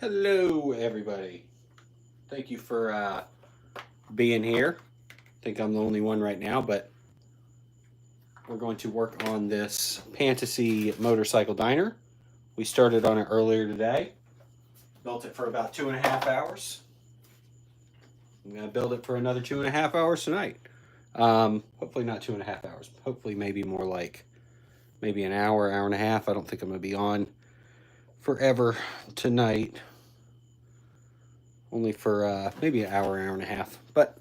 Hello, everybody. Thank you for being here. I think I'm the only one right now, but we're going to work on this Pantasy Motorcycle Diner. We started on it earlier today. Built it for about 2.5 hours. I'm going to build it for another 2.5 hours tonight. Hopefully not 2.5 hours. Hopefully maybe more like maybe an hour, hour and a half. I don't think I'm going to be on forever tonight. Only for maybe an hour, hour and a half. But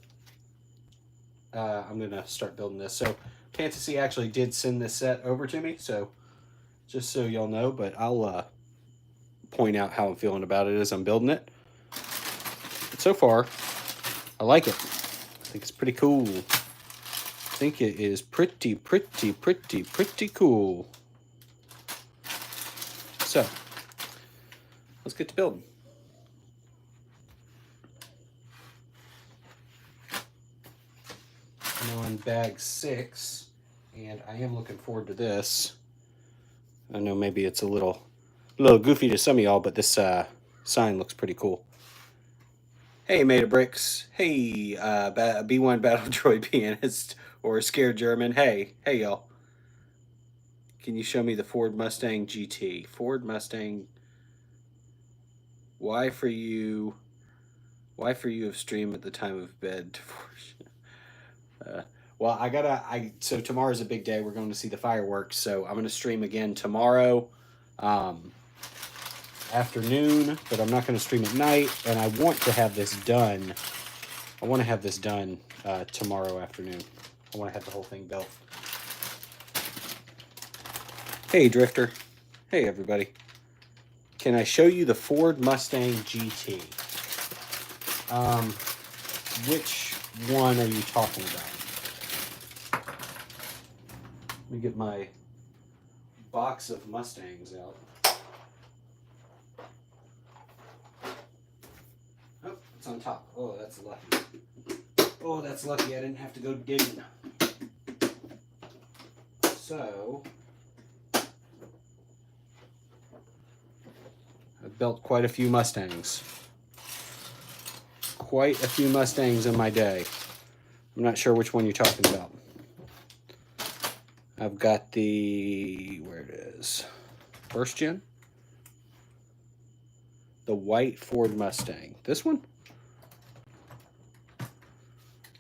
I'm going to start building this. So Fantasy actually did send this set over to me. So just so y'all know, but I'll point out how I'm feeling about it as I'm building it. But so far, I like it. I think it's pretty cool. I think it is pretty cool. So, let's get to building. I'm on bag 6, and I am looking forward to this. I know maybe it's a little goofy to some of y'all, but this sign looks pretty cool. Hey, Made of Bricks. Hey, B1 Battle Droid Pianist or Scared German. Hey, y'all. Can you show me the Ford Mustang GT? Ford Mustang. Why for you of stream at the time of bed? Well, so tomorrow's a big day. We're going to see the fireworks. So I'm going to stream again tomorrow afternoon, but I'm not going to stream at night. And I want to have this done. I want to have this done tomorrow afternoon. I want to have the whole thing built. Hey, Drifter. Hey, everybody. Can I show you the Ford Mustang GT? Which one are you talking about? Let me get my box of Mustangs out. Oh, it's on top. Oh, that's lucky. Oh, that's lucky. I didn't have to go digging. So, I've built quite a few Mustangs. Quite a few Mustangs in my day. I'm not sure which one you're talking about. I've got the, where it is, first gen. The white Ford Mustang. This one?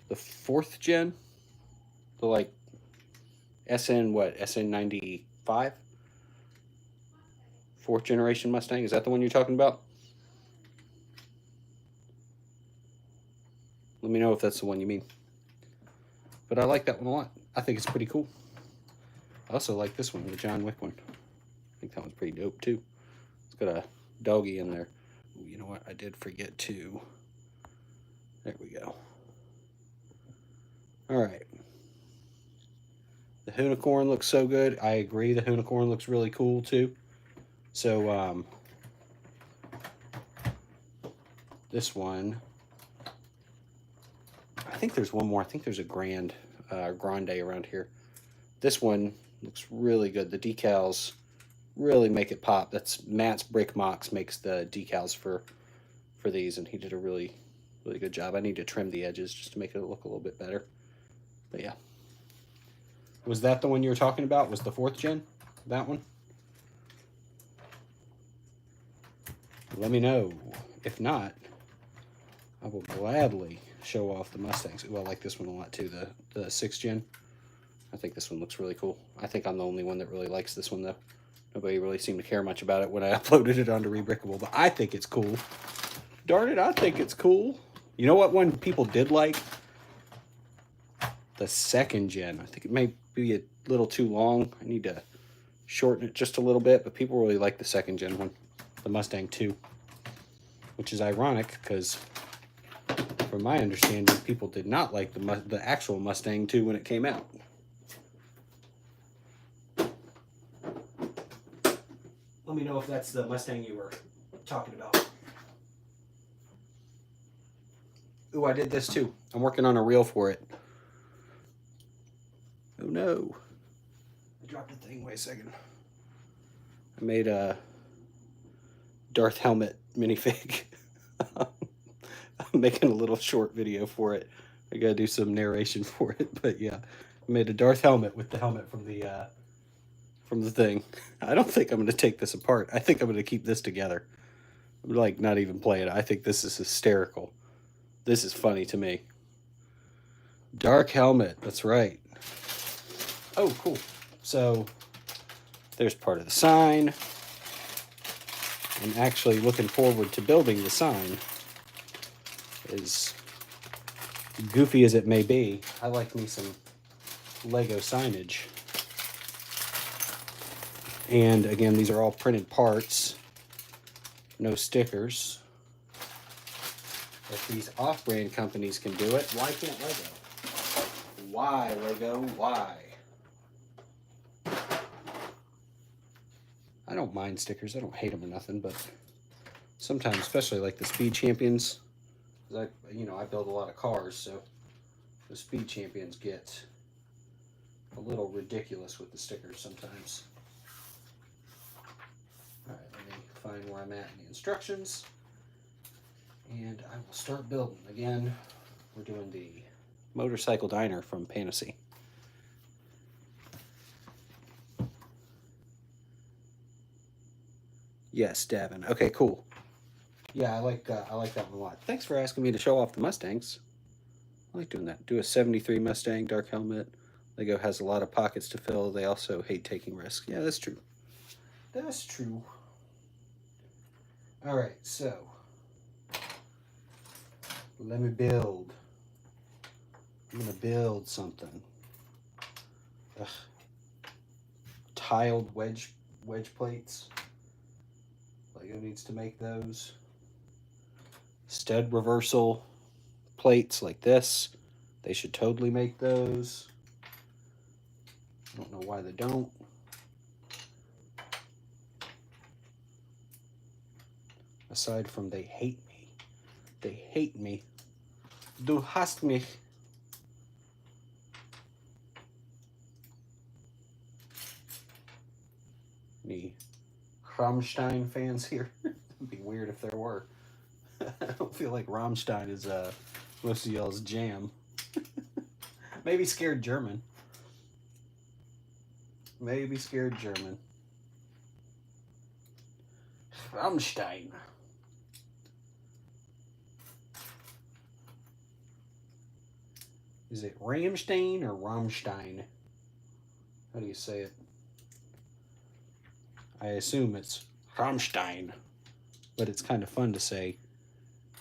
The 4th gen? The like SN what? SN95? 4th generation Mustang? Is that the one you're talking about? Let me know if that's the one you mean. But I like that one a lot. I think it's pretty cool. I also like this one, the John Wick one. I think that one's pretty dope too. It's got a doggy in there. Ooh, you know what? I did forget to. There we go. All right. The unicorn looks so good. I agree. The unicorn looks really cool too. So this one. I think there's one more. I think there's a Grande around here. This one looks really good. The decals really make it pop. That's Matt's Brick Mox makes the decals for these, and he did a really good job. I need to trim the edges just to make it look a little bit better. But yeah. Was that the one you were talking about? Was the 4th gen? That one? Let me know. If not, I will gladly show off the Mustangs. Well, I like this one a lot too, the 6th gen. I think this one looks really cool. I think I'm the only one that really likes this one, though. Nobody really seemed to care much about it when I uploaded it onto Rebrickable, but I think it's cool. Darn it, I think it's cool. You know what one people did like? The 2nd gen. I think it may be a little too long. I need to shorten it just a little bit, but people really like the 2nd gen one, the Mustang 2, which is ironic because, from my understanding, people did not like the actual Mustang 2 when it came out. Let me know if that's the Mustang you were talking about. Ooh, I did this too. I'm working on a reel for it. Oh no. I dropped a thing. Wait a second. I made a Darth helmet minifig. I'm making a little short video for it. I gotta do some narration for it, but yeah, I made a Darth helmet with the helmet from the thing. I don't think I'm gonna take this apart. I think I'm gonna keep this together. I'm like not even playing. I think this is hysterical. This is funny to me. Dark helmet. That's right. Oh, cool. So there's part of the sign. I'm actually looking forward to building the sign. As goofy as it may be, I like me some Lego signage. And again, these are all printed parts, no stickers. If these off-brand companies can do it, why can't Lego? Why, Lego? Why? I don't mind stickers. I don't hate them or nothing, but sometimes, especially like the Speed Champions, I build a lot of cars, so the Speed Champions get a little ridiculous with the stickers sometimes. All right, let me find where I'm at in the instructions, and I will start building. Again, we're doing the motorcycle diner from Pantasy. Yes, Davin. Okay, cool. Yeah, I like that one a lot. Thanks for asking me to show off the Mustangs. I like doing that. Do a 73 Mustang dark helmet. Lego has a lot of pockets to fill. They also hate taking risks. Yeah, that's true. That's true. All right, so let me build. I'm gonna build something. Ugh. Tiled wedge plates. Lego needs to make those. Stud reversal plates like this. They should totally make those. I don't know why they don't. Aside from they hate me. They hate me. Du hast mich. Any Rammstein fans here? It'd be weird if there were. I don't feel like Rammstein is most of y'all's jam. Maybe Scared German. Maybe Scared German. Rammstein. Is it Rammstein or Rammstein? How do you say it? I assume it's Rammstein, but it's kind of fun to say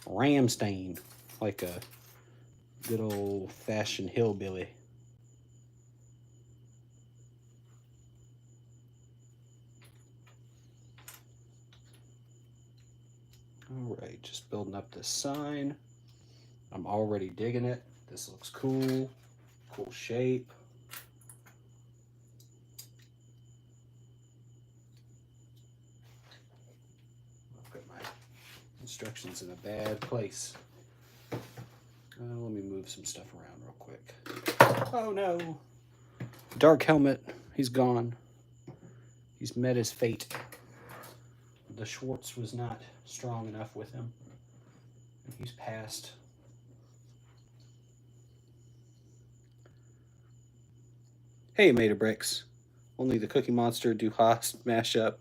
Ramstein, like a good old-fashioned hillbilly. All right, just building up this sign. I'm already digging it. This looks cool. Cool shape. I've got my instructions in a bad place. Let me move some stuff around real quick. Oh no! Dark helmet. He's gone. He's met his fate. The Schwartz was not strong enough with him. He's passed. Hey, made of bricks. Only the Cookie Monster Du Hast mashup.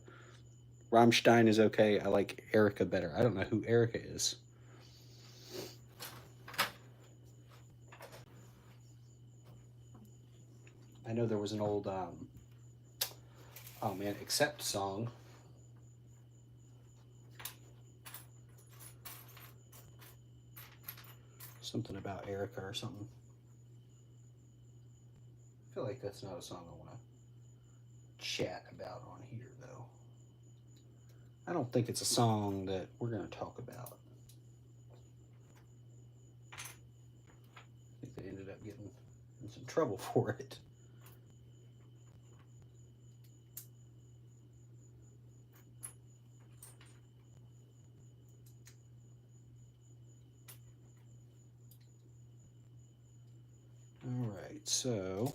Rammstein is okay. I like Erica better. I don't know who Erica is. I know there was an old, oh man, Accept song. Something about Erica or something. I feel like that's not a song I want to chat about on here, though. I don't think it's a song that we're going to talk about. I think they ended up getting in some trouble for it. All right, so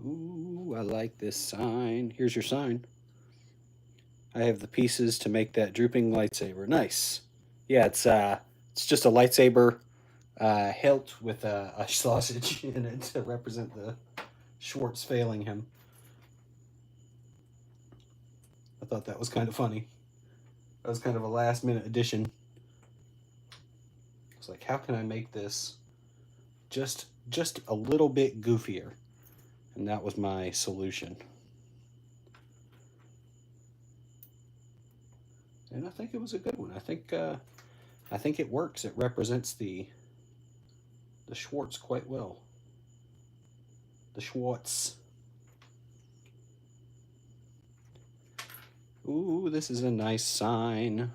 Ooh, I like this sign. Here's your sign. I have the pieces to make that drooping lightsaber. Nice. Yeah, it's just a lightsaber hilt with a sausage in it to represent the Schwartz failing him. I thought that was kind of funny. That was kind of a last minute addition. I was like, how can I make this just a little bit goofier? And that was my solution. And I think it was a good one. I think it works. It represents the Schwartz quite well. The Schwartz. Ooh, this is a nice sign.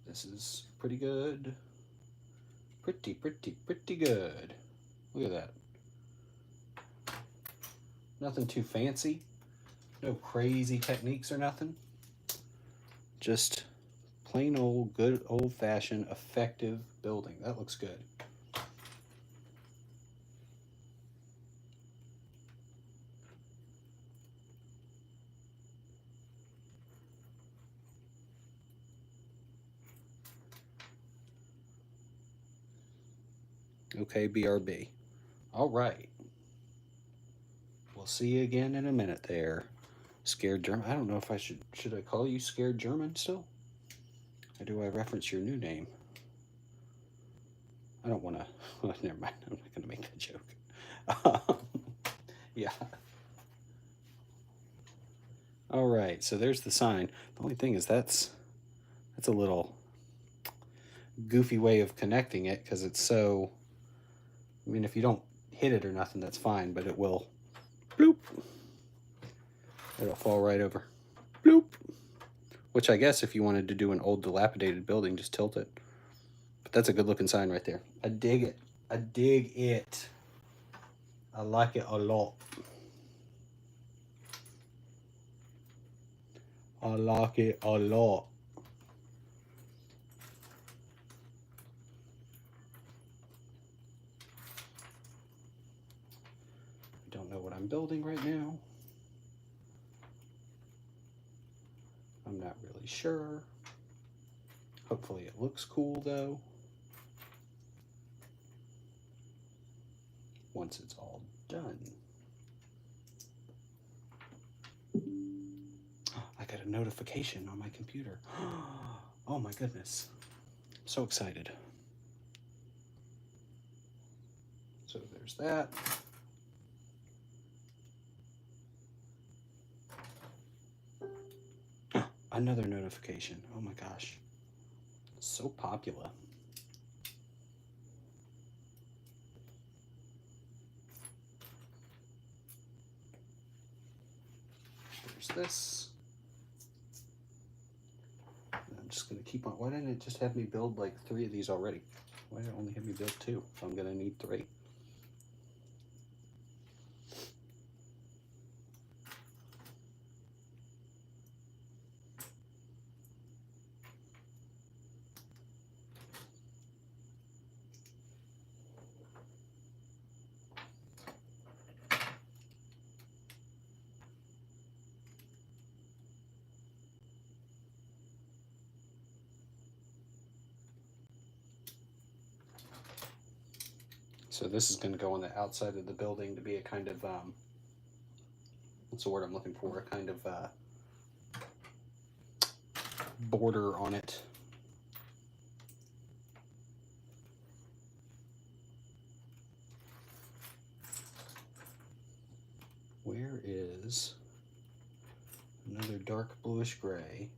This is pretty good. Pretty good. Look at that. Nothing too fancy. No crazy techniques or nothing. Just plain old, good old-fashioned, effective building. That looks good. Okay, BRB. All right. We'll see you again in a minute there. Scared German. I don't know if I should I call you Scared German still? Or do I reference your new name? I don't want to. Well, never mind. I'm not going to make that joke. Yeah. All right. So there's the sign. The only thing is that's a little goofy way of connecting it because it's so. I mean, if you don't hit it or nothing, that's fine. But it will. Bloop. It'll fall right over. Bloop. Which I guess if you wanted to do an old dilapidated building, just tilt it. But that's a good looking sign right there. I dig it. I dig it. I like it a lot. I like it a lot. I don't know what I'm building right now. I'm not really sure. Hopefully it looks cool though. Once it's all done. I got a notification on my computer. Oh my goodness. I'm so excited. So there's that. Another notification. Oh my gosh. So popular. There's this. And I'm just going to keep on. Why didn't it just have me build like 3 of these already? Why did it only have me build 2? So I'm going to need 3. So this is going to go on the outside of the building to be a kind of, what's the word I'm looking for? A kind of border on it. Where is another dark bluish gray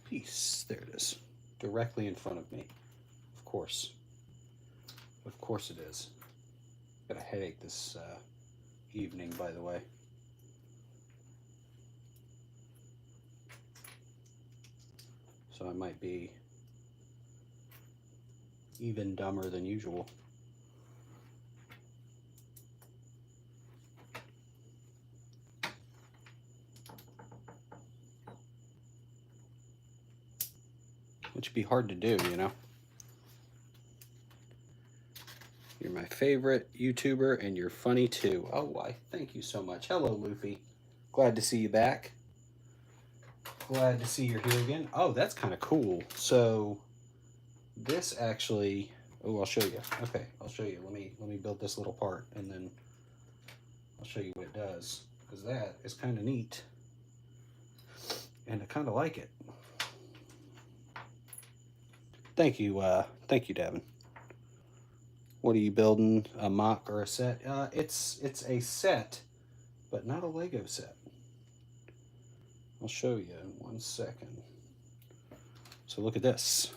piece? There it is, directly in front of me. Of course. Of course it is. Got a headache this evening, by the way. So I might be even dumber than usual. Which would be hard to do, you know. Here, my favorite YouTuber, and you're funny too. Oh, why, thank you so much. Hello, Luffy. Glad to see you back. Glad to see you're here again. Oh, that's kind of cool. So this actually, oh, I'll show you. Okay, I'll show you. Let me build this little part, and then I'll show you what it does, because that is kind of neat, and I kind of like it. Thank you, Devin. What are you building? A mock or a set? It's a set, but not a Lego set. I'll show you in 1 second. So look at this.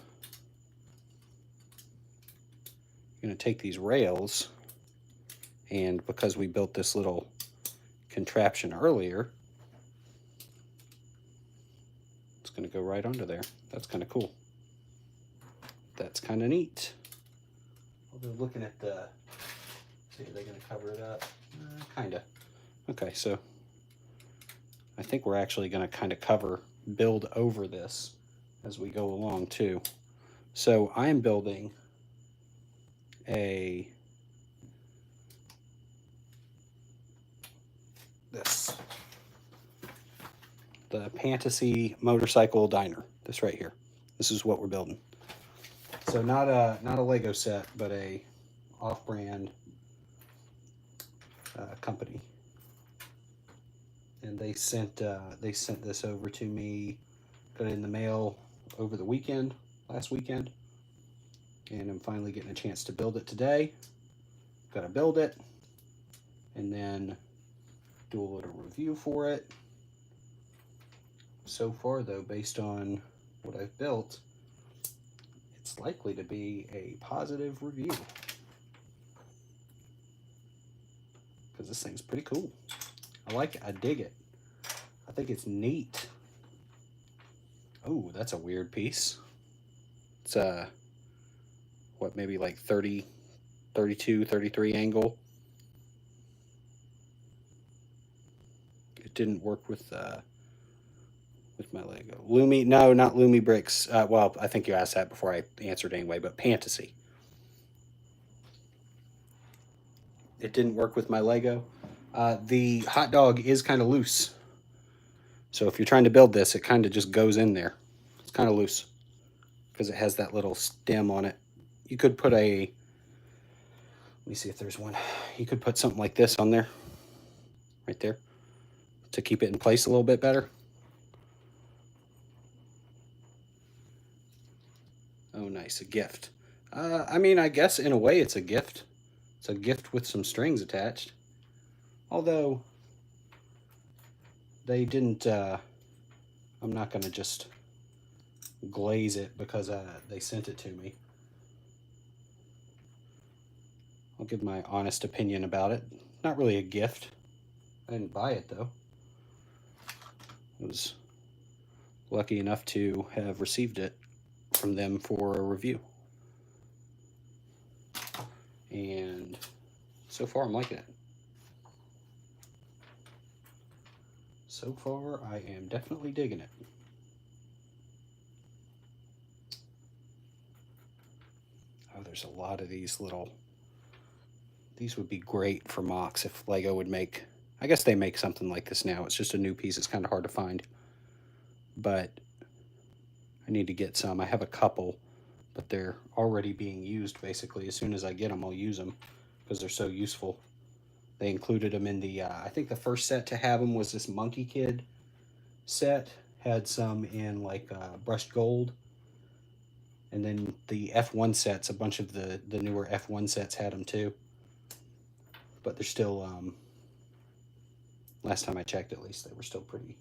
You're going to take these rails, and because we built this little contraption earlier, it's going to go right under there. That's kind of cool. That's kind of neat. Although looking at the, see, are they going to cover it up? Kind of. Okay, so I think we're actually going to kind of build over this as we go along too. So I'm building the Pantasy Motorcycle Diner. This right here. This is what we're building. So not a Lego set, but a off-brand company. And they sent this over to me. Got it in the mail over the weekend, last weekend, and I'm finally getting a chance to build it today. Got to build it, and then do a little review for it. So far, though, based on what I've built, it's likely to be a positive review, because this thing's pretty cool. I like it. I dig it. I think it's neat. Oh, that's a weird piece. It's what, maybe like 30, 32, 33 angle. It didn't work with my Lego. Lumi, no, not Lumi bricks. Well, I think you asked that before I answered anyway, but Pantasy. It didn't work with my Lego. The hot dog is kind of loose. So if you're trying to build this, it kind of just goes in there. It's kind of loose because it has that little stem on it. You could put let me see if there's one. You could put something like this on there, right there, to keep it in place a little bit better. Oh, nice, a gift. I mean, I guess in a way it's a gift. It's a gift with some strings attached. Although they didn't, I'm not going to just glaze it because they sent it to me. I'll give my honest opinion about it. Not really a gift. I didn't buy it, though. I was lucky enough to have received it from them for a review. And so far, I'm liking it. So far, I am definitely digging it. Oh, there's a lot of these little... These would be great for mocks if Lego would make... I guess they make something like this now. It's just a new piece. It's kind of hard to find. But I need to get some. I have a couple, but they're already being used, basically. As soon as I get them, I'll use them because they're so useful. They included them in the... I think the first set to have them was this Monkey Kid set. Had some in, like, brushed gold. And then the F1 sets, a bunch of the newer F1 sets had them, too. But they're still, last time I checked at least, they were still pretty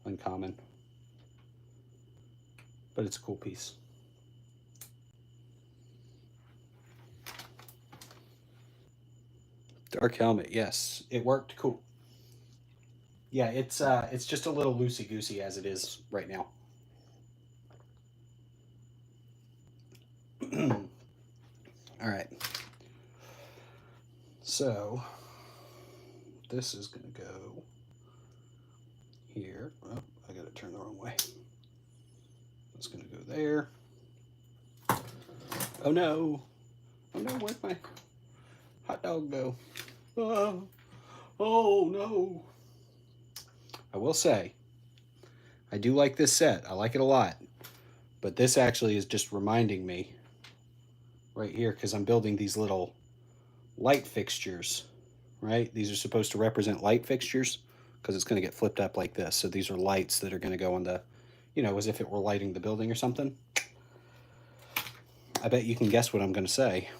uncommon. But it's a cool piece. Dark helmet, yes. It worked, cool. Yeah, it's just a little loosey-goosey as it is right now. All right. So this is going to go here. Oh, I got to turn the wrong way. It's going to go there. Oh no. Oh no, where's my... Hot dog go. Oh, oh no. I will say, I do like this set. I like it a lot. But this actually is just reminding me right here, because I'm building these little light fixtures, right? These are supposed to represent light fixtures because it's going to get flipped up like this. So these are lights that are going to go on the, you know, as if it were lighting the building or something. I bet you can guess what I'm going to say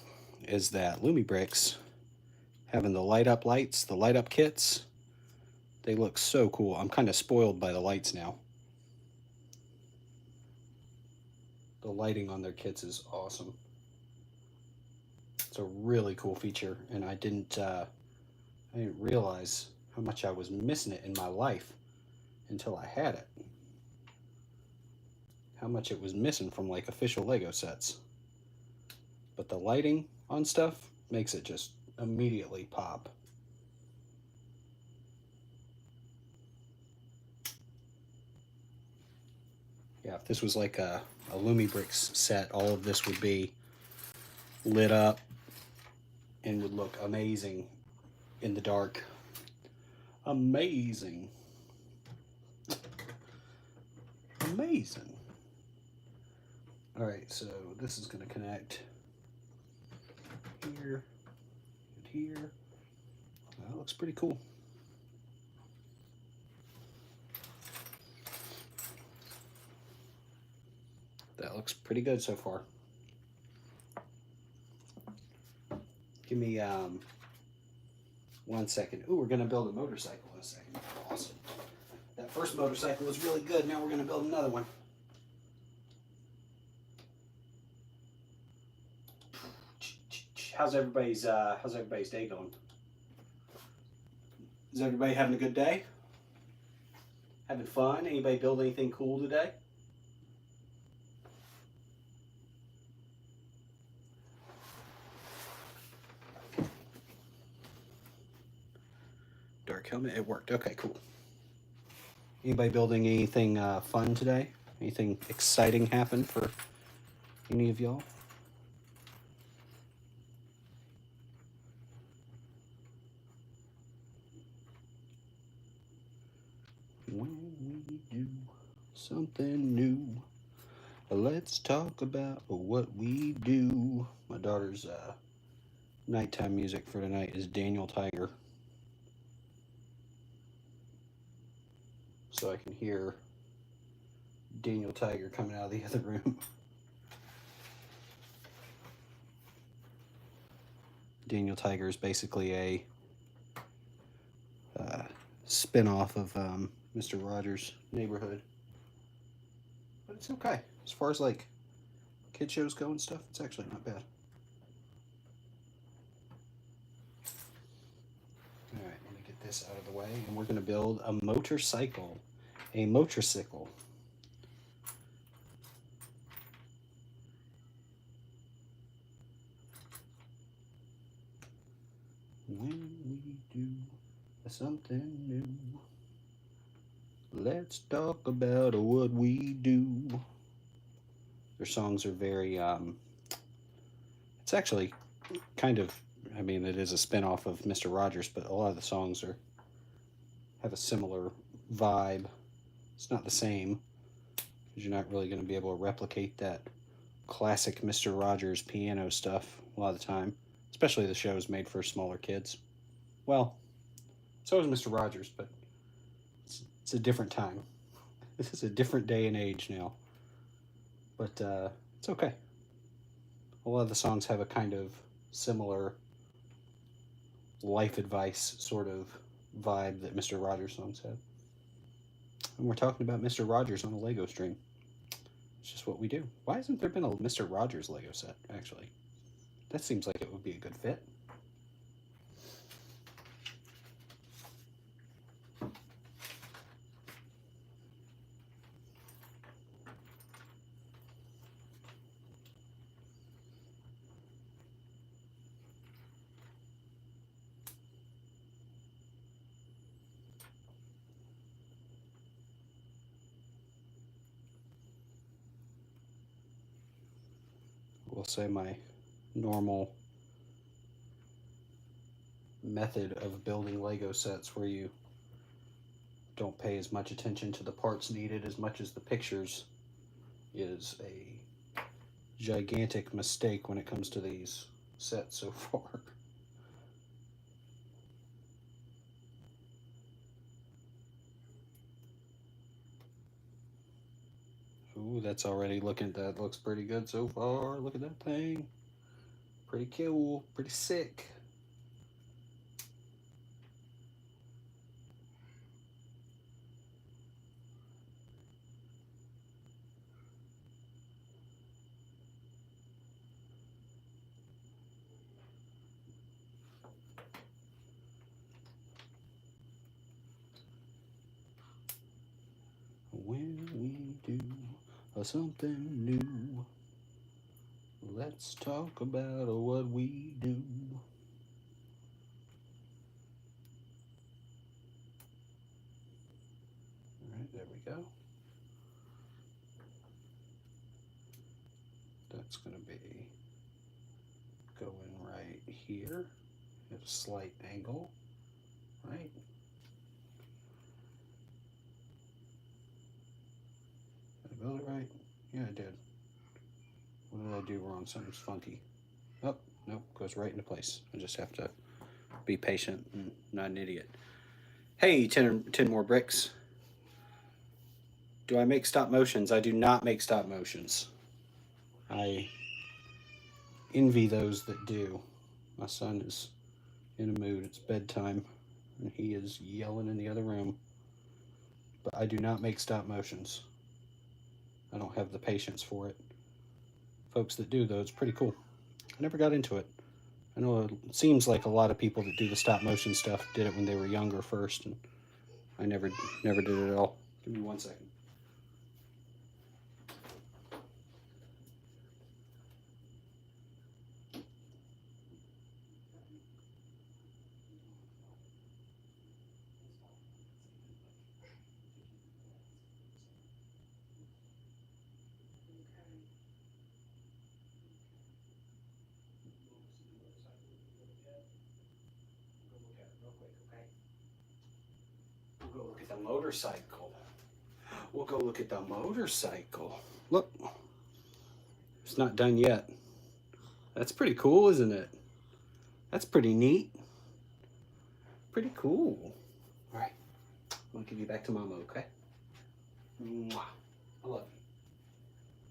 is that Lumi Bricks having the light up lights, the light up kits, they look so cool. I'm kind of spoiled by the lights now. The lighting on their kits is awesome. It's a really cool feature, and I didn't realize how much I was missing it in my life until I had it. How much it was missing from like official Lego sets. But the lighting on stuff makes it just immediately pop. Yeah, if this was like a Lumi Bricks set, all of this would be lit up and would look amazing in the dark. Amazing. Amazing. All right, so this is going to connect here and here. That looks pretty cool. That looks pretty good so far. Give me 1 second. Ooh, we're gonna build a motorcycle in a second. Awesome. That first motorcycle was really good. Now we're gonna build another one. How's everybody's day going? Is everybody having a good day? Having fun? Anybody build anything cool today? Dark helmet, it worked. Okay, cool. Anybody building anything fun today? Anything exciting happen for any of y'all? When we do something new, let's talk about what we do. My daughter's nighttime music for tonight is Daniel Tiger. So I can hear Daniel Tiger coming out of the other room. Daniel Tiger is basically a spin-off of Mr. Rogers' Neighborhood. But it's okay. As far as like kid shows go and stuff, it's actually not bad. Alright, let me get this out of the way, and we're going to build a motorcycle. A motorcycle. When we do something new, let's talk about what we do. Their songs are very, it's actually kind of, I mean, it is a spin-off of Mr. Rogers, but a lot of the songs have a similar vibe. It's not the same, because you're not really going to be able to replicate that classic Mr. Rogers piano stuff a lot of the time, especially the shows made for smaller kids. Well, so is Mr. Rogers, but it's a different time. This is a different day and age now. But it's okay. A lot of the songs have a kind of similar life advice sort of vibe that Mr. Rogers songs have. And we're talking about Mr. Rogers on a Lego stream. It's just what we do. Why hasn't there been a Mr. Rogers Lego set, actually? That seems like it would be a good fit. We'll say my normal method of building Lego sets where you don't pay as much attention to the parts needed as much as the pictures is a gigantic mistake when it comes to these sets so far. Ooh, that's already that looks pretty good so far. Look at that thing. Pretty cool, pretty sick. When we do something new, let's talk about what we do. All right, there we go. That's going to be going right here at a slight angle, right? Did I build it right? Yeah, I did. What did I do wrong? Something's funky. Oh, nope, goes right into place. I just have to be patient and not an idiot. Hey, 10 more bricks. Do I make stop motions? I do not make stop motions. I envy those that do. My son is in a mood. It's bedtime, and he is yelling in the other room. But I do not make stop motions. I don't have the patience for it. Folks that do, though, it's pretty cool. I never got into it. I know it seems like a lot of people that do the stop motion stuff did it when they were younger first, and I never did it at all. Give me 1 second. We'll go look at the motorcycle. We'll go look at the motorcycle. Look, it's not done yet. That's pretty cool, isn't it? That's pretty neat. Pretty cool. All right, I'm gonna give you back to Mama, okay? Mwah. I love you.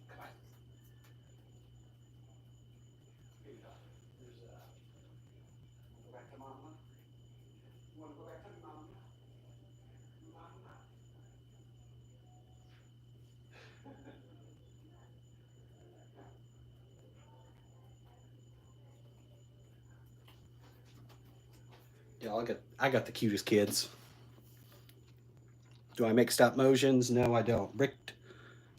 Come on. Here you go. There's go back to Mama. You wanna go back to Mama? Mama. Yeah, I got the cutest kids. Do I make stop motions? No, I don't. Bricked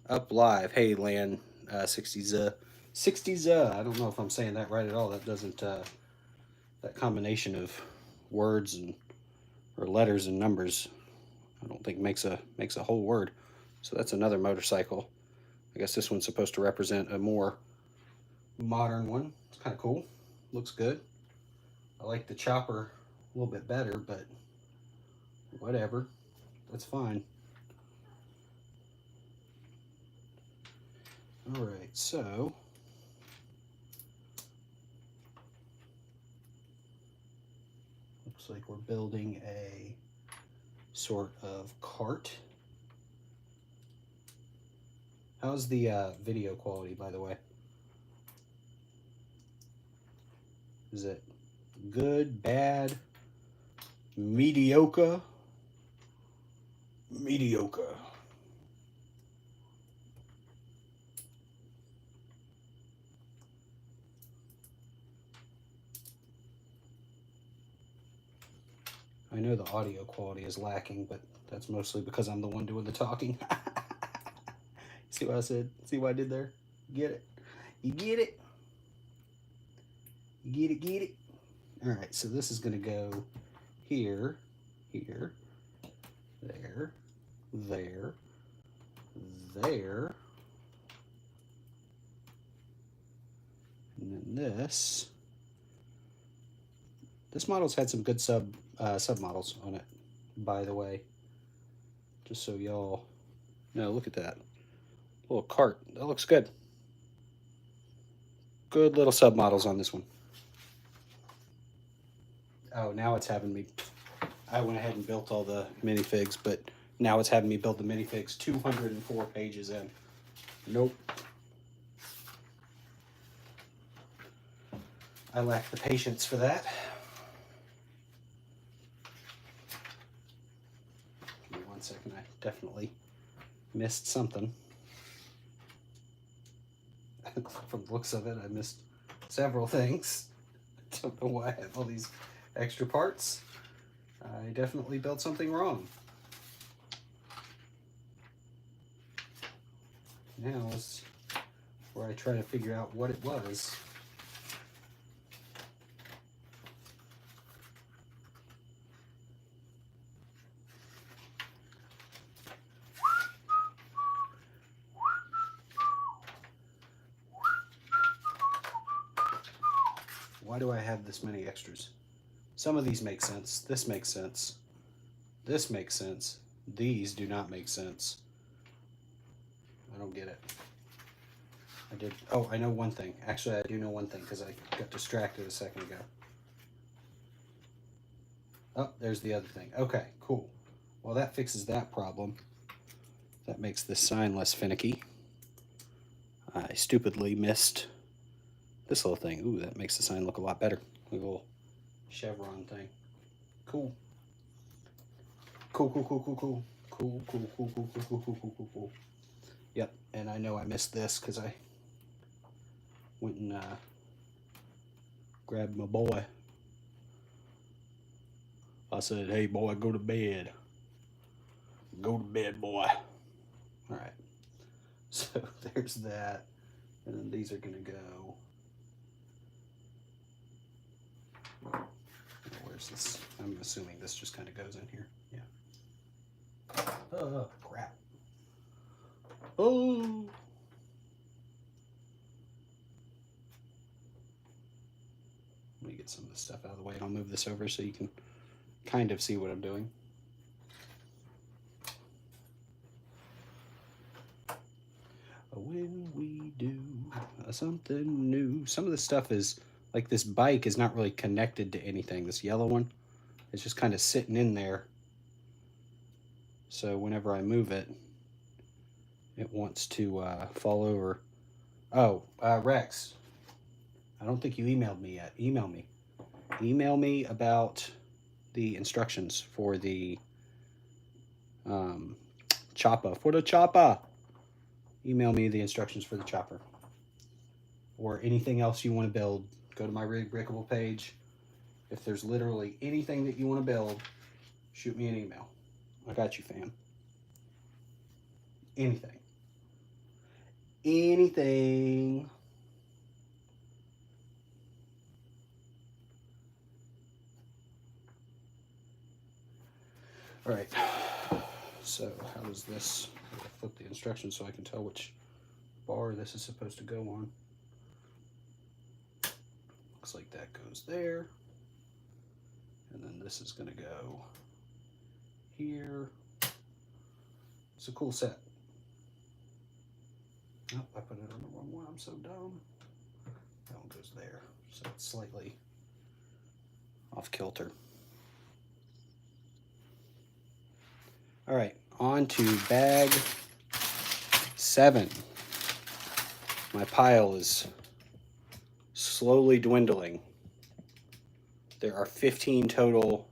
up live. Hey, Lan, 60s. 60s. I don't know if I'm saying that right at all. That doesn't. That combination of words or letters and numbers, I don't think makes a whole word. So that's another motorcycle. I guess this one's supposed to represent a more modern one. It's kind of cool. Looks good. I like the chopper a little bit better, but whatever. That's fine. All right, so looks like we're building a sort of cart. How's the video quality, by the way? Is it good, bad, mediocre? Mediocre. I know the audio quality is lacking, but that's mostly because I'm the one doing the talking. See what I said? See what I did there? Get it? You get it? You get it, get it? All right, so this is going to go here, here, there, there, there, and then this This model's had some good submodels on it, by the way. Just so y'all know, look at that. Little cart. That looks good. Good little submodels on this one. Oh, now it's having me... I went ahead and built all the minifigs, but now it's having me build the minifigs 204 pages in. Nope. I lack the patience for that. Give me 1 second. I definitely missed something. From the looks of it, I missed several things. I don't know why I have all these extra parts. I definitely built something wrong. Now is where I try to figure out what it was. Why do I have this many extras? Some of these make sense. This makes sense. This makes sense. These do not make sense. I don't get it. I did. Oh, I know one thing. Actually, I do know one thing because I got distracted a second ago. Oh, there's the other thing. Okay, cool. Well, that fixes that problem. That makes this sign less finicky. I stupidly missed this little thing. Ooh, that makes the sign look a lot better. A little chevron thing. Cool. Cool, cool, cool, cool, cool. Cool, cool, cool, cool, cool, cool, cool, cool, cool, cool. Yep, and I know I missed this because I went and grabbed my boy. I said, hey boy, go to bed. Go to bed, boy. Alright. So there's that. And then these are gonna go. Where's this? I'm assuming this just kind of goes in here. Yeah. Oh, crap. Oh. Let me get some of this stuff out of the way and I'll move this over so you can kind of see what I'm doing. When we do something new. Some of the stuff is, like this bike is not really connected to anything. This yellow one is just kind of sitting in there. So whenever I move it, it wants to fall over. Oh, Rex, I don't think you emailed me yet. Email me. Email me about the instructions for the chopper. For the chopper. Email me the instructions for the chopper. Or anything else you want to build. Go to my Breakable page. If there's literally anything that you want to build, shoot me an email. I got you, fam. Anything. Anything. All right. So how does this? I'll flip the instructions so I can tell which bar this is supposed to go on. Looks like that goes there. And then this is going to go here. It's a cool set. Oh, I put it on the wrong one. I'm so dumb. That one goes there. So it's slightly off kilter. All right, on to bag 7. My pile is slowly dwindling. There are 15 total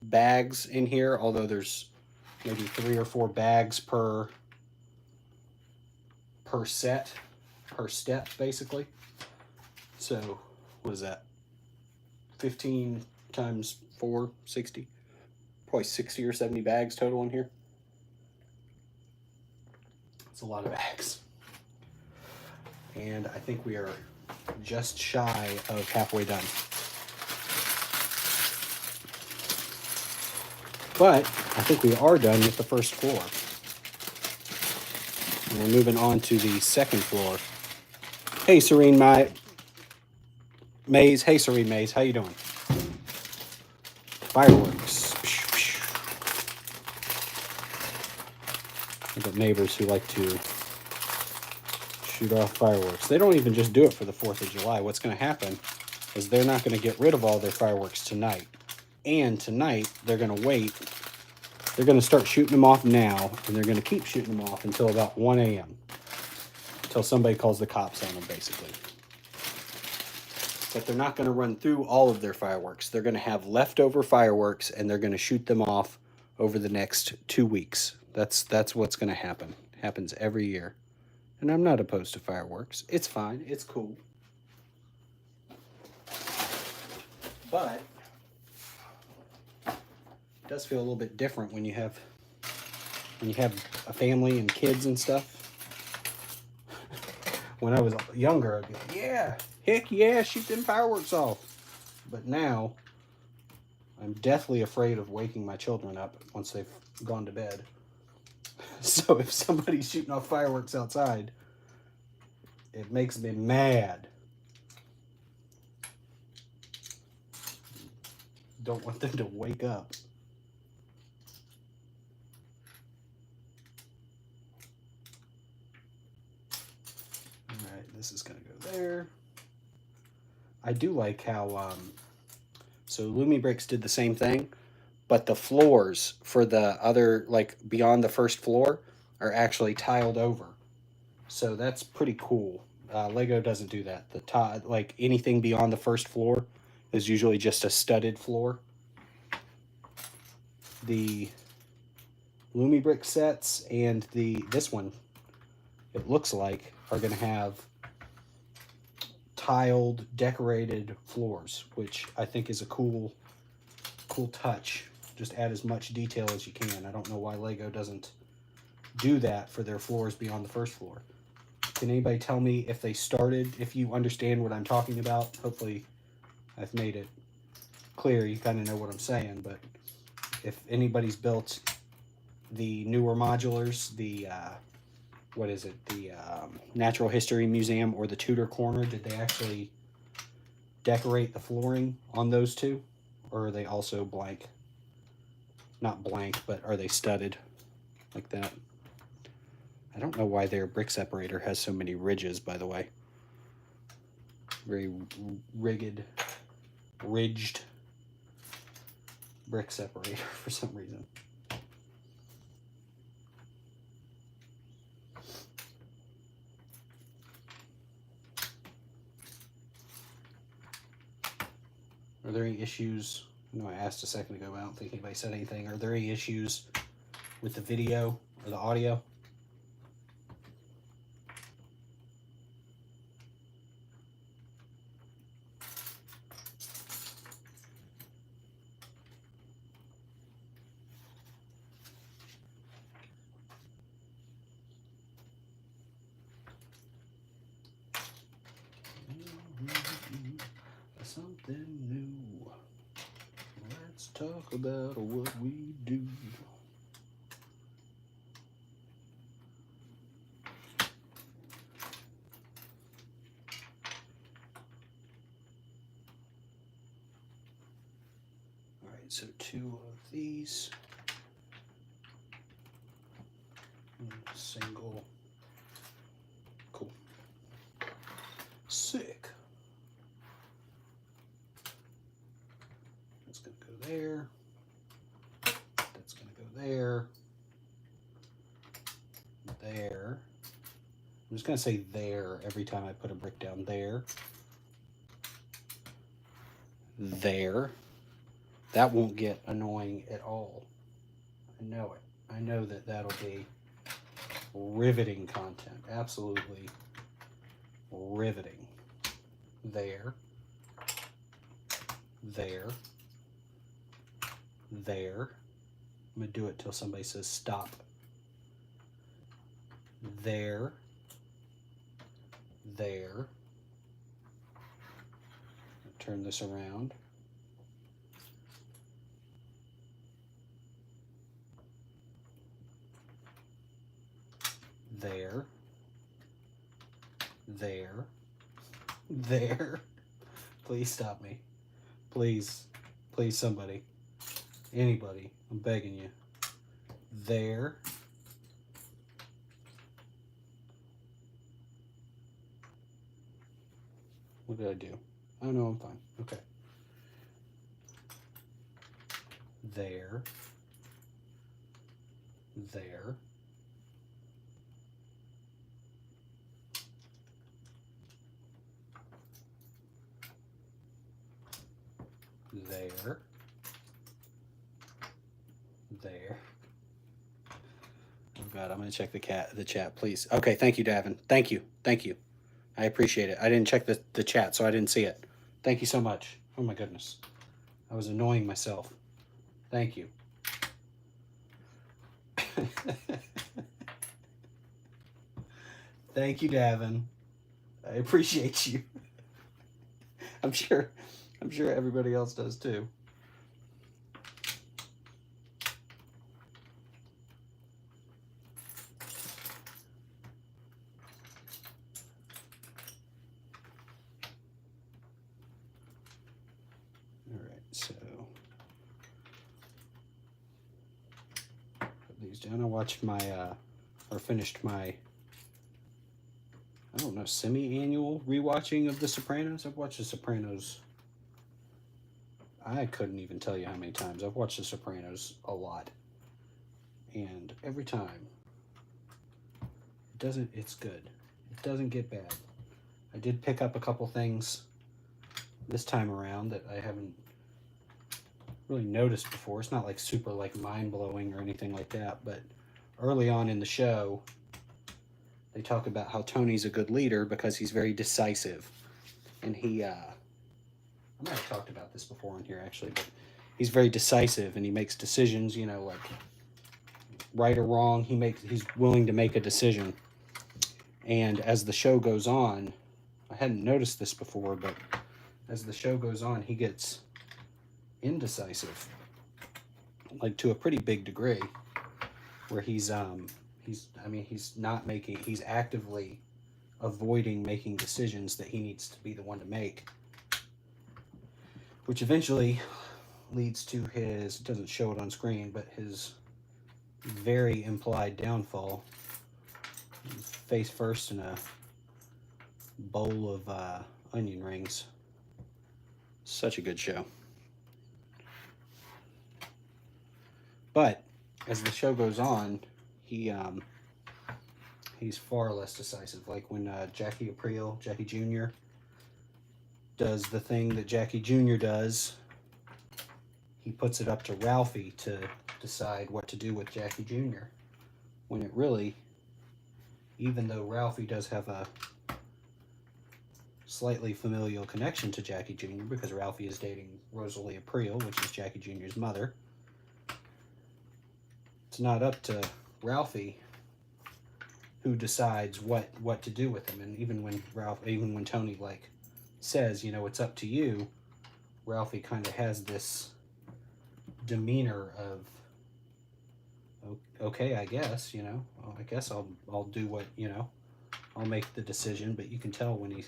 bags in here, although there's maybe 3 or 4 bags per set, per step, basically. So, what is that? 15 times 4, 60. Probably 60 or 70 bags total in here. It's a lot of bags. And I think we are just shy of halfway done. But I think we are done with the first floor. And we're moving on to the second floor. Hey, Serene Maze. Hey, Serene Maze. How you doing? fireworks. I've got neighbors who like to shoot off fireworks. They don't even just do it for the 4th of July. What's going to happen is they're not going to get rid of all their fireworks tonight. And tonight, they're going to wait. They're going to start shooting them off now, and they're going to keep shooting them off until about 1 a.m. Until somebody calls the cops on them, basically. But they're not going to run through all of their fireworks. They're going to have leftover fireworks, and they're going to shoot them off over the next 2 weeks. That's what's going to happen. It happens every year. And I'm not opposed to fireworks. It's fine. It's cool. But it does feel a little bit different when you have a family and kids and stuff. When I was younger, I'd be like, yeah, heck yeah, shoot them fireworks off. But now, I'm deathly afraid of waking my children up once they've gone to bed. So if somebody's shooting off fireworks outside, it makes me mad. Don't want them to wake up. Alright, this is going to go there. I do like how, so Lumi Bricks did the same thing, but the floors for the other, like beyond the first floor, are actually tiled over. So that's pretty cool. Lego doesn't do that. Like anything beyond the first floor is usually just a studded floor. The Lumi Brick sets and this one, it looks like, are going to have tiled, decorated floors, which I think is a cool touch. Just add as much detail as you can. I don't know why Lego doesn't do that for their floors beyond the first floor. Can anybody tell me if they started, if you understand what I'm talking about? Hopefully I've made it clear. You kind of know what I'm saying, but if anybody's built the newer modulars, the what is it, the Natural History Museum or the Tudor Corner, did they actually decorate the flooring on those two? Or are they also blank? Not blank, but are they studded like that? I don't know why their brick separator has so many ridges, by the way. Very ridged brick separator for some reason. Are there any issues? I know I asked a second ago, but I don't think anybody said anything. Are there any issues with the video or the audio? Something new. Let's talk about what we do. All right, so 2 of these. Single. Cool. Sick. That's going to go there. That's going to go there. There. I'm just going to say there every time I put a brick down. There. There. That won't get annoying at all. I know it. I know that that'll be riveting content. Absolutely riveting. There. There. There. I'm going to do it till somebody says stop. There. There. Turn this around. There. There. There. Please stop me. Please. Please, somebody. Anybody, I'm begging you. There. What did I do? Oh no, I'm fine. Okay. There. There. There. There. Oh God, I'm gonna check the chat, please. Okay, thank you, Davin. Thank you. Thank you. I appreciate it. I didn't check the chat, so I didn't see it. Thank you so much. Oh my goodness. I was annoying myself. Thank you. Thank you, Davin. I appreciate you. I'm sure everybody else does too. All right, so put these down. I watched my or finished my, I don't know, semi-annual rewatching of The Sopranos. I've watched The Sopranos. I couldn't even tell you how many times. I've watched The Sopranos a lot. And every time, it's good. It doesn't get bad. I did pick up a couple things this time around that I haven't really noticed before. It's not like super like mind-blowing or anything like that, but early on in the show, they talk about how Tony's a good leader because he's very decisive. And he, I might have talked about this before in here actually, but he's very decisive and he makes decisions, you know, like right or wrong, he's willing to make a decision. And as the show goes on, I hadn't noticed this before, but as the show goes on, he gets indecisive, like to a pretty big degree, where he's actively avoiding making decisions that he needs to be the one to make, which eventually leads to his, it doesn't show it on screen, but his very implied downfall. Face first in a bowl of onion rings. Such a good show. But as the show goes on, he's far less decisive. Like when Jackie Jr. does the thing that Jackie Jr. does, he puts it up to Ralphie to decide what to do with Jackie Jr. When it really, even though Ralphie does have a slightly familial connection to Jackie Jr. because Ralphie is dating Rosalie April, which is Jackie Jr.'s mother, it's not up to Ralphie who decides what to do with him. And even when Tony like says, you know, it's up to you, Ralphie kind of has this demeanor of, okay, I guess, you know, I guess I'll do what, you know, I'll make the decision. But you can tell when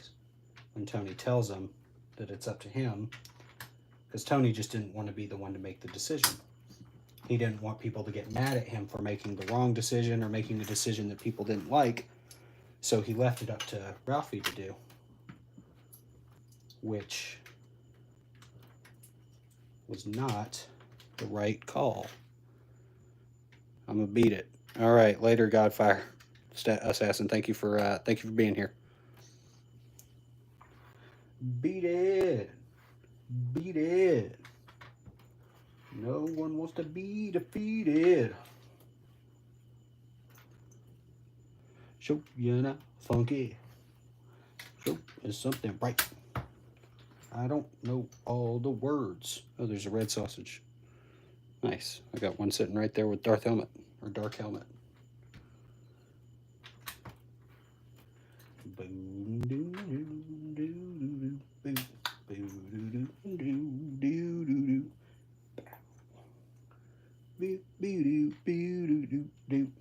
Tony tells him that it's up to him, because Tony just didn't want to be the one to make the decision. He didn't want people to get mad at him for making the wrong decision or making a decision that people didn't like, so he left it up to Ralphie to do, which was not the right call. I'm gonna beat it. All right, later, Godfire Assassin. Thank you for being here. Beat it. Beat it. No one wants to be defeated. Show you not funky. Show is something right. I don't know all the words. Oh, there's a red sausage. Nice. I got one sitting right there with Dark Helmet. Think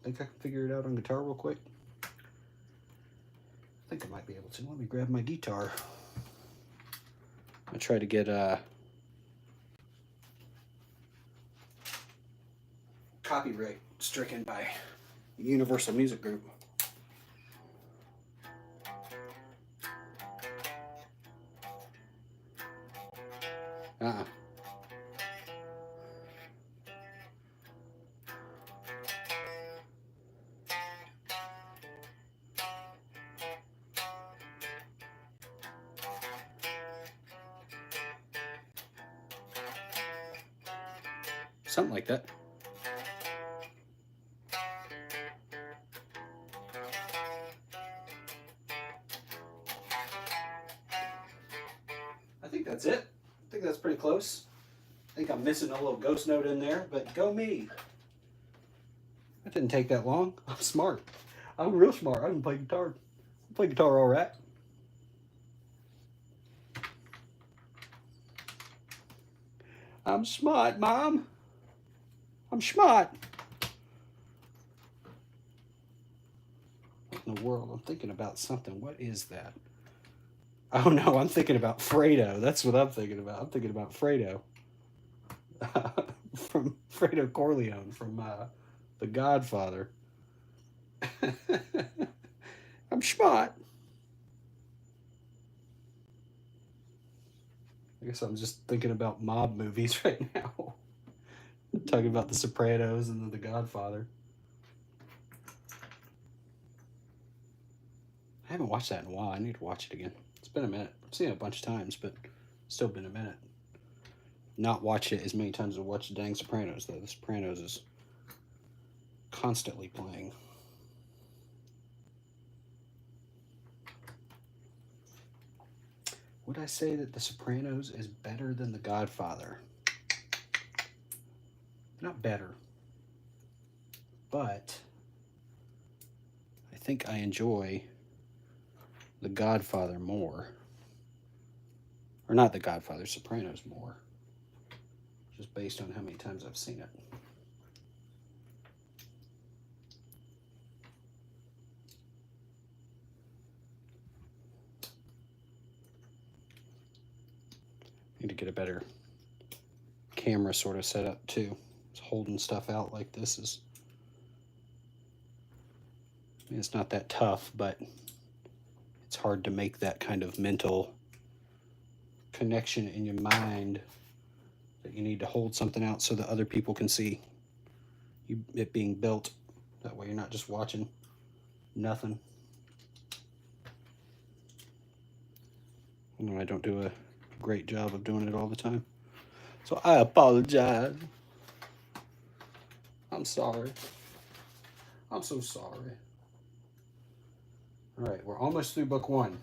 I can figure it out on guitar real quick? I think I might be able to. Let me grab my guitar. I try to get copyright stricken by Universal Music Group. Something like that. I think that's it. I think that's pretty close. I think I'm missing a little ghost note in there, but go me. That didn't take that long. I'm smart. I'm real smart. I can play guitar. I play guitar all right. I'm smart, Mom. I'm smart. What in the world? I'm thinking about something. What is that? Oh no, I'm thinking about Fredo. That's what I'm thinking about. I'm thinking about Fredo. From Fredo Corleone from The Godfather. I'm smart. I guess I'm just thinking about mob movies right now. Talking about The Sopranos and The Godfather. I haven't watched that in a while. I need to watch it again. It's been a minute. I've seen it a bunch of times, but it's still been a minute. Not watched it as many times as I watched the dang Sopranos, though. The Sopranos is constantly playing. Would I say that The Sopranos is better than The Godfather? Not better, but I think I enjoy The Godfather more. Or not The Godfather, Sopranos more. Just based on how many times I've seen it. Need to get a better camera sort of set up too. Holding stuff out like this is, I mean, it's not that tough, but it's hard to make that kind of mental connection in your mind that you need to hold something out so that other people can see it being built. That way you're not just watching nothing. I don't do a great job of doing it all the time, so I apologize. I'm sorry. I'm so sorry. All right, we're almost through book one.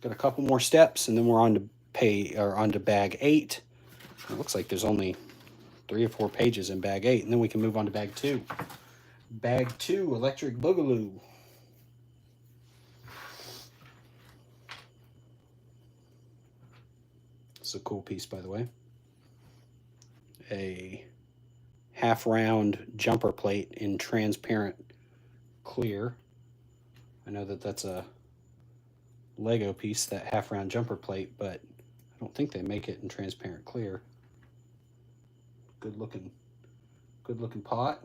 Got a couple more steps, and then we're on to bag 8. It looks like there's only 3 or 4 pages in bag 8, and then we can move on to bag 2. Bag 2, Electric Boogaloo. It's a cool piece, by the way. A half-round jumper plate in transparent clear. I know that that's a Lego piece, that half-round jumper plate, but I don't think they make it in transparent clear. Good looking pot.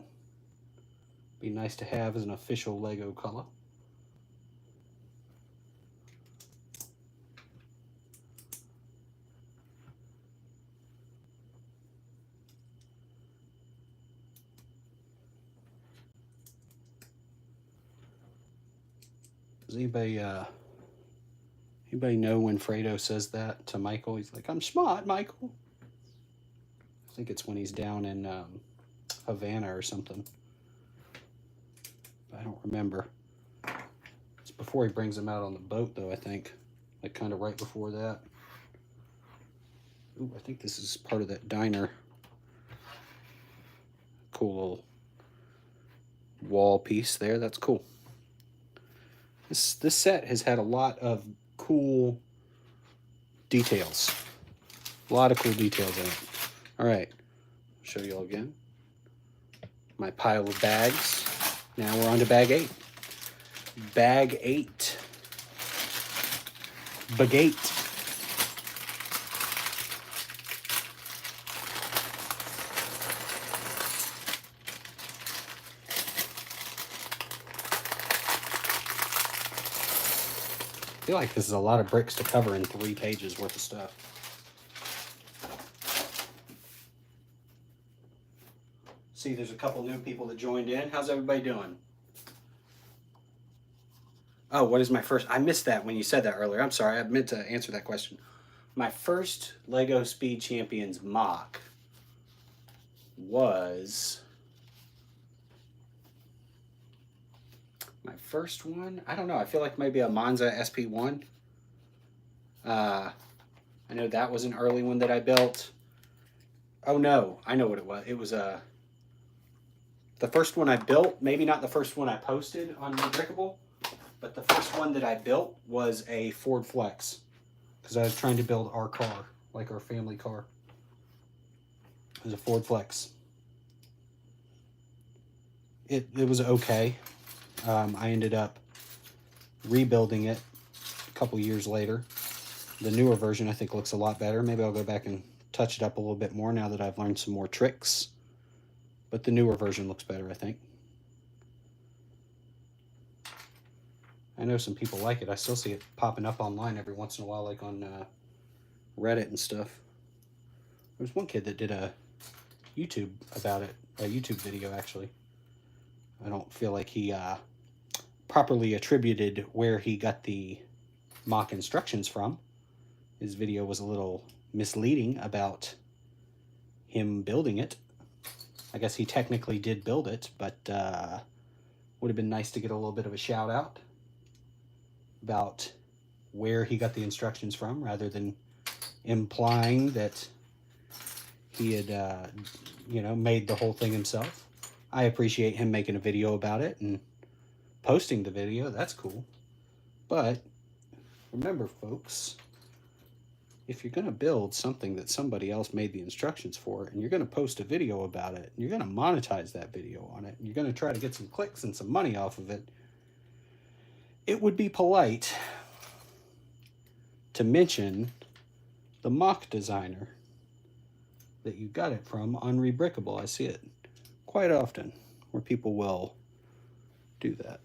Be nice to have as an official Lego color. Does anybody know when Fredo says that to Michael? He's like, I'm smart, Michael. I think it's when he's down in Havana or something. I don't remember. It's before he brings him out on the boat, though, I think. Like, kind of right before that. Ooh, I think this is part of that diner. Cool little wall piece there. That's cool. This set has had a lot of cool details. A lot of cool details in it. All right, show you all again. My pile of bags. Now we're on to bag 8. Bag 8. Bagate. feel like this is a lot of bricks to cover in 3 pages worth of stuff. See, there's a couple new people that joined in. How's everybody doing? Oh, what is my first? I missed that when you said that earlier. I'm sorry. I meant to answer that question. My first Lego Speed Champions mock was... My first one? I don't know. I feel like maybe a Monza SP1. I know that was an early one that I built. Oh, no. I know what it was. It was the first one I built. Maybe not the first one I posted on Unbreakable. But the first one that I built was a Ford Flex, because I was trying to build our car, like our family car. It was a Ford Flex. It was okay. I ended up rebuilding it a couple years later. The newer version I think looks a lot better. Maybe I'll go back and touch it up a little bit more now that I've learned some more tricks. But the newer version looks better, I think. I know some people like it. I still see it popping up online every once in a while, like on Reddit and stuff. There's one kid that did a YouTube about it, a YouTube video actually. I don't feel like he properly attributed where he got the mock instructions from. His video was a little misleading about him building it. I guess he technically did build it, but would have been nice to get a little bit of a shout out about where he got the instructions from, rather than implying that he had, you know, made the whole thing himself. I appreciate him making a video about it and posting the video. That's cool. But remember, folks, if you're going to build something that somebody else made the instructions for, and you're going to post a video about it, and you're going to monetize that video on it, and you're going to try to get some clicks and some money off of it, it would be polite to mention the mock designer that you got it from on Rebrickable. I see it quite often where people will do that.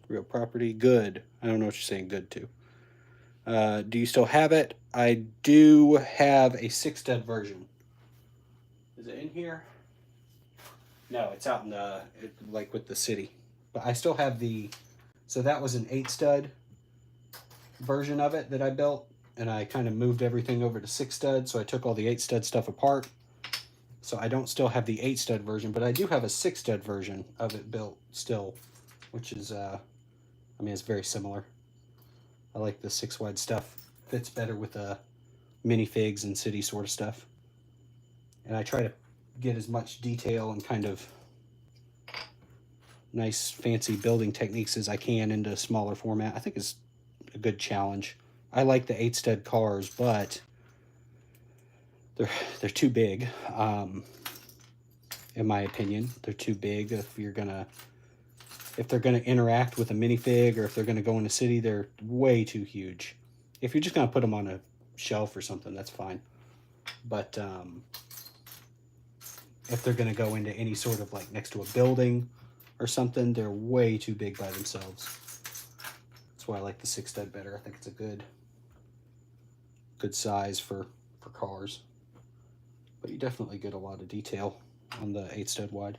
Real property, good. I don't know what you're saying good to. Do you still have it? I do have a 6-stud version. Is it in here? No, it's out in the, like with the city. But I still have the, so that was an 8-stud version of it that I built, and I kind of moved everything over to 6-stud, so I took all the 8-stud stuff apart. So I don't still have the 8-stud version, but I do have a 6-stud version of it built still, which is, I mean, it's very similar. I like the 6-wide stuff. Fits better with the minifigs and city sort of stuff. And I try to get as much detail and kind of nice fancy building techniques as I can into a smaller format. I think it's a good challenge. I like the 8-stud cars, but they're too big. In my opinion, they're too big. If they're gonna interact with a minifig, or if they're gonna go in a city, they're way too huge. If you're just gonna put them on a shelf or something, that's fine. But if they're gonna go into any sort of like next to a building or something, they're way too big by themselves. That's why I like the 6-stud better. I think it's a good size for cars. But you definitely get a lot of detail on the 8-stud wide,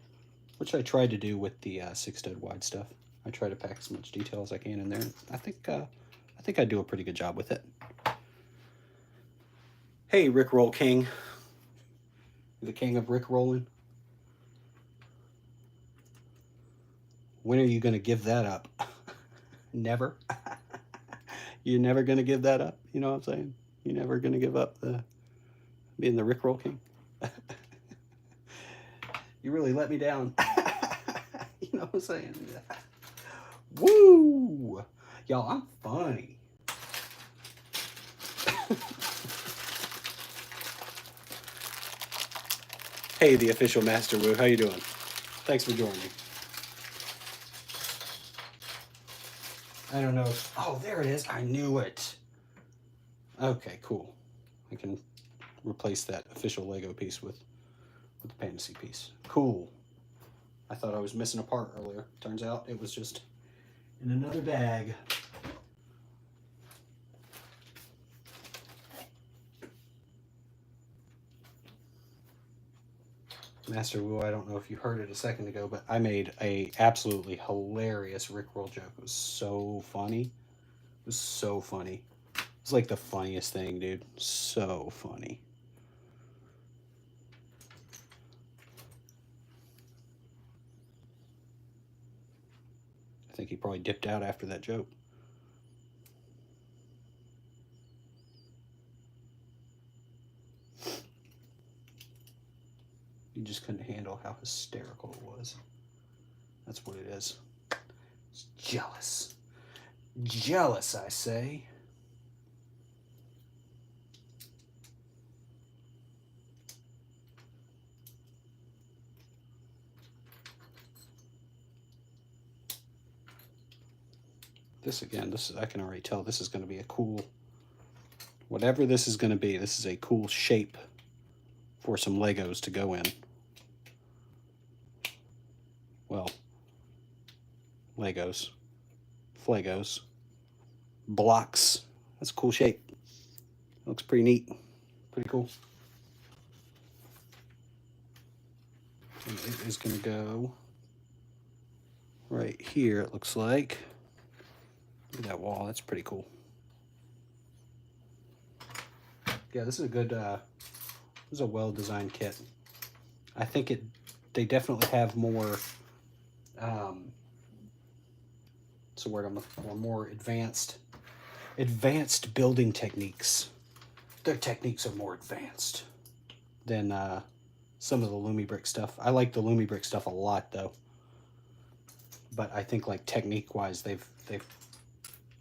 which I tried to do with the 6-stud wide stuff. I try to pack as much detail as I can in there. I think I do a pretty good job with it. Hey, Rickroll King. The king of Rickrolling. When are you going to give that up? Never. You're never going to give that up. You know what I'm saying? You're never going to give up being the Rickroll King. You really let me down. You know what I'm saying? Woo! Y'all, I'm funny. Hey, the official Master Woo. How you doing? Thanks for joining. I don't know. Oh, there it is. I knew it. Okay, cool. I can replace that official Lego piece with the Pantasy piece. Cool. I thought I was missing a part earlier. Turns out it was just in another bag. Master Wu, I don't know if you heard it a second ago, but I made a absolutely hilarious Rickroll joke. It was so funny. It was so funny. It's like the funniest thing, dude. So funny. I think he probably dipped out after that joke. You just couldn't handle how hysterical it was. That's what it is. It's jealous. Jealous, I say. This again, I can already tell this is going to be a cool, whatever this is going to be, this is a cool shape for some Legos to go in. Well, Legos, Flagos, blocks. That's a cool shape. Looks pretty neat. Pretty cool. And it is going to go right here, it looks like. Look at that wall. That's pretty cool. Yeah, this is a good, this is a well-designed kit. I think they definitely have more, what's the word I'm looking for, more advanced building techniques. Their techniques are more advanced than some of the Lumi Brick stuff. I like the Lumi Brick stuff a lot, though. But I think, like, technique-wise, they've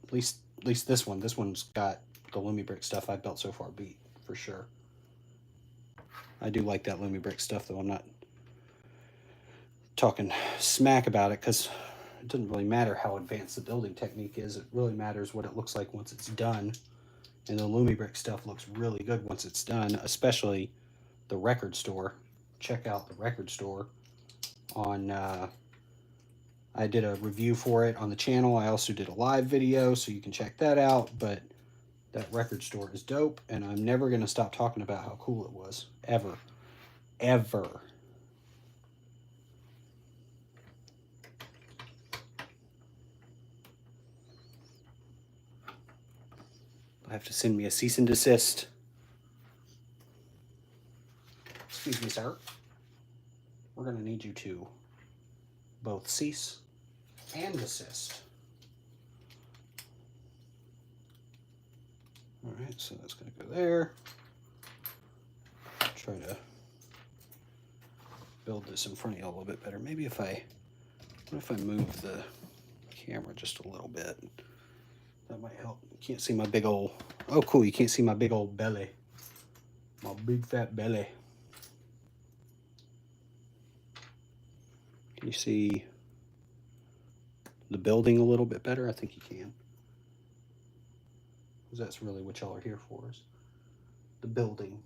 at least this one's got the Lumi Brick stuff I've built so far beat, for sure. I do like that Lumi Brick stuff, though. I'm not talking smack about it, because it doesn't really matter how advanced the building technique is. It really matters what it looks like once it's done. And the Lumi Brick stuff looks really good once it's done, especially the record store. Check out the record store on... I did a review for it on the channel. I also did a live video, so you can check that out. But that record store is dope, and I'm never going to stop talking about how cool it was. Ever. Ever. I have to send me a cease and desist. Excuse me, sir. We're going to need you to both cease and desist. All right, so that's going to go there. Try to build this in front of you a little bit better. Maybe what if I move the camera just a little bit? That might help. You can't see my big old, oh cool, you can't see my big old belly. My big fat belly. Can you see the building a little bit better? I think you can. Because that's really what y'all are here for, is the building,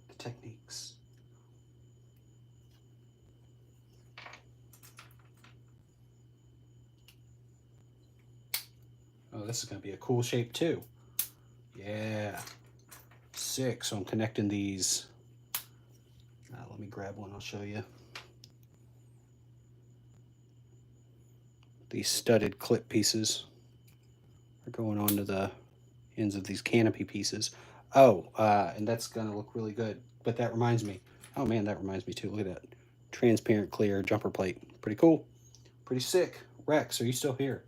the techniques. Oh, this is going to be a cool shape too. Yeah. Sick. So I'm connecting these. Let me grab one, I'll show you. These studded clip pieces are going onto the ends of these canopy pieces. Oh, and that's going to look really good. But that reminds me. Oh man, that reminds me too. Look at that. Transparent clear jumper plate. Pretty cool. Pretty sick. Rex, are you still here?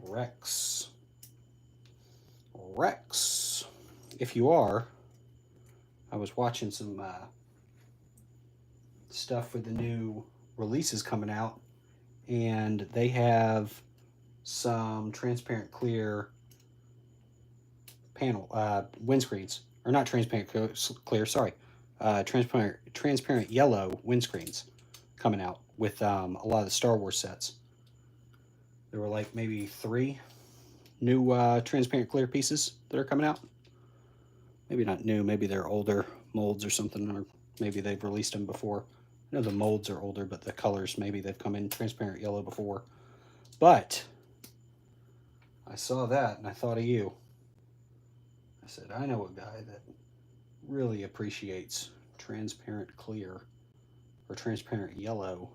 Rex. Rex. If you are, I was watching some stuff for the new releases coming out, and they have some transparent clear panel windscreens, or not transparent clear, sorry, transparent yellow windscreens coming out with a lot of the Star Wars sets. There were like maybe 3 new transparent clear pieces that are coming out. Maybe not new, maybe they're older molds or something, or maybe they've released them before. I know the molds are older, but the colors, maybe they've come in transparent yellow before. but I saw that and I thought of you. I said, I know a guy that really appreciates transparent clear or transparent yellow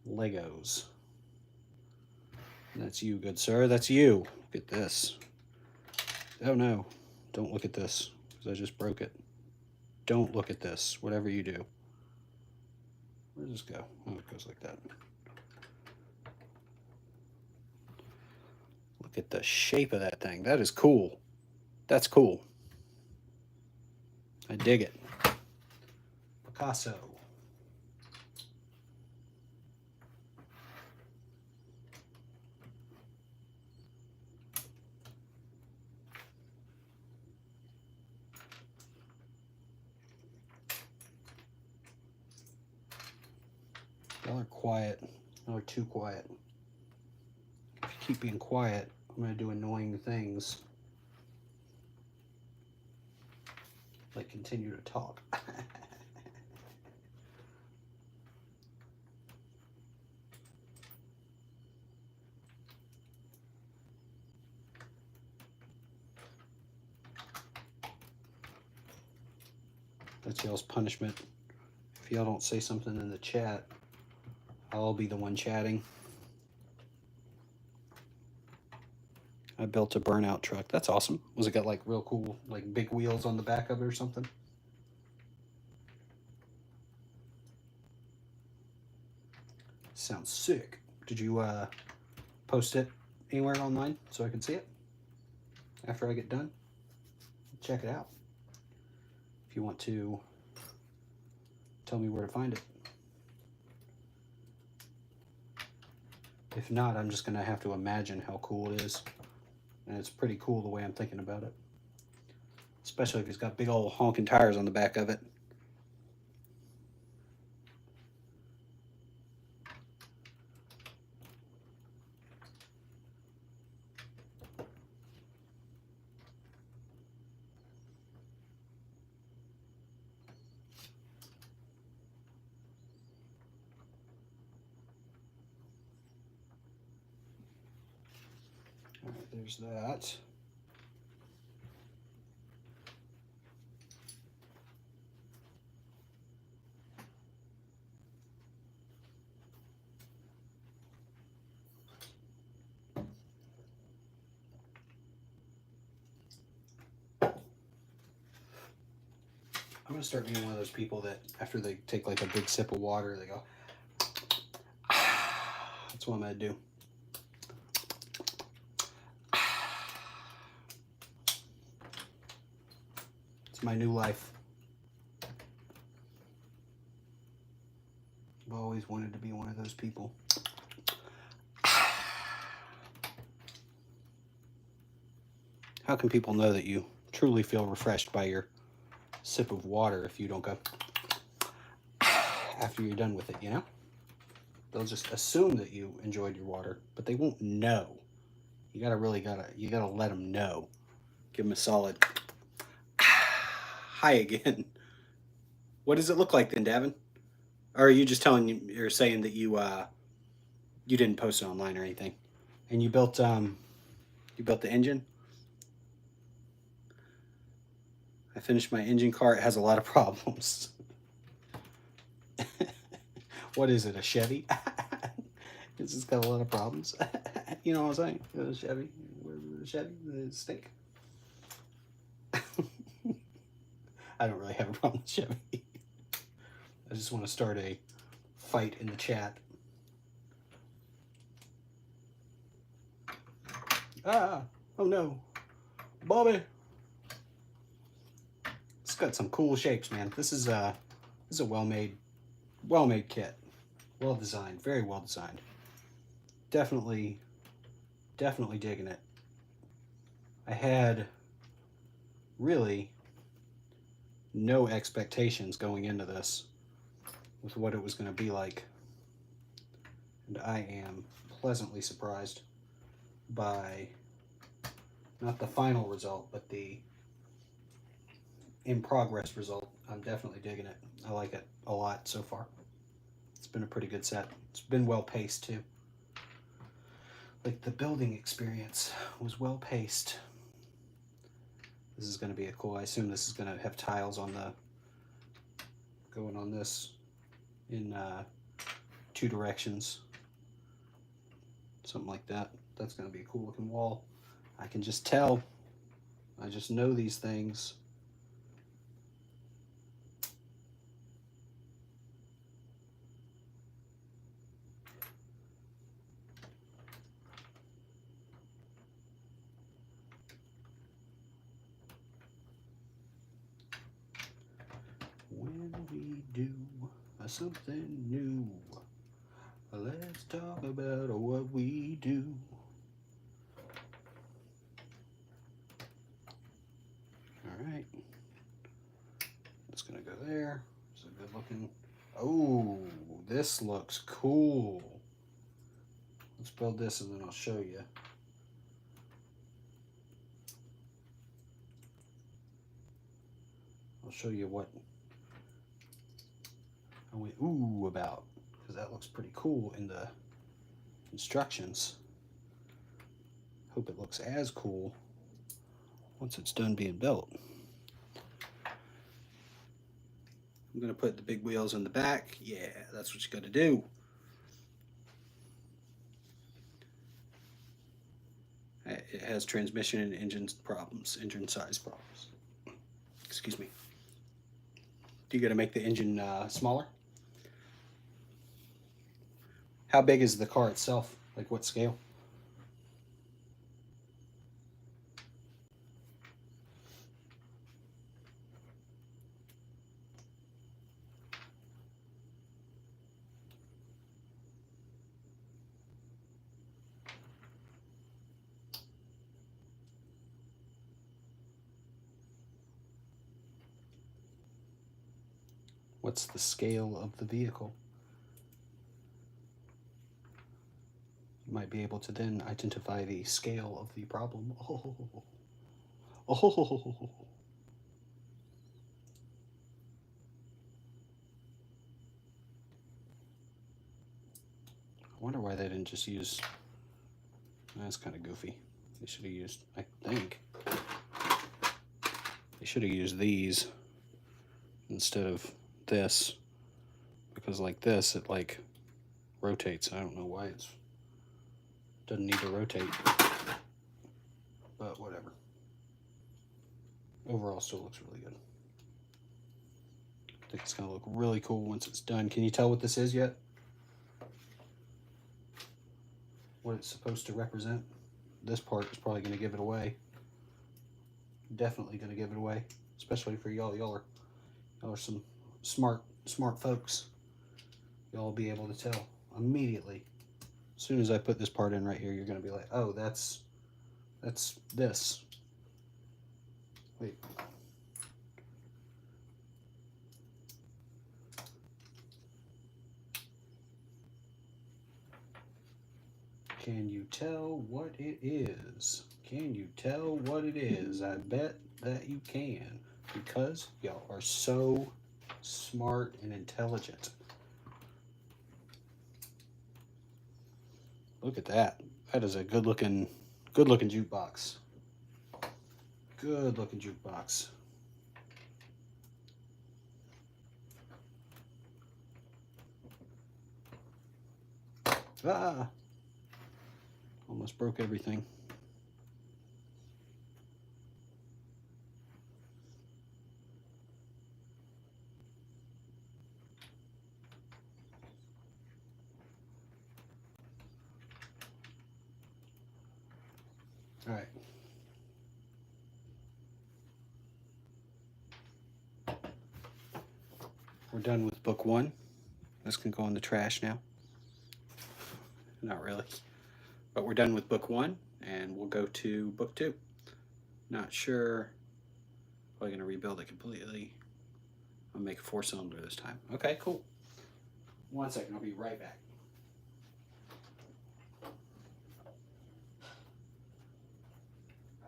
Legos. And that's you, good sir. That's you. Look at this. Oh no, don't look at this because I just broke it. Don't look at this, whatever you do. Where does this go? Oh, it goes like that. Look at the shape of that thing. That is cool. That's cool. I dig it. Picasso. Y'all are quiet. Y'all are too quiet. If you keep being quiet, I'm going to do annoying things. Like continue to talk. That's y'all's punishment. If y'all don't say something in the chat, I'll be the one chatting. I built a burnout truck. That's awesome. Was it got like real cool, like big wheels on the back of it or something? Sounds sick. Did you post it anywhere online so I can see it after I get done? Check it out. If you want to tell me where to find it. If not, I'm just going to have to imagine how cool it is. And it's pretty cool the way I'm thinking about it. Especially if it's got big old honking tires on the back of it. All right, there's that. I'm gonna start being one of those people that after they take like a big sip of water, they go, that's what I'm gonna do. It's my new life. I've always wanted to be one of those people. How can people know that you truly feel refreshed by your sip of water if you don't go after you're done with it, you know? They'll just assume that you enjoyed your water, but they won't know. You gotta let them know. Give them a solid hi again. What does it look like then, Davin? Or are you just saying that you didn't post it online or anything? And you built the engine? I finished my engine car. It has a lot of problems. What is it, a Chevy? It's just got a lot of problems. You know what I'm saying? A Chevy. The Chevy, the stink. I don't really have a problem with Chevy. I just want to start a fight in the chat. Ah! Oh no! Bobby! It's got some cool shapes, man. This is a well-made kit. Well designed, very well designed. Definitely digging it. I had really no expectations going into this with what it was going to be like. And I am pleasantly surprised by not the final result, but the in progress result. I'm definitely digging it. I like it a lot so far. It's been a pretty good set. It's been well paced too. like the building experience was well paced. This is going to be a cool. I assume this is going to have tiles on the going on this in 2 directions, something like that. That's going to be a cool looking wall. I can just tell. I just know these things. When we do something new, let's talk about what we do. All right, it's gonna go there. It's a good looking. Oh, this looks cool. Let's build this and then I'll show you. I'll show you what I went ooh about, because that looks pretty cool in the instructions. Hope it looks as cool once it's done being built. I'm gonna put the big wheels in the back. Yeah, that's what you gotta do. It has transmission and engine problems, engine size problems. Excuse me. Do you gotta make the engine smaller? How big is the car itself? Like what scale? What's the scale of the vehicle? You might be able to then identify the scale of the problem. Oh. Oh. I wonder why they didn't just use... That's kind of goofy. They should have used, I think, they should have used these instead of this, because like this, it like rotates. I don't know why it doesn't need to rotate, but whatever. Overall, still looks really good. I think it's gonna look really cool once it's done. Can you tell what this is yet? What it's supposed to represent? This part is probably gonna give it away. Definitely gonna give it away, especially for y'all. Y'all are some smart folks. Y'all be able to tell immediately. As soon as I put this part in right here, you're gonna be like, oh, that's this. Wait. Can you tell what it is? Can you tell what it is? I bet that you can, because y'all are so smart and intelligent. Look at that. That is a good looking jukebox. Good looking jukebox. Ah! Almost broke everything. All right. We're done with book 1. This can go in the trash now. Not really. But we're done with book 1, and we'll go to book 2. Not sure. Probably gonna rebuild it completely. I'll make a 4-cylinder this time. Okay, cool. 1 second, I'll be right back.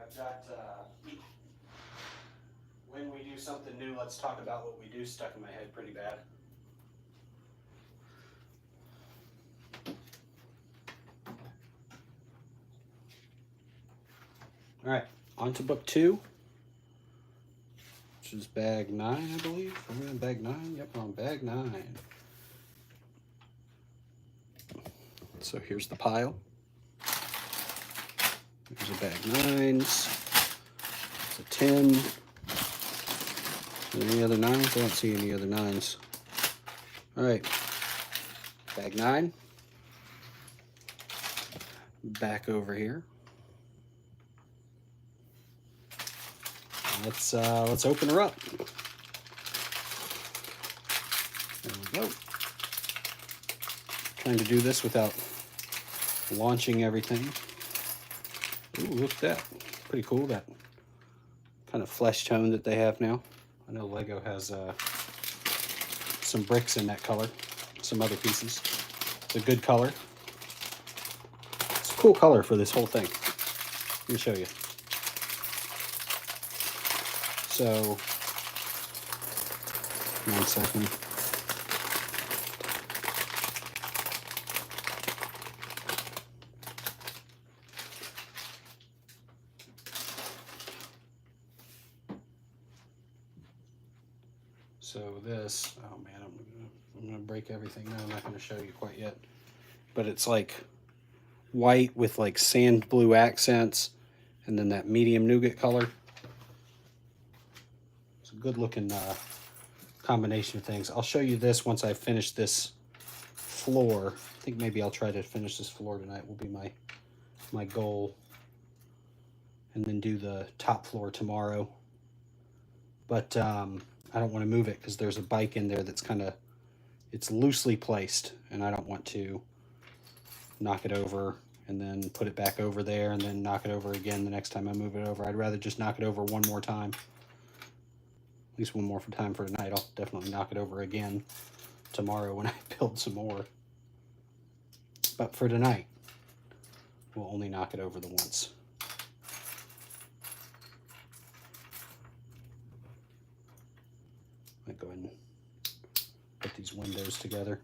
I've got, when we do something new, let's talk about what we do stuck in my head pretty bad. All right, on to book 2, which is bag 9, I believe. Are we on bag 9? Yep, we're on bag 9. So here's the pile. There's a bag 9s. It's a 10. Any other 9s? I don't see any other 9s. All right, bag 9. Back over here. Let's open her up. There we go. Trying to do this without launching everything. Ooh, look at that. Pretty cool, that kind of flesh tone that they have now. I know Lego has some bricks in that color, some other pieces. It's a good color. It's a cool color for this whole thing. Let me show you. So, 1 second. So this, oh man, I'm gonna break everything. No, I'm not gonna show you quite yet. But it's like white with like sand blue accents, and then that medium nougat color. It's a good looking combination of things. I'll show you this once I finish this floor. I think maybe I'll try to finish this floor tonight, will be my goal. And then do the top floor tomorrow. But I don't want to move it because there's a bike in there that's it's loosely placed, and I don't want to knock it over and then put it back over there and then knock it over again the next time I move it over. I'd rather just knock it over one more time. At least one more time for tonight. I'll definitely knock it over again tomorrow when I build some more. But for tonight, we'll only knock it over the once. Might go ahead and put these windows together.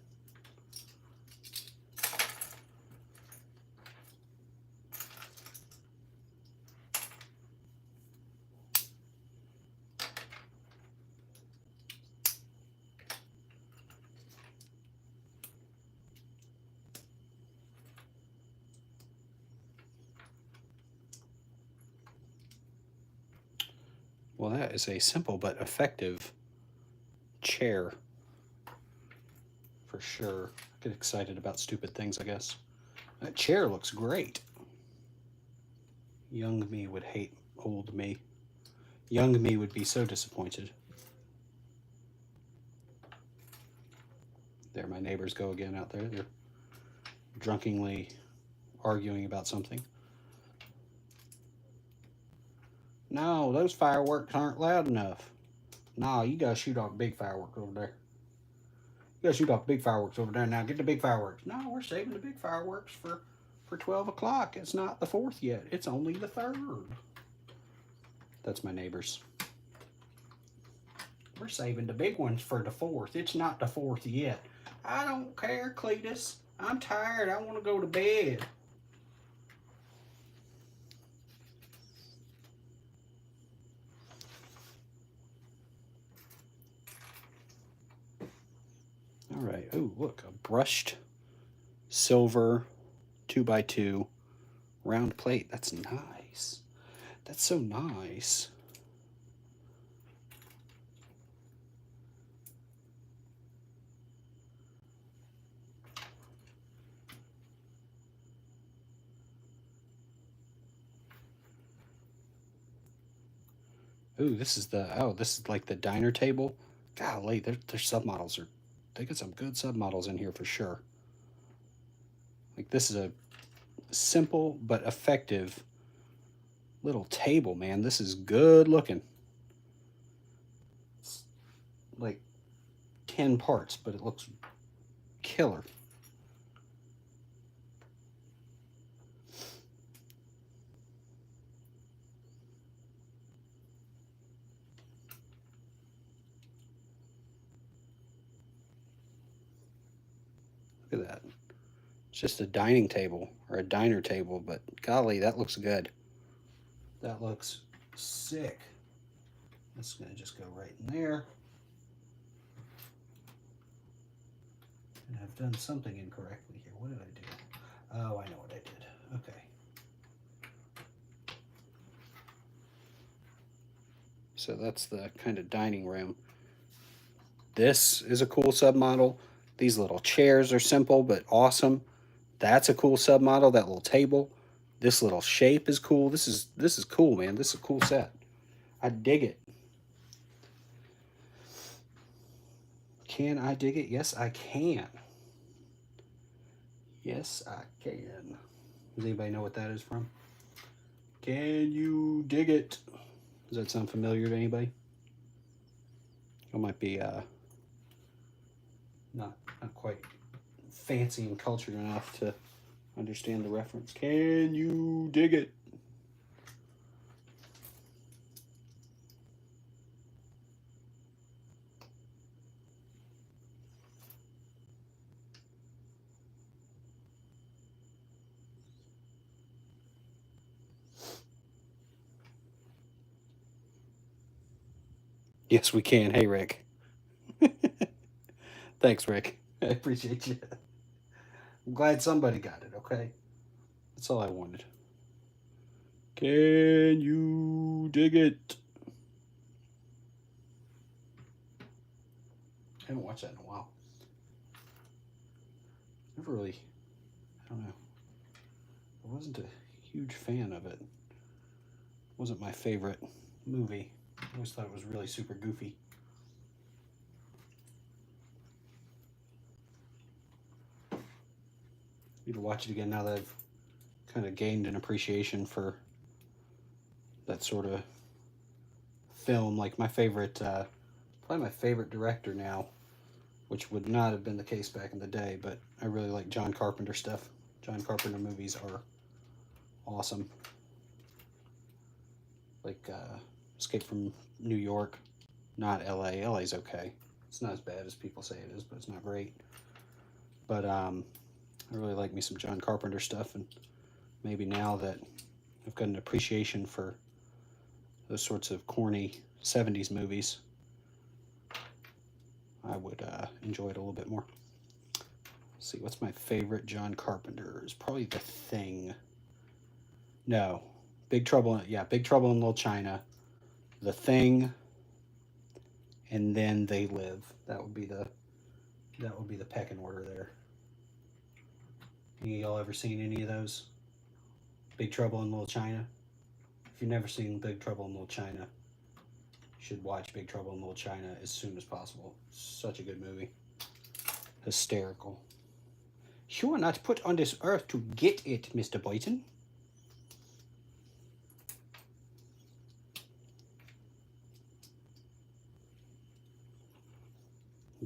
Well, that is a simple but effective chair for sure. I get excited about stupid things, I guess. That chair looks great. Young me would hate old me. Young me would be so disappointed. There my neighbors go again out there. They're drunkenly arguing about something. No, those fireworks aren't loud enough. No, you gotta shoot off big fireworks over there. You gotta shoot off big fireworks over there. Now get the big fireworks. No, we're saving the big fireworks for 12 o'clock. It's not the 4th yet. It's only the 3rd. That's my neighbors. We're saving the big ones for the 4th. It's not the 4th yet. I don't care, Cletus. I'm tired. I want to go to bed. All right. Oh, look, a brushed silver 2x2 round plate. That's nice. That's so nice. Ooh, this is like the diner table. Golly, their submodels they got some good submodels in here for sure. Like this is a simple but effective little table, man. This is good looking. It's like 10 parts, but it looks killer. Look at that. It's just a dining table or a diner table, but golly, that looks good. That looks sick. That's going to just go right in there. And I've done something incorrectly here. What did I do? Oh, I know what I did. Okay. So that's the kind of dining room. This is a cool submodel. These little chairs are simple but awesome. That's a cool submodel, that little table. This little shape is cool. This is cool, man. This is a cool set. I dig it. Can I dig it? Yes, I can. Yes, I can. Does anybody know what that is from? Can you dig it? Does that sound familiar to anybody? It might be not quite fancy and cultured enough to understand the reference. Can you dig it? Yes, we can. Hey, Rick. Thanks, Rick. I appreciate you. I'm glad somebody got it, okay? That's all I wanted. Can you dig it? I haven't watched that in a while. Never really, I don't know. I wasn't a huge fan of it. Wasn't my favorite movie. I always thought it was really super goofy. Need to watch it again now that I've kind of gained an appreciation for that sort of film. Like my favorite, probably my favorite director now, which would not have been the case back in the day, but I really like John Carpenter stuff. John Carpenter movies are awesome. Like Escape from New York, not LA. LA's okay. It's not as bad as people say it is, but it's not great. But I really like me some John Carpenter stuff, and maybe now that I've got an appreciation for those sorts of corny 70s movies, I would enjoy it a little bit more. Let's see, what's my favorite John Carpenter? Is probably The Thing. No, Big Trouble in Little China, The Thing, and then They Live. That would be the pecking order there. Any of y'all ever seen any of those? Big Trouble in Little China? If you've never seen Big Trouble in Little China, you should watch Big Trouble in Little China as soon as possible. Such a good movie. Hysterical. You are not put on this earth to get it, Mr. Boyton.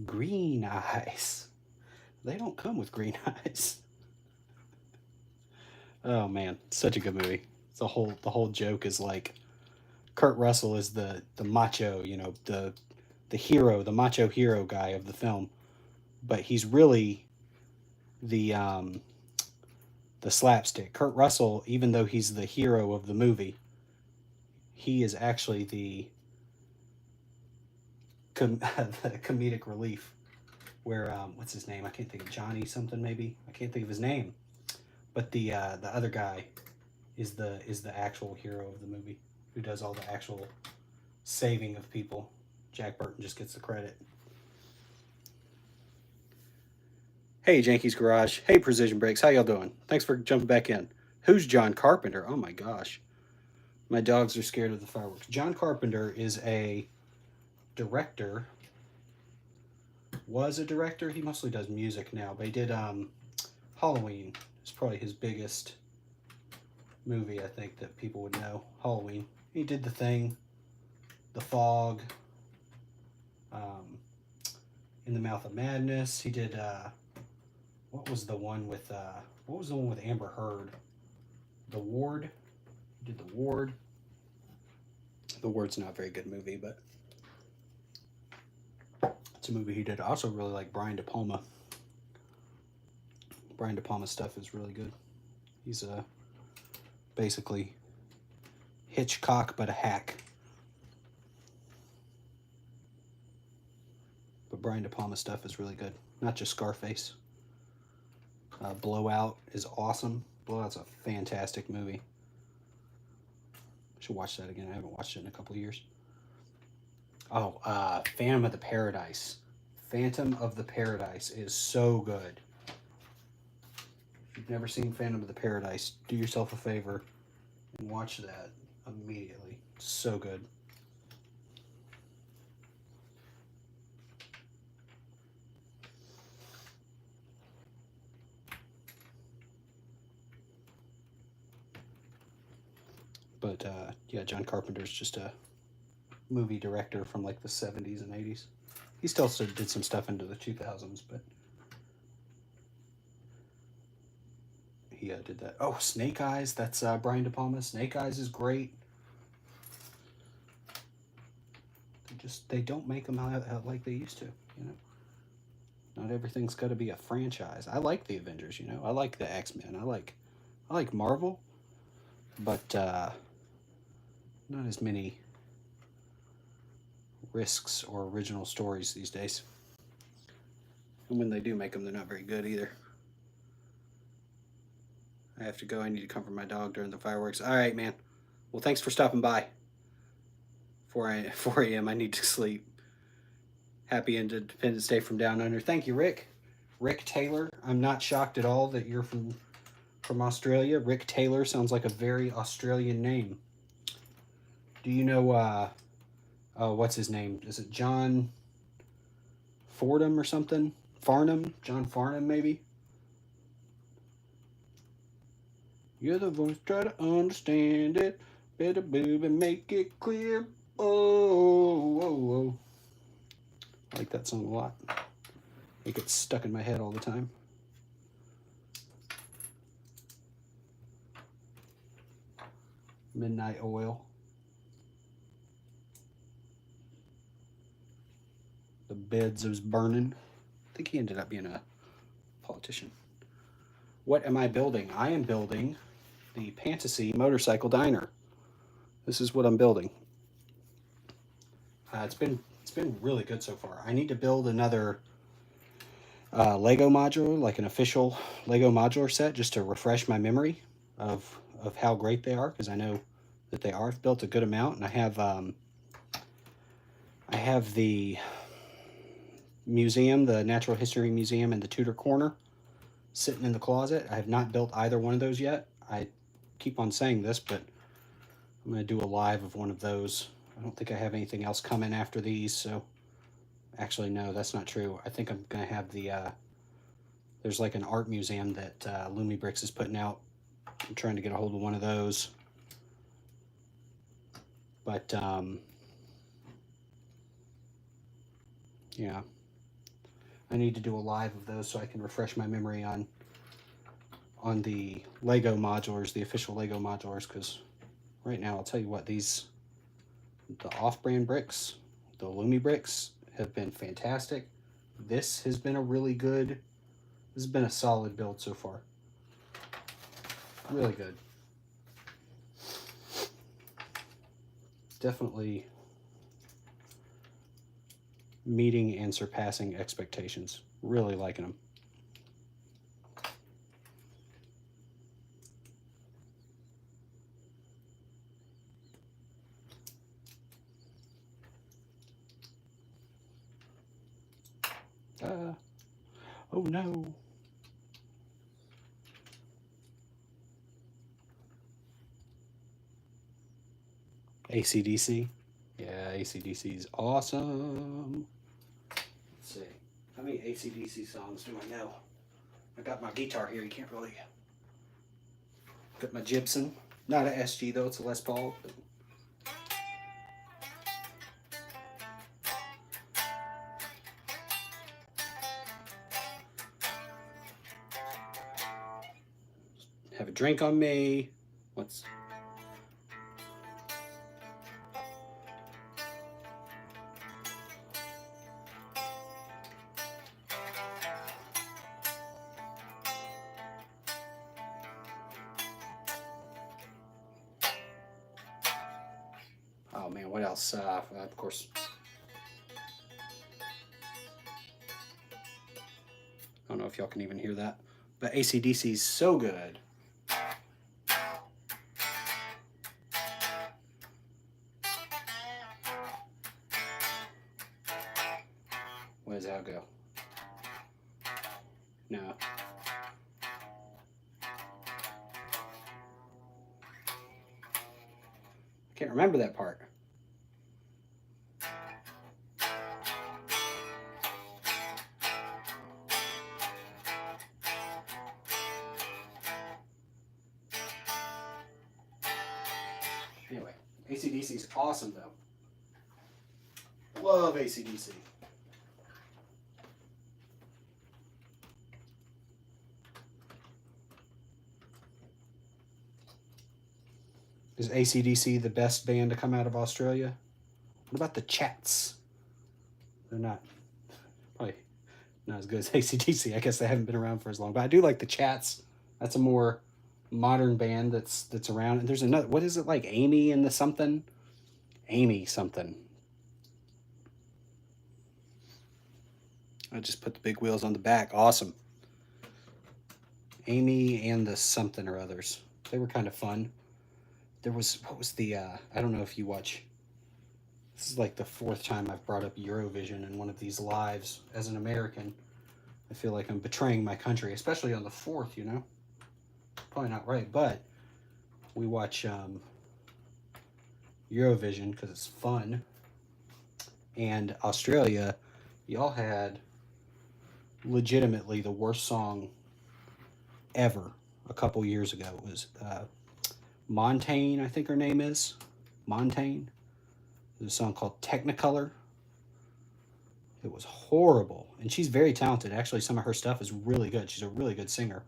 Green eyes. They don't come with green eyes. Oh man, such a good movie. The whole joke is like Kurt Russell is the macho, you know, the hero, the macho hero guy of the film, but he's really the slapstick. Kurt Russell, even though he's the hero of the movie, he is actually the the comedic relief. Where what's his name? I can't think of Johnny something maybe. I can't think of his name. But the other guy is the actual hero of the movie, who does all the actual saving of people. Jack Burton just gets the credit. Hey, Janky's Garage. Hey, Precision Brakes. How y'all doing? Thanks for jumping back in. Who's John Carpenter? Oh my gosh. My dogs are scared of the fireworks. John Carpenter is a director. Was a director. He mostly does music now, but he did Halloween. It's probably his biggest movie, I think, that people would know. Halloween. He did The Thing, The Fog, In the Mouth of Madness. He did what was the one with Amber Heard? The Ward. He did The Ward. The Ward's not a very good movie, but it's a movie he did. I also really like Brian De Palma. Brian De Palma's stuff is really good. He's basically Hitchcock, but a hack. But Brian De Palma stuff is really good. Not just Scarface. Blowout is awesome. Blowout's a fantastic movie. I should watch that again. I haven't watched it in a couple of years. Oh, Phantom of the Paradise. Phantom of the Paradise is so good. If you've never seen Phantom of the Paradise, do yourself a favor and watch that immediately. It's so good. But yeah, John Carpenter's just a movie director from like the 70s and 80s. He still did some stuff into the 2000s, but he did that. Oh, Snake Eyes. That's Brian De Palma. Snake Eyes is great. They don't make them out like they used to, you know. Not everything's got to be a franchise. I like the Avengers, you know. I like the X-Men. I like Marvel, but not as many risks or original stories these days. And when they do make them, they're not very good either. I have to go. I need to comfort my dog during the fireworks. All right, man. Well, thanks for stopping by. 4 a.m. I need to sleep. Happy Independence Day from Down Under. Thank you, Rick. Rick Taylor. I'm not shocked at all that you're from Australia. Rick Taylor sounds like a very Australian name. Do you know, what's his name? Is it John Fordham or something? Farnham? John Farnham, maybe? You're the voice, try to understand it. Better boob and make it clear. Oh, oh, oh. I like that song a lot. It gets stuck in my head all the time. Midnight Oil. The Beds was burning. I think he ended up being a politician. What am I building? I am building the Pantasy Motorcycle Diner. This is what I'm building. It's been really good so far. I need to build another Lego modular, like an official Lego modular set, just to refresh my memory of how great they are, because I know that they are. I've built a good amount, and I have the museum, the Natural History Museum in the Tudor Corner, sitting in the closet. I have not built either one of those yet. I keep on saying this, but I'm going to do a live of one of those. I don't think I have anything else coming after these, so actually, no, that's not true. I think I'm going to have the, there's like an art museum that Lumibrix is putting out. I'm trying to get a hold of one of those. But, yeah. I need to do a live of those so I can refresh my memory on the Lego modulars, the official Lego modulars, because right now, I'll tell you what, the off-brand bricks, the Lumibrix, have been fantastic. This has been this has been a solid build so far. Really good. Definitely meeting and surpassing expectations. Really liking them. Oh no. AC/DC. Yeah, AC/DC is awesome. Let's see. How many AC/DC songs do I know? I got my guitar here. You can't really. Got my Gibson. Not an SG though. It's a Les Paul. But... have a drink on me. What's... Oh man, what else? Of course. I don't know if y'all can even hear that, but AC/DC is so good. Where does that go? No. I can't remember that part. Anyway, AC/DC is awesome though. Love AC/DC. Is AC/DC the best band to come out of Australia? What about the Chats? They're not, probably not as good as AC/DC. I guess they haven't been around for as long. But I do like the Chats. That's a more modern band that's around. And there's another, what is it, like Amy and the something? Amy something. I just put the big wheels on the back. Awesome. Amy and the something or others. They were kind of fun. There was, what was the, I don't know if you watch, this is like the 4th time I've brought up Eurovision in one of these lives. As an American, I feel like I'm betraying my country, especially on the 4th, you know? Probably not right, but we watch Eurovision because it's fun. And Australia, y'all had legitimately the worst song ever a couple years ago. It was Montaigne, I think her name is. Montaigne. There's a song called Technicolor. It was horrible. And she's very talented. Actually, some of her stuff is really good. She's a really good singer.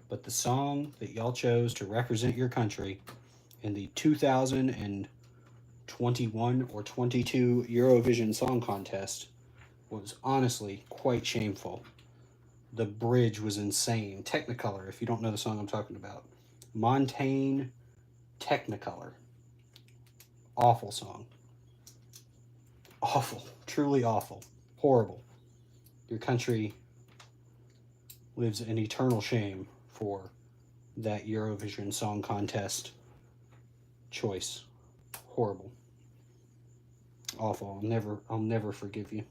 But the song that y'all chose to represent your country in the 2021 or 22 Eurovision Song Contest was honestly quite shameful. The bridge was insane. Technicolor, if you don't know the song I'm talking about. Montaigne Technicolor. Awful song. Awful. Truly awful. Horrible. Your country lives in eternal shame for that Eurovision Song Contest choice. Horrible. Awful. I'll never forgive you.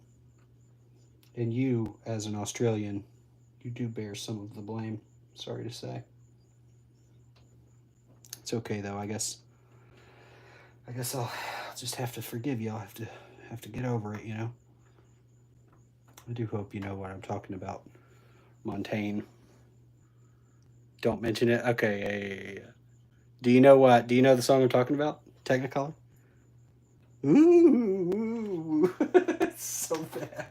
And you, as an Australian, you do bear some of the blame. Sorry to say. It's okay though. I guess I'll just have to forgive you. I'll have to get over it, you know. I do hope you know what I'm talking about. Montaigne. Don't mention it. Okay. Do you know the song I'm talking about? Technicolor? Ooh. It's so bad.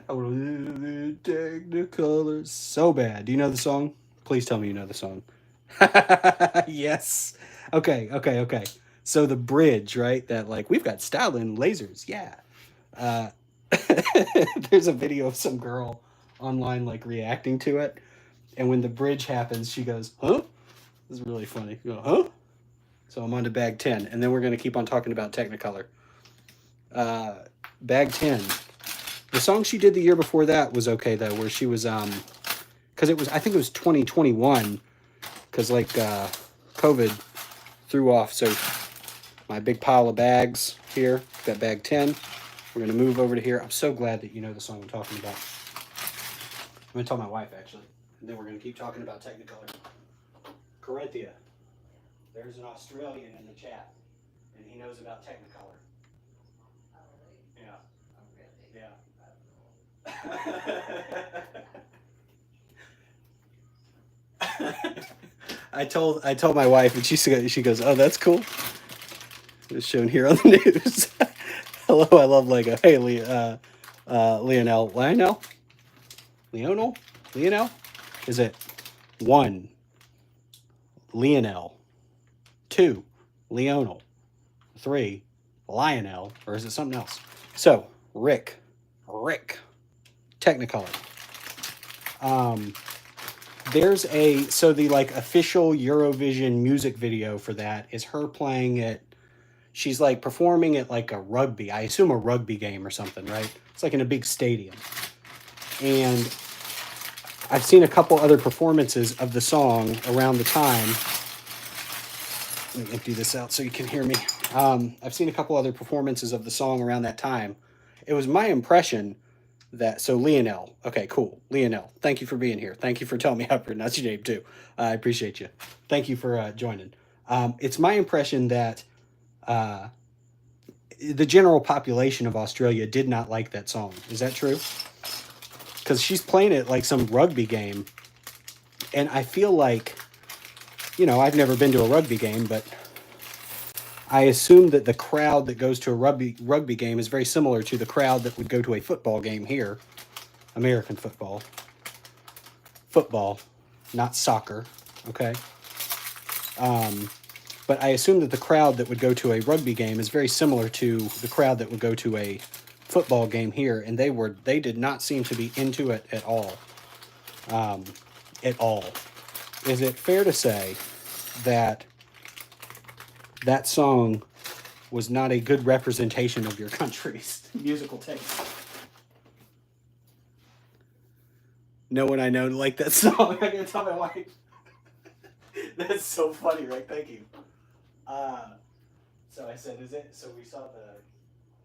I want to live in Technicolor. So bad. Do you know the song? Please tell me you know the song. Yes. Okay. So the bridge, right? That like, we've got styling lasers. Yeah. There's a video of some girl online like reacting to it. And when the bridge happens, she goes, huh? This is really funny. You go, huh? So I'm on to bag 10. And then we're going to keep on talking about Technicolor. Bag 10. The song she did the year before that was okay, though, where she was, because I think it was 2021, because, like, COVID threw off, so my big pile of bags here, got bag 10. We're going to move over to here. I'm so glad that you know the song I'm talking about. I'm going to tell my wife, actually, and then we're going to keep talking about Technicolor. Corinthia. There's an Australian in the chat, and he knows about Technicolor. Yeah. Yeah. I told my wife, and she goes, oh, that's cool. It's shown here on the news. Hello, I love Lego. Hey, Lionel. Is it 1, Lionel, 2, Lionel, 3, Lionel, or is it something else? So, Rick, Technicolor. There's so the like official Eurovision music video for that is her playing it. She's like performing at like a rugby, I assume a rugby game or something, right? It's like in a big stadium. And I've seen a couple other performances of the song around the time. Let me empty this out so you can hear me. I've seen a couple other performances of the song around that time. It was my impression that, so Lionel, okay, cool. Lionel, thank you for being here. Thank you for telling me how to pronounce your name too. I appreciate you. Thank you for joining. It's my impression that the general population of Australia did not like that song. Is that true? Because she's playing it like some rugby game. And I feel like, I've never been to a rugby game, but I assume that the crowd that goes to a rugby game is very similar to the crowd that would go to a football game here. American football. Football, not soccer, okay? But I assume that the crowd that would go to a rugby game is very similar to the crowd that would go to a football game here, and they did not seem to be into it at all. At all. Is it fair to say that that song was not a good representation of your country's musical taste? No one I know liked that song. I gotta tell my wife. That's so funny, right? Thank you. So I said, is it? So we saw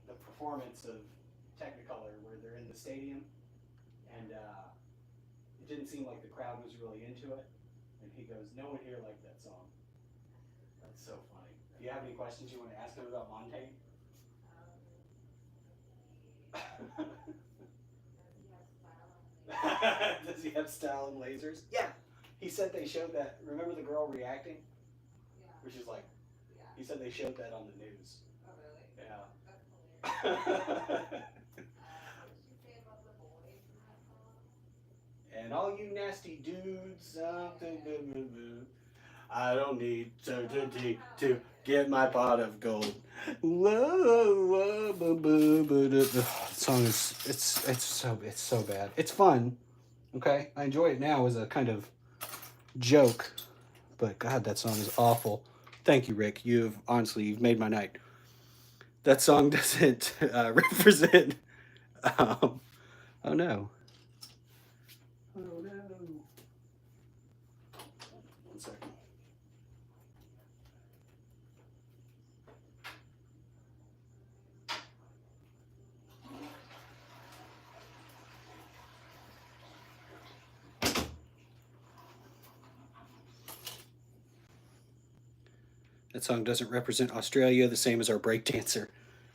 the performance of Technicolor where they're in the stadium, and it didn't seem like the crowd was really into it. And he goes, no one here liked that song. That's so funny. Do you have any questions you want to ask him about Montaigne? Does he have style and lasers? Yeah. He said they showed that. Remember the girl reacting? Yeah. Which is like, yeah. He said they showed that on the news. Oh, really? Yeah. That's hilarious. What did she say about the boys in that song? And all you nasty dudes, I don't need certainty to get my pot of gold. The song is it's so bad. It's fun. Okay, I enjoy it now as a kind of joke, but God, that song is awful. Thank you, Rick. You've made my night. That song doesn't represent. Oh no. Oh no. 1 second. That song doesn't represent Australia the same as our breakdancer.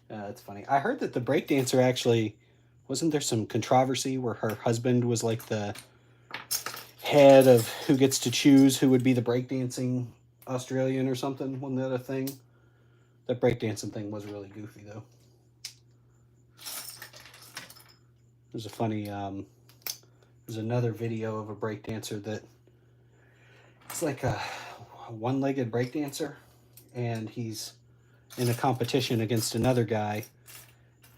That's funny. I heard that the breakdancer actually, wasn't there some controversy where her husband was like the head of who gets to choose who would be the breakdancing Australian or something? Wasn't that a thing? That breakdancing thing was really goofy though. There's a funny, there's another video of a breakdancer that it's like a one-legged breakdancer, and he's in a competition against another guy,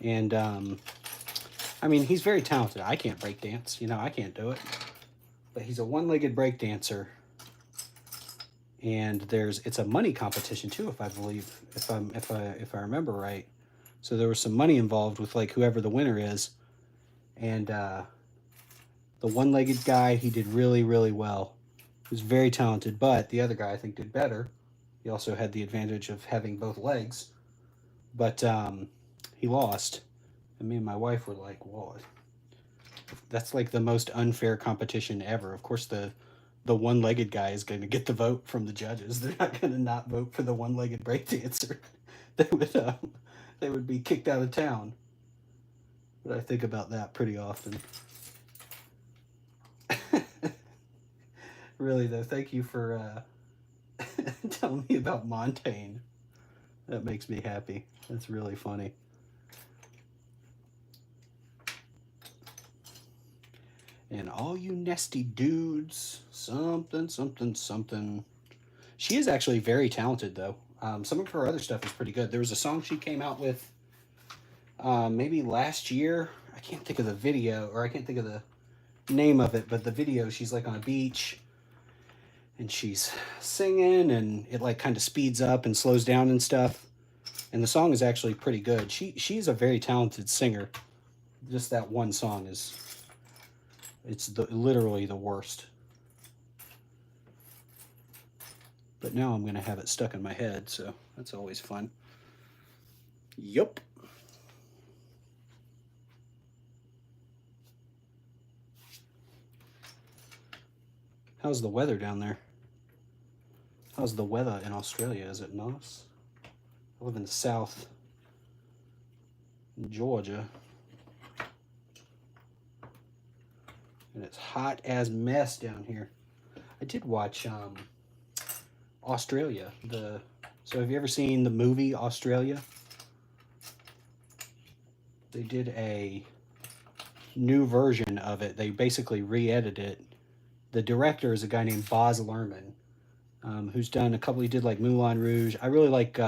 and I mean, he's very talented. I can't breakdance, I can't do it, but he's a one-legged breakdancer, and it's a money competition too, if I remember right. So there was some money involved with like whoever the winner is, and the one-legged guy, he did really, really well. He was very talented, but the other guy I think did better. He also had the advantage of having both legs, but he lost. And me and my wife were like, "Whoa, that's like the most unfair competition ever." Of course, the one-legged guy is going to get the vote from the judges. They're not going to not vote for the one-legged breakdancer. They would be kicked out of town. But I think about that pretty often. Really though, thank you for telling me about Montaigne. That makes me happy. That's really funny. And all you nasty dudes, something, something, something. She is actually very talented though. Some of her other stuff is pretty good. There was a song she came out with maybe last year. I can't think of the video, or I can't think of the name of it, but the video, she's like on a beach and she's singing, and it like kind of speeds up and slows down and stuff. And the song is actually pretty good. She's a very talented singer. Just that one song it's literally the worst. But now I'm going to have it stuck in my head, so that's always fun. Yup. How's the weather down there? How's the weather in Australia? Is it nice? I live in the South, in Georgia. And it's hot as mess down here. I did watch Australia. So have you ever seen the movie Australia? They did a new version of it. They basically re-edited it. The director is a guy named Baz Luhrmann, who's done a couple. He did like Moulin Rouge. I really like.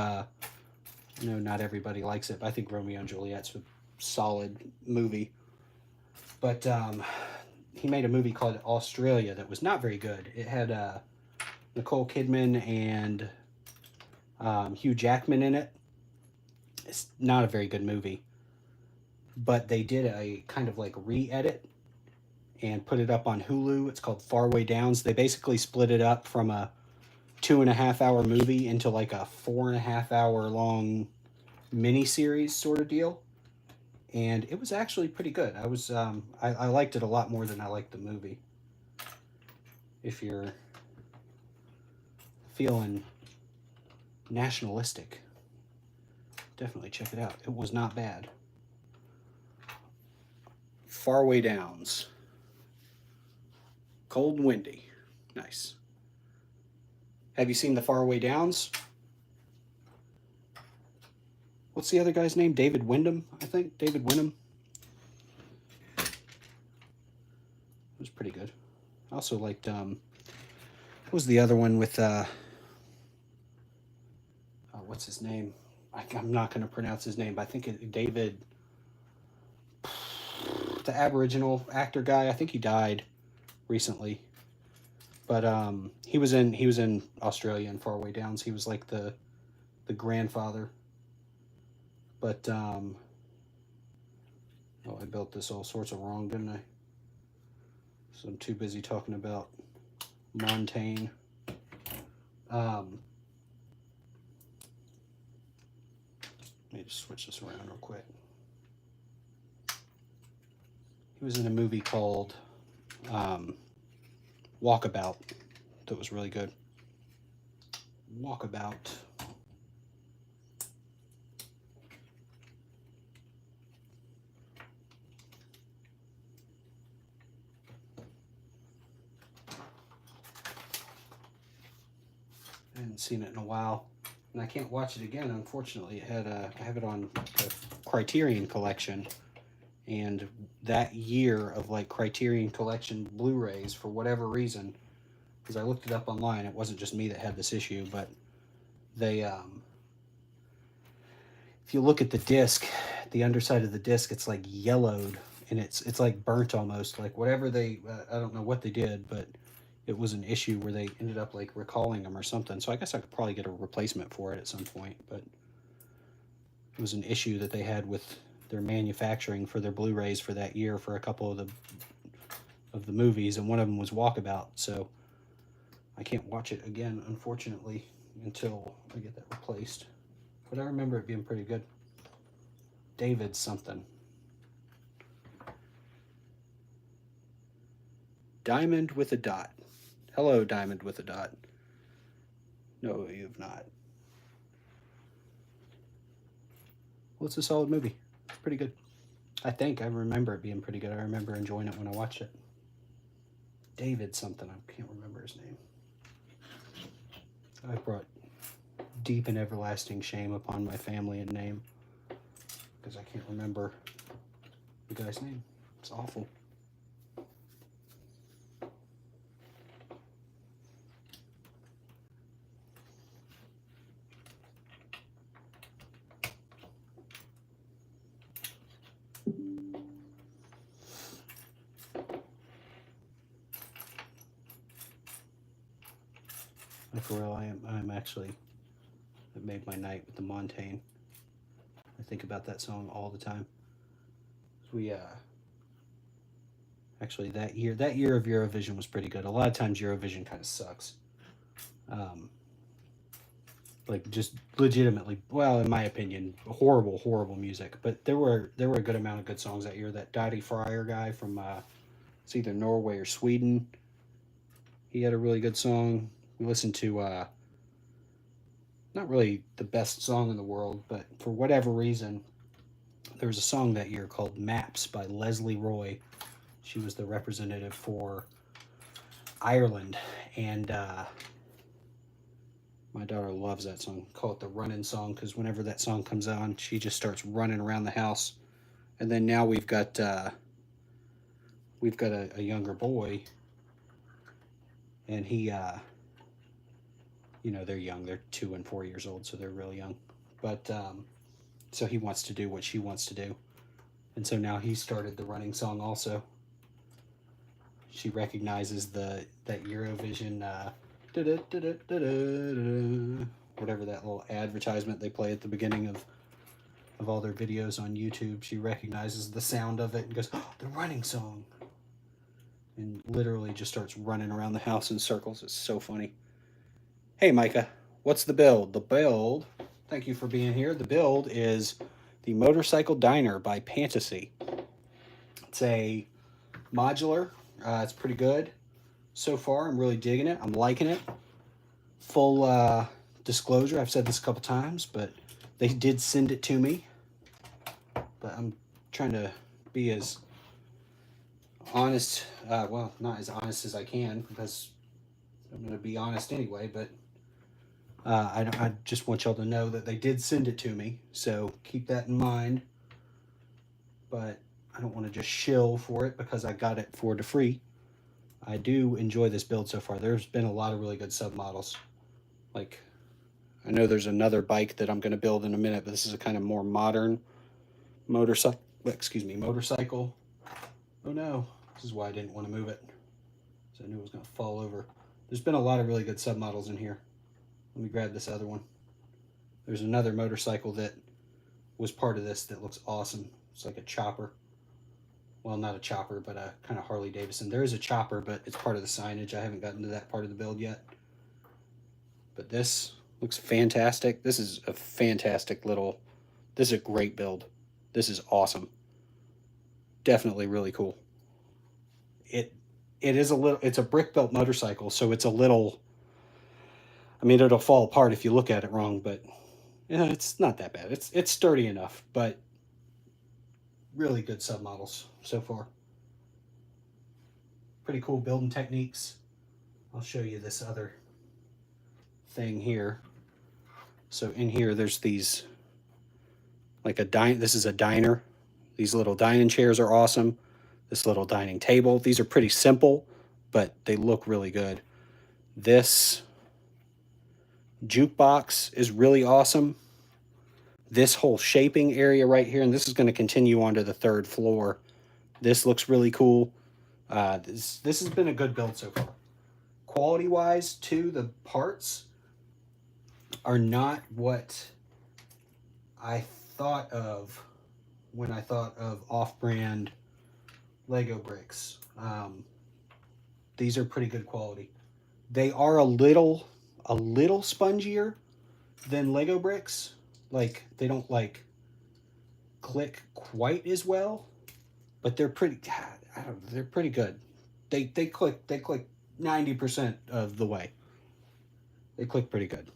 Not everybody likes it, but I think Romeo and Juliet's a solid movie. But he made a movie called Australia that was not very good. It had Nicole Kidman and Hugh Jackman in it. It's not a very good movie. But they did a kind of like re-edit and put it up on Hulu. It's called Faraway Downs. They basically split it up from a 2.5 hour movie into like a 4.5 hour long mini-series sort of deal. And it was actually pretty good. I liked it a lot more than I liked the movie. If you're feeling nationalistic, definitely check it out. It was not bad. Faraway Downs. Cold and windy. Nice. Have you seen the Faraway Downs? What's the other guy's name? David Wyndham, I think. David Wyndham. It was pretty good. I also liked, what was the other one with, what's his name? I'm not going to pronounce his name, but I think David, the Aboriginal actor guy, I think he died recently. But he was in Australia in Faraway Downs. He was like the grandfather. But I built this all sorts of wrong, didn't I? So I'm too busy talking about Montaigne. Let me just switch this around real quick. He was in a movie called Walkabout that was really good. Walkabout. I haven't seen it in a while, and I can't watch it again. Unfortunately, I have it on the Criterion Collection, and that year of like Criterion Collection Blu-rays, for whatever reason, because I looked it up online, it wasn't just me that had this issue, but they if you look at the disc, the underside of the disc, it's like yellowed, and it's like burnt almost, like whatever they I don't know what they did, but it was an issue where they ended up like recalling them or something. So I guess I could probably get a replacement for it at some point, but it was an issue that they had with their manufacturing for their Blu-rays for that year for a couple of the movies, and one of them was Walkabout. So I can't watch it again, unfortunately, until I get that replaced. But I remember it being pretty good. David something. Diamond with a dot. Hello, Diamond with a dot. No, you have not. Well, it's a solid movie. It's pretty good. I think I remember it being pretty good. I remember enjoying it when I watched it. David something. I can't remember his name. I brought deep and everlasting shame upon my family and name because I can't remember the guy's name. It's awful. Like for real, I'm actually, it made my night with the Montaigne. I think about that song all the time. We actually that year of Eurovision was pretty good. A lot of times Eurovision kind of sucks. Like just legitimately, well, in my opinion, horrible music. But there were a good amount of good songs that year. That Dottie Fryer guy from it's either Norway or Sweden. He had a really good song. We listened to not really the best song in the world, but for whatever reason, there was a song that year called Maps by Leslie Roy. She was the representative for Ireland, and my daughter loves that song. Call it the running song, because whenever that song comes on, she just starts running around the house. And then now we've got a younger boy, and he you know, they're young. They're 2 and 4 years old, so they're really young. But so he wants to do what she wants to do, and so now he started the running song also. She recognizes that Eurovision whatever that little advertisement they play at the beginning of all their videos on YouTube. She recognizes the sound of it and goes, "Oh, the running song," and literally just starts running around the house in circles. It's so funny. Hey, Micah, what's the build? The build, thank you for being here. The build is the Motorcycle Diner by Pantasy. It's a modular. It's pretty good so far. I'm really digging it. I'm liking it. Full disclosure, I've said this a couple times, but they did send it to me. But I'm trying to be as honest, well, not as honest as I can, because I'm going to be honest anyway, but I just want y'all to know that they did send it to me, so keep that in mind. But I don't want to just shill for it because I got it for the free. I do enjoy this build so far. There's been a lot of really good submodels. Like, I know there's another bike that I'm going to build in a minute, but this is a kind of more modern motorcycle. Motorcycle. Oh no, this is why I didn't want to move it. So I knew it was going to fall over. There's been a lot of really good submodels in here. Let me grab this other one. There's another motorcycle that was part of this that looks awesome. It's like a chopper. Well, not a chopper, but a kind of Harley Davidson. There is a chopper, but it's part of the signage. I haven't gotten to that part of the build yet. But this looks fantastic. This is a fantastic little, this is a great build. This is awesome. Definitely really cool. It is a little, it's a brick built motorcycle, so it's a little, I mean, it'll fall apart if you look at it wrong, but yeah, it's not that bad. It's sturdy enough, but really good submodels so far. Pretty cool building techniques. I'll show you this other thing here. So in here, there's these, like this is a diner. These little dining chairs are awesome. This little dining table. These are pretty simple, but they look really good. This jukebox is really awesome. This whole shaping area right here, and this is going to continue onto the 3rd floor. This looks really cool. This has been a good build so far. Quality-wise, too, the parts are not what I thought of when I thought of off-brand Lego bricks. These are pretty good quality. They are a little spongier than Lego bricks. Like, they don't like click quite as well, but they're pretty, I don't know, they're pretty good. They click 90% of the way. They click pretty good.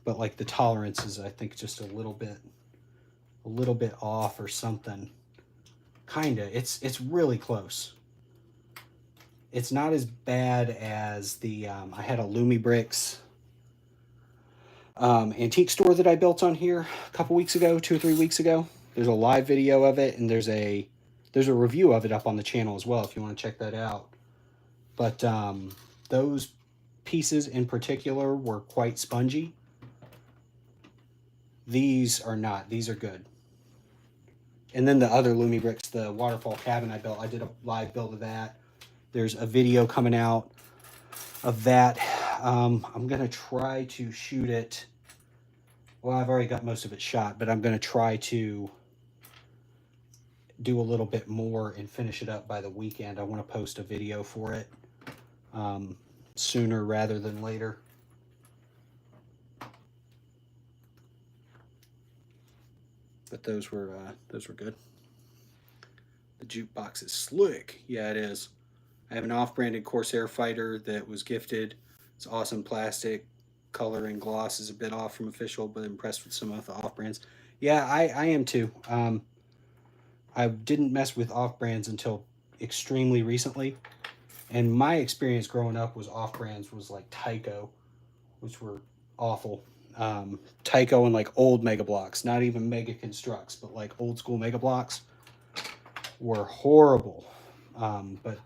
But like the tolerance is, I think, just a little bit off or something. Kinda. It's really close. It's not as bad as the I had a Lumi Bricks antique store that I built on here a couple weeks ago, 2 or 3 weeks ago. There's a live video of it, and there's a review of it up on the channel as well if you want to check that out. But those pieces in particular were quite spongy. These are not. These are good. And then the other Lumi Bricks, the waterfall cabin I built, I did a live build of that. There's a video coming out of that. I'm going to try to shoot it. Well, I've already got most of it shot, but I'm going to try to do a little bit more and finish it up by the weekend. I want to post a video for it sooner rather than later. But those were good. The jukebox is slick. Yeah, it is. I have an off-branded Corsair fighter that was gifted. It's awesome plastic. Color and gloss is a bit off from official, but impressed with some of the off-brands. Yeah, I am too. I didn't mess with off-brands until extremely recently. And my experience growing up was off-brands was like Tyco, which were awful. Tyco and like old Mega Blocks, not even Mega Constructs, but like old school Mega Blocks were horrible. But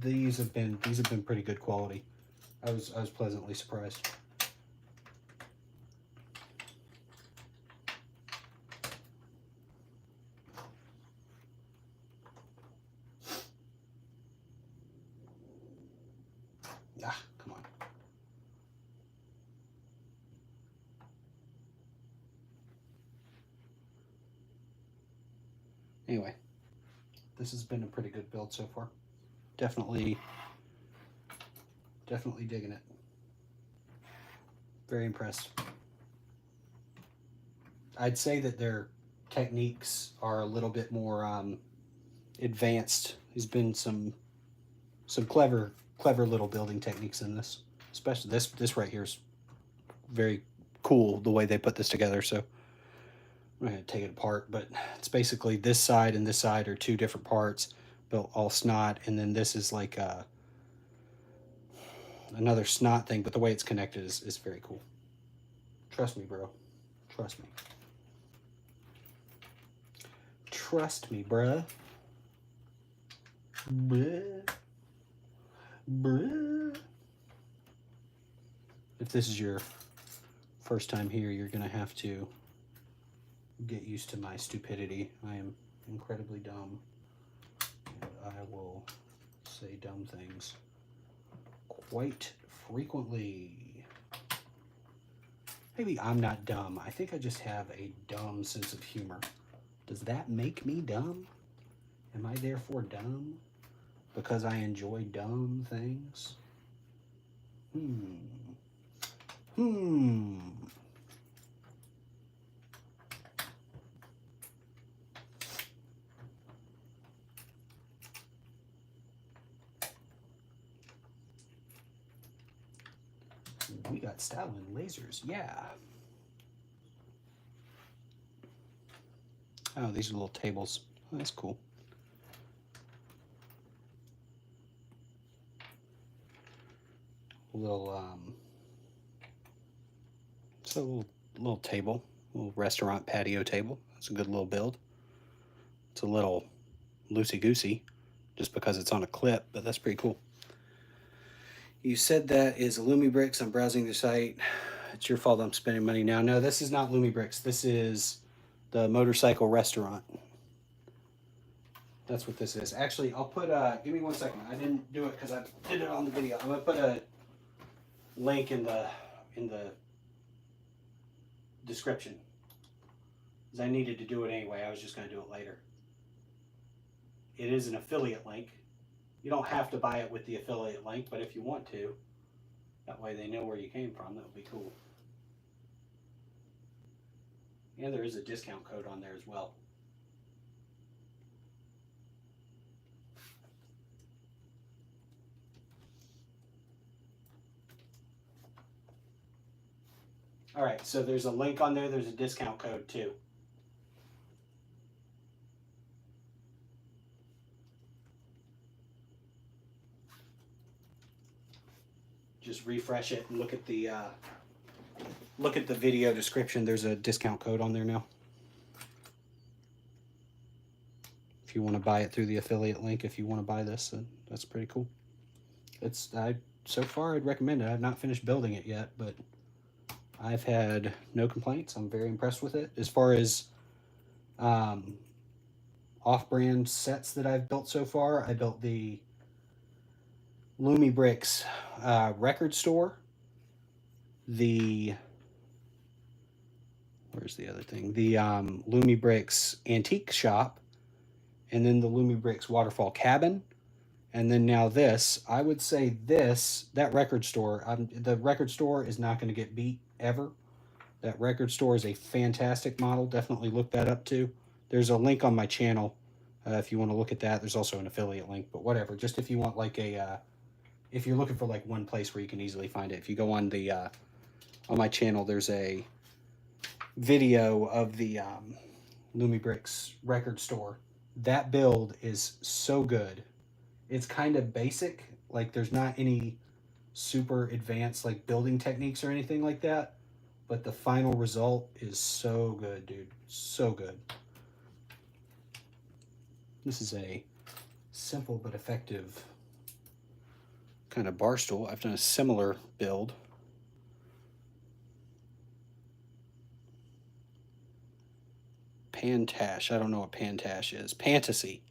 these have been pretty good quality. I was pleasantly surprised. Ah, come on. Anyway, this has been a pretty good build so far. Definitely digging it. Very impressed. I'd say that their techniques are a little bit more advanced. There's been some clever little building techniques in this. Especially this right here is very cool the way they put this together. So I'm going to take it apart, but it's basically this side and this side are two different parts built all snot, and then this is like another snot thing, but the way it's connected is very cool. Trust me, bro. Trust me. Trust me, bruh. Bruh. Bruh. If this is your first time here, you're going to have to get used to my stupidity. I am incredibly dumb. And I will say dumb things quite frequently. Maybe I'm not dumb. I think I just have a dumb sense of humor. Does that make me dumb? Am I therefore dumb because I enjoy dumb things? We got style and lasers, yeah. Oh, these are little tables. Oh, that's cool. It's a little table, little restaurant patio table. It's a good little build. It's a little loosey-goosey just because it's on a clip, but that's pretty cool. You said that is Lumibricks. I'm browsing the site. It's your fault I'm spending money now. No, this is not Lumibricks. This is the Motorcycle Restaurant. That's what this is. Actually, I'll put give me 1 second. I didn't do it because I did it on the video. I'm gonna put a link in the description. Because I needed to do it anyway. I was just gonna do it later. It is an affiliate link. You don't have to buy it with the affiliate link, but if you want to, that way they know where you came from. That would be cool. And there is a discount code on there as well. All right, so there's a link on there. There's a discount code too. Just refresh it and look at the video description. There's a discount code on there now. If you want to buy it through the affiliate link, if you want to buy this, that's pretty cool. So far I'd recommend it. I've not finished building it yet, but I've had no complaints. I'm very impressed with it. As far as off-brand sets that I've built so far, I built the Lumi Bricks record store. Where's the other thing? The Lumi Bricks antique shop, and then the Lumi Bricks waterfall cabin, and then now this. I would say that record store. The record store is not going to get beat ever. That record store is a fantastic model. Definitely look that up too. There's a link on my channel if you want to look at that. There's also an affiliate link, but whatever. Just if you want like if you're looking for like one place where you can easily find it. If you go on on my channel, there's a video of the Lumi Bricks record store. That build is so good. It's kind of basic. Like there's not any super advanced like building techniques or anything like that. But the final result is so good, dude. So good. This is a simple but effective kind of bar stool. I've done a similar build. Pantash. I don't know what Pantash is. Pantasy.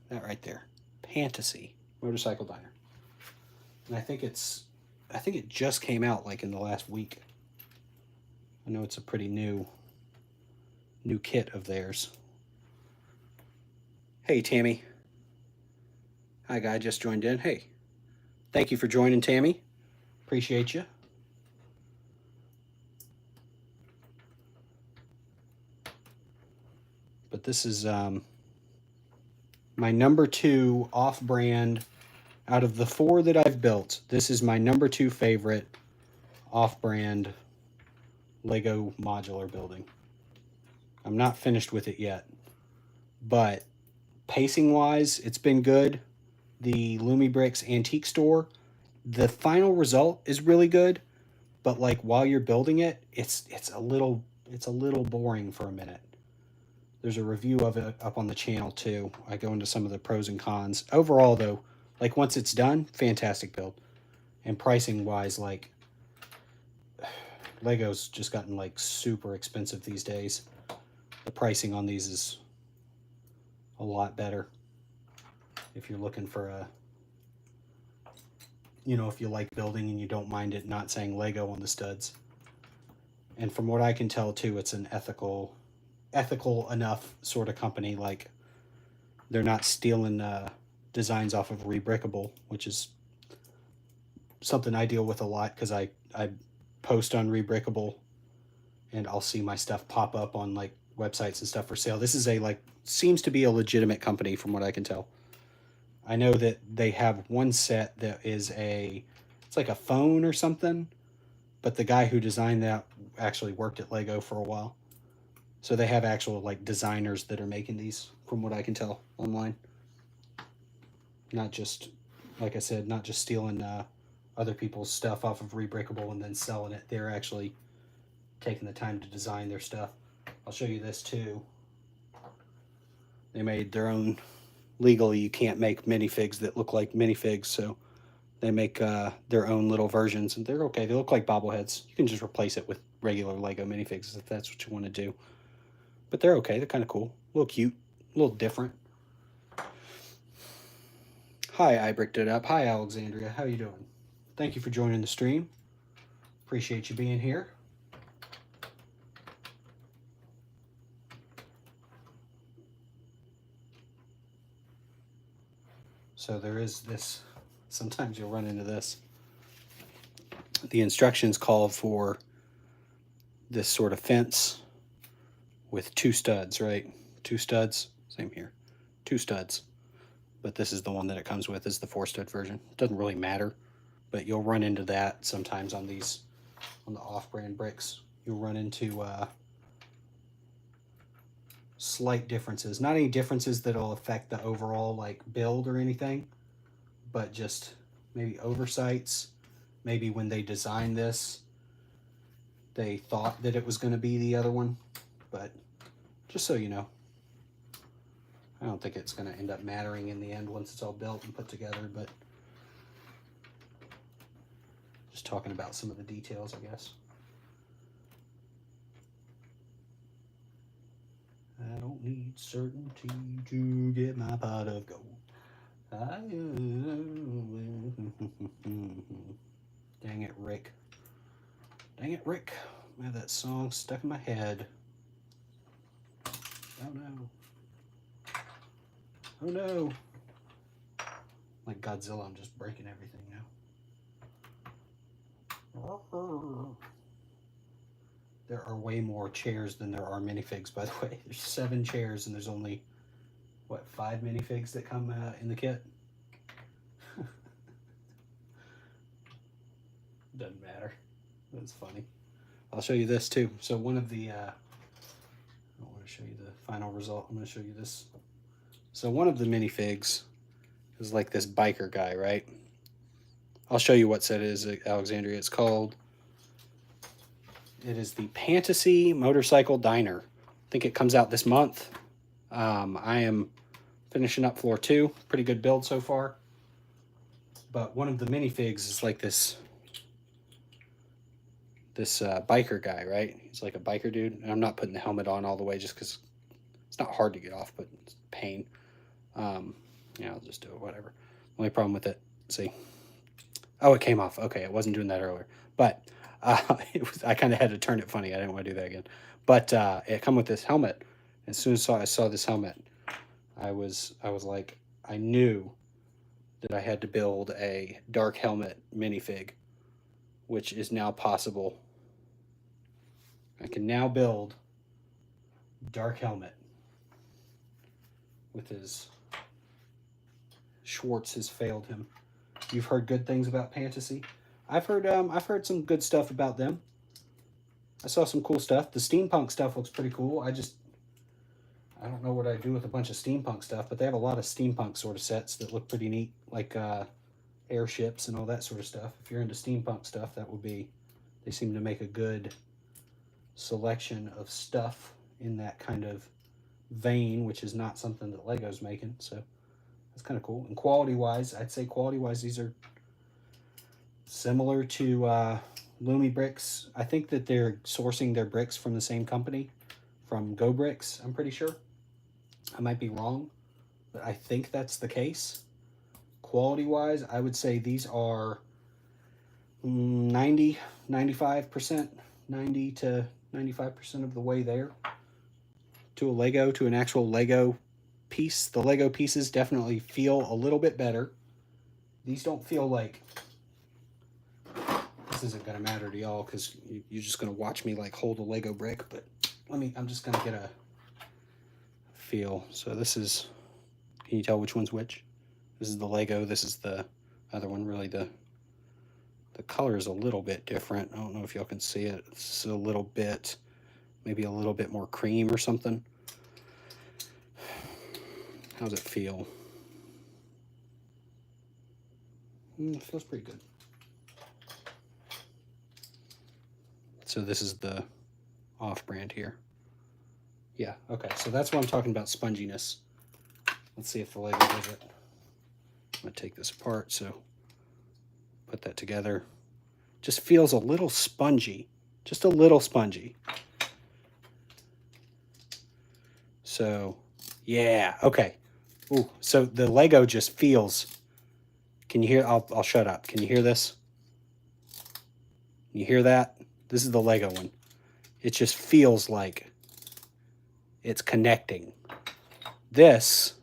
That right there. Pantasy Motorcycle Diner. And I think it just came out like in the last week. I know it's a pretty new kit of theirs. Hey, Tammy. Hi, guy, just joined in. Hey, thank you for joining, Tammy. Appreciate you. But this is my number 2 off-brand. Out of the 4 that I've built, this is my number 2 favorite off-brand Lego modular building. I'm not finished with it yet, but pacing-wise, it's been good. The Lumi Bricks Antique Store, the final result is really good, but like while you're building it, it's a little boring for a minute. There's a review of it up on the channel too. I go into some of the pros and cons. Overall though, like once it's done, fantastic build. And pricing wise, like Lego's just gotten like super expensive these days. The pricing on these is a lot better. If you're looking for a, if you like building and you don't mind it not saying Lego on the studs. And from what I can tell too, it's an ethical enough sort of company. Like they're not stealing designs off of Rebrickable, which is something I deal with a lot because I post on Rebrickable and I'll see my stuff pop up on like websites and stuff for sale. This is seems to be a legitimate company from what I can tell. I know that they have one set that is it's like a phone or something, but the guy who designed that actually worked at Lego for a while. So they have actual like designers that are making these from what I can tell online. Not just, like I said, not just stealing other people's stuff off of Rebrickable and then selling it. They're actually taking the time to design their stuff. I'll show you this too. They made their own. Legally, you can't make minifigs that look like minifigs, so they make their own little versions, and they're okay. They look like bobbleheads. You can just replace it with regular Lego minifigs if that's what you want to do. But they're okay. They're kind of cool. A little cute. A little different. Hi, I bricked it up. Hi, Alexandria. How you doing? Thank you for joining the stream. Appreciate you being here. So there is this, sometimes you'll run into this. The instructions call for this sort of fence with 2 studs, right? 2 studs, same here, 2 studs. But this is the one that it comes with, is the 4-stud version. Doesn't really matter, but you'll run into that sometimes on the off-brand bricks. You'll run into slight differences. Not any differences that'll affect the overall like build or anything, but just maybe oversights. Maybe when they designed this, they thought that it was going to be the other one, but just so you know, I don't think it's going to end up mattering in the end once it's all built and put together, but just talking about some of the details, I guess. I don't don't need certainty to get my pot of gold. Dang it, Rick. Dang it, Rick. I have that song stuck in my head. Oh no. Oh no. Like Godzilla, I'm just breaking everything now. There are way more chairs than there are minifigs, by the way. There's 7 chairs and there's only, what, 5 minifigs that come in the kit? Doesn't matter. That's funny. I'll show you this too. So one of the, I don't want to show you the final result. I'm going to show you this. So one of the minifigs is like this biker guy, right? I'll show you what set it is, Alexandria. It's called, it is the Pantasy Motorcycle Diner. I think it comes out this month. I am finishing up floor 2. Pretty good build so far. But one of the minifigs is like this biker guy, right? He's like a biker dude. And I'm not putting the helmet on all the way just because it's not hard to get off, but it's pain. Yeah, I'll just do it, whatever. Only problem with it, see. Oh, it came off. Okay, it wasn't doing that earlier. But I kind of had to turn it funny. I didn't want to do that again. But it come with this helmet. As soon as I saw this helmet, I was like, I knew that I had to build a dark helmet minifig, which is now possible. I can now build dark helmet with his Schwartz has failed him. You've heard good things about Pantasy. I've heard some good stuff about them. I saw some cool stuff. The steampunk stuff looks pretty cool. I don't know what I'd do with a bunch of steampunk stuff, but they have a lot of steampunk sort of sets that look pretty neat, like airships and all that sort of stuff. If you're into steampunk stuff, that would be, they seem to make a good selection of stuff in that kind of vein, which is not something that Lego's making, so that's kind of cool. And quality-wise, I'd say quality-wise, these are similar to Lumi bricks. I think that they're sourcing their bricks from the same company, from Go Bricks, I'm pretty sure. I might be wrong, but I think that's the case. Quality-wise, I would say these are 90, 95%, 90 to 95% of the way there to a Lego, to an actual Lego piece. The Lego pieces definitely feel a little bit better. These don't feel like, this isn't going to matter to y'all because you're just going to watch me like hold a Lego brick, but I'm just going to get a feel. So this is, can you tell which one's which? This is the Lego, this is the other one. Really the color is a little bit different. I don't know if y'all can see it. It's a little bit, maybe a little bit more cream or something. How's it feel? It feels pretty good. So this is the off-brand here. Yeah, okay, so that's what I'm talking about, sponginess. Let's see if the Lego does it. I'm gonna take this apart, so put that together. Just feels a little spongy, just a little spongy. So, yeah, okay. Ooh, so the Lego just feels, can you hear, I'll shut up. Can you hear this? Can you hear that? This is the Lego one. It just feels like it's connecting. This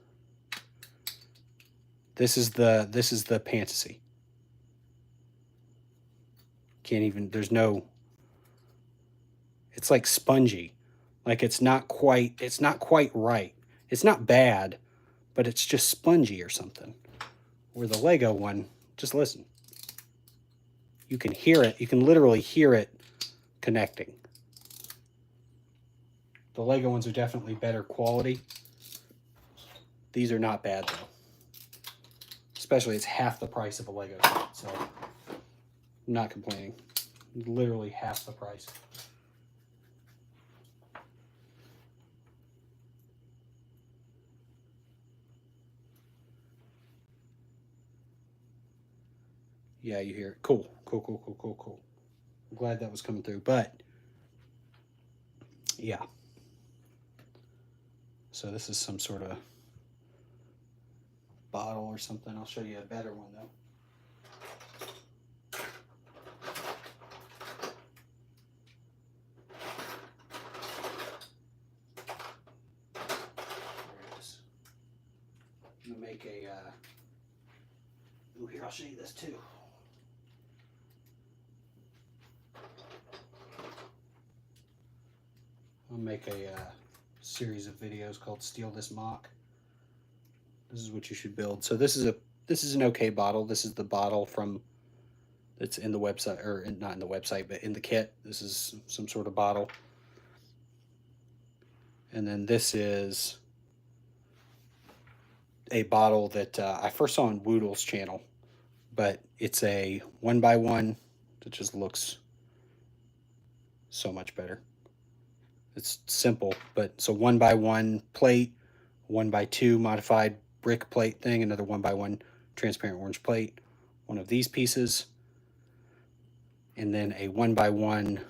is the Pantasy. Can't even, there's no, it's like spongy. Like it's not quite right. It's not bad, but it's just spongy or something. Where the Lego one, just listen. You can hear it, you can literally hear it connecting. The Lego ones are definitely better quality. These are not bad though. Especially it's half the price of a Lego set, so I'm not complaining. Literally half the price. Yeah, you hear it. Cool. Cool. I'm glad that was coming through, but yeah. So this is some sort of bottle or something. I'll show you a better one though. I'm gonna make a, ooh, here, I'll show you this too. I'll make a series of videos called Steal This Mock. This is what you should build. So this is an okay bottle. This is the bottle from, that's in the website, or not in the website, but in the kit. This is some sort of bottle. And then this is a bottle that I first saw on Woodle's channel, but it's a 1x1 that just looks so much better. It's simple, but it's a 1x1 plate, 1x2 modified brick plate thing, another 1x1 transparent orange plate, one of these pieces, and then a 1x1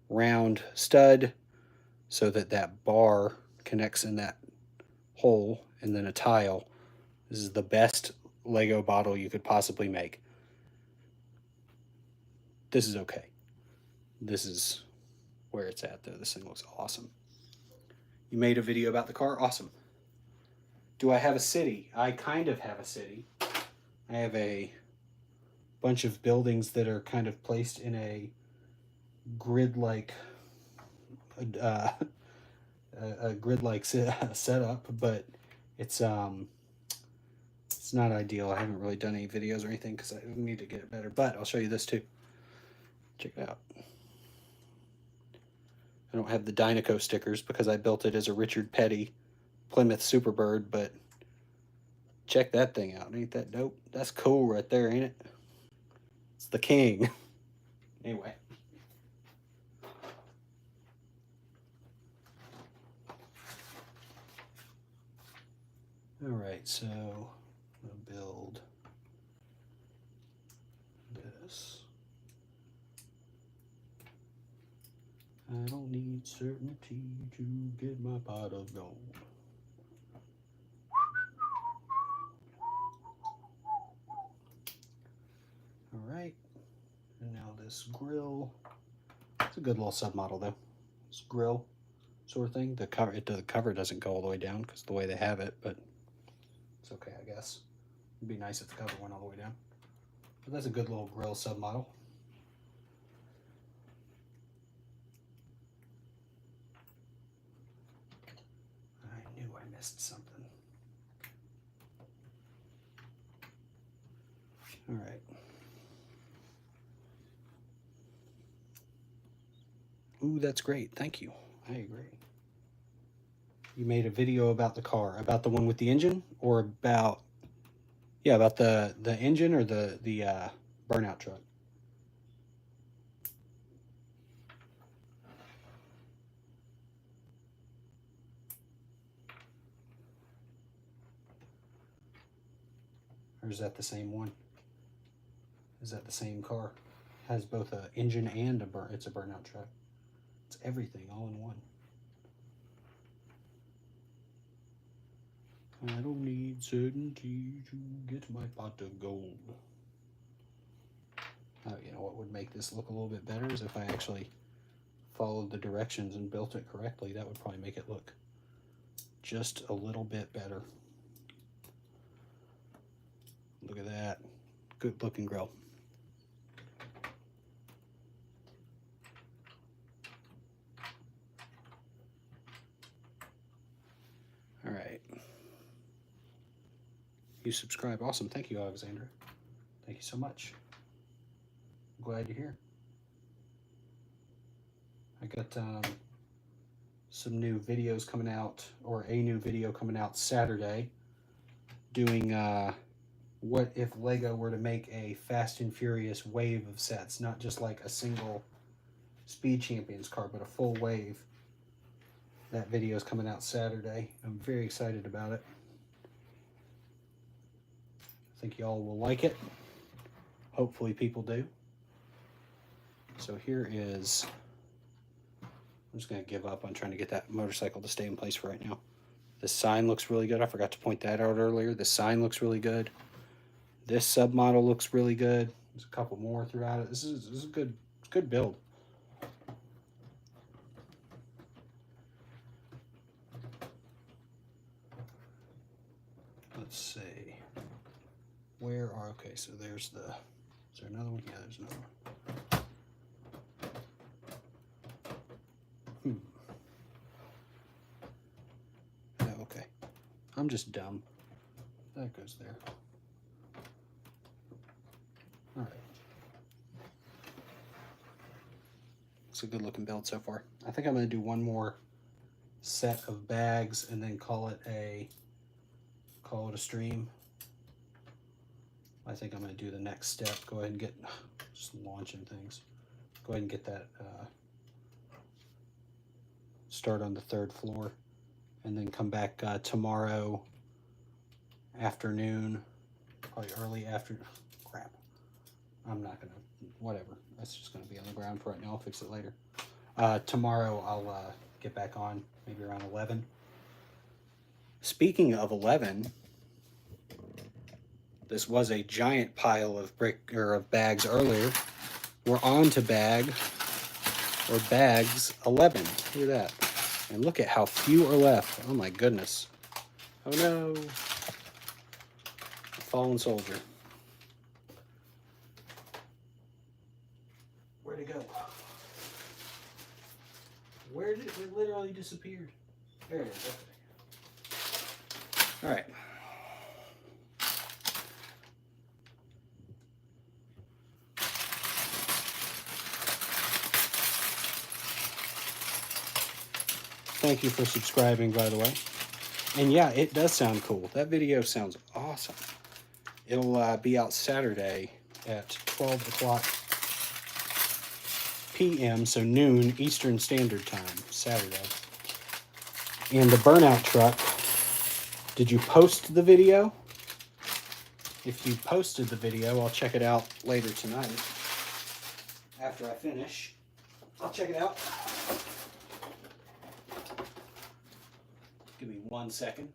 round stud so that that bar connects in that hole, and then a tile. This is the best Lego bottle you could possibly make. This is okay. This is where it's at though. This thing looks awesome. You made a video about the car? Awesome. Do I have a city? I kind of have a city. I have a bunch of buildings that are kind of placed in a grid-like setup, but it's not ideal. I haven't really done any videos or anything because I need to get it better, but I'll show you this too. Check it out. I don't have the Dynaco stickers because I built it as a Richard Petty Plymouth Superbird, but check that thing out. Ain't that dope? That's cool right there, ain't it? It's the king. Anyway. All right, so I'm gonna build this. I don't need certainty to get my pot of gold. All right, and now this grill. It's a good little submodel though. This grill sort of thing. The cover doesn't go all the way down because the way they have it, but it's okay, I guess. It'd be nice if the cover went all the way down. But that's a good little grill submodel. I knew I missed something. All right. Ooh, that's great. Thank you. I agree. You made a video about the car, about the one with the engine, or about, yeah, about the engine or the burnout truck? Or is that the same one? Is that the same car? Has both an engine and it's a burnout truck. It's everything all in one. I don't need certainty to get my pot of gold. Oh, you know what would make this look a little bit better is if I actually followed the directions and built it correctly. That would probably make it look just a little bit better. Look at that. Good looking grill. All right. You subscribe. Awesome. Thank you, Alexandra. Thank you so much. I'm glad you're here. I got some new videos coming out, or a new video coming out Saturday, doing what if Lego were to make a Fast and Furious wave of sets, not just like a single Speed Champions car, but a full wave. That video is coming out Saturday. I'm very excited about it. I think y'all will like it. Hopefully people do. So here is I'm just going to give up on trying to get that motorcycle to stay in place for right now. The sign looks really good. I forgot to point that out earlier. The sign looks really good. This submodel looks really good. There's a couple more throughout it. This is a good build. Let's see. Okay, so there's the, is there another one? Yeah, there's another one. Oh, okay. I'm just dumb. That goes there. All right. It's a good looking build so far. I think I'm going to do one more set of bags and then call it a stream. I think I'm going to do the next step. Go ahead and get, just launching things. Go ahead and get that, start on the 3rd floor, and then come back tomorrow afternoon, probably early afternoon. Crap. I'm not going to, whatever. That's just going to be on the ground for right now. I'll fix it later. Tomorrow I'll get back on, maybe around 11. Speaking of 11, this was a giant pile of bags earlier. We're on to bags 11. Look at that. And look at how few are left. Oh my goodness. Oh no. A fallen soldier. Where'd it go? Where did it literally disappeared? There it is. Okay. All right. Thank you for subscribing, by the way. And yeah, it does sound cool. That video sounds awesome. It'll be out Saturday at 12 o'clock p.m., so noon Eastern Standard Time, Saturday. And the burnout truck, did you post the video? If you posted the video, I'll check it out later tonight. After I finish, I'll check it out. Give me 1 second.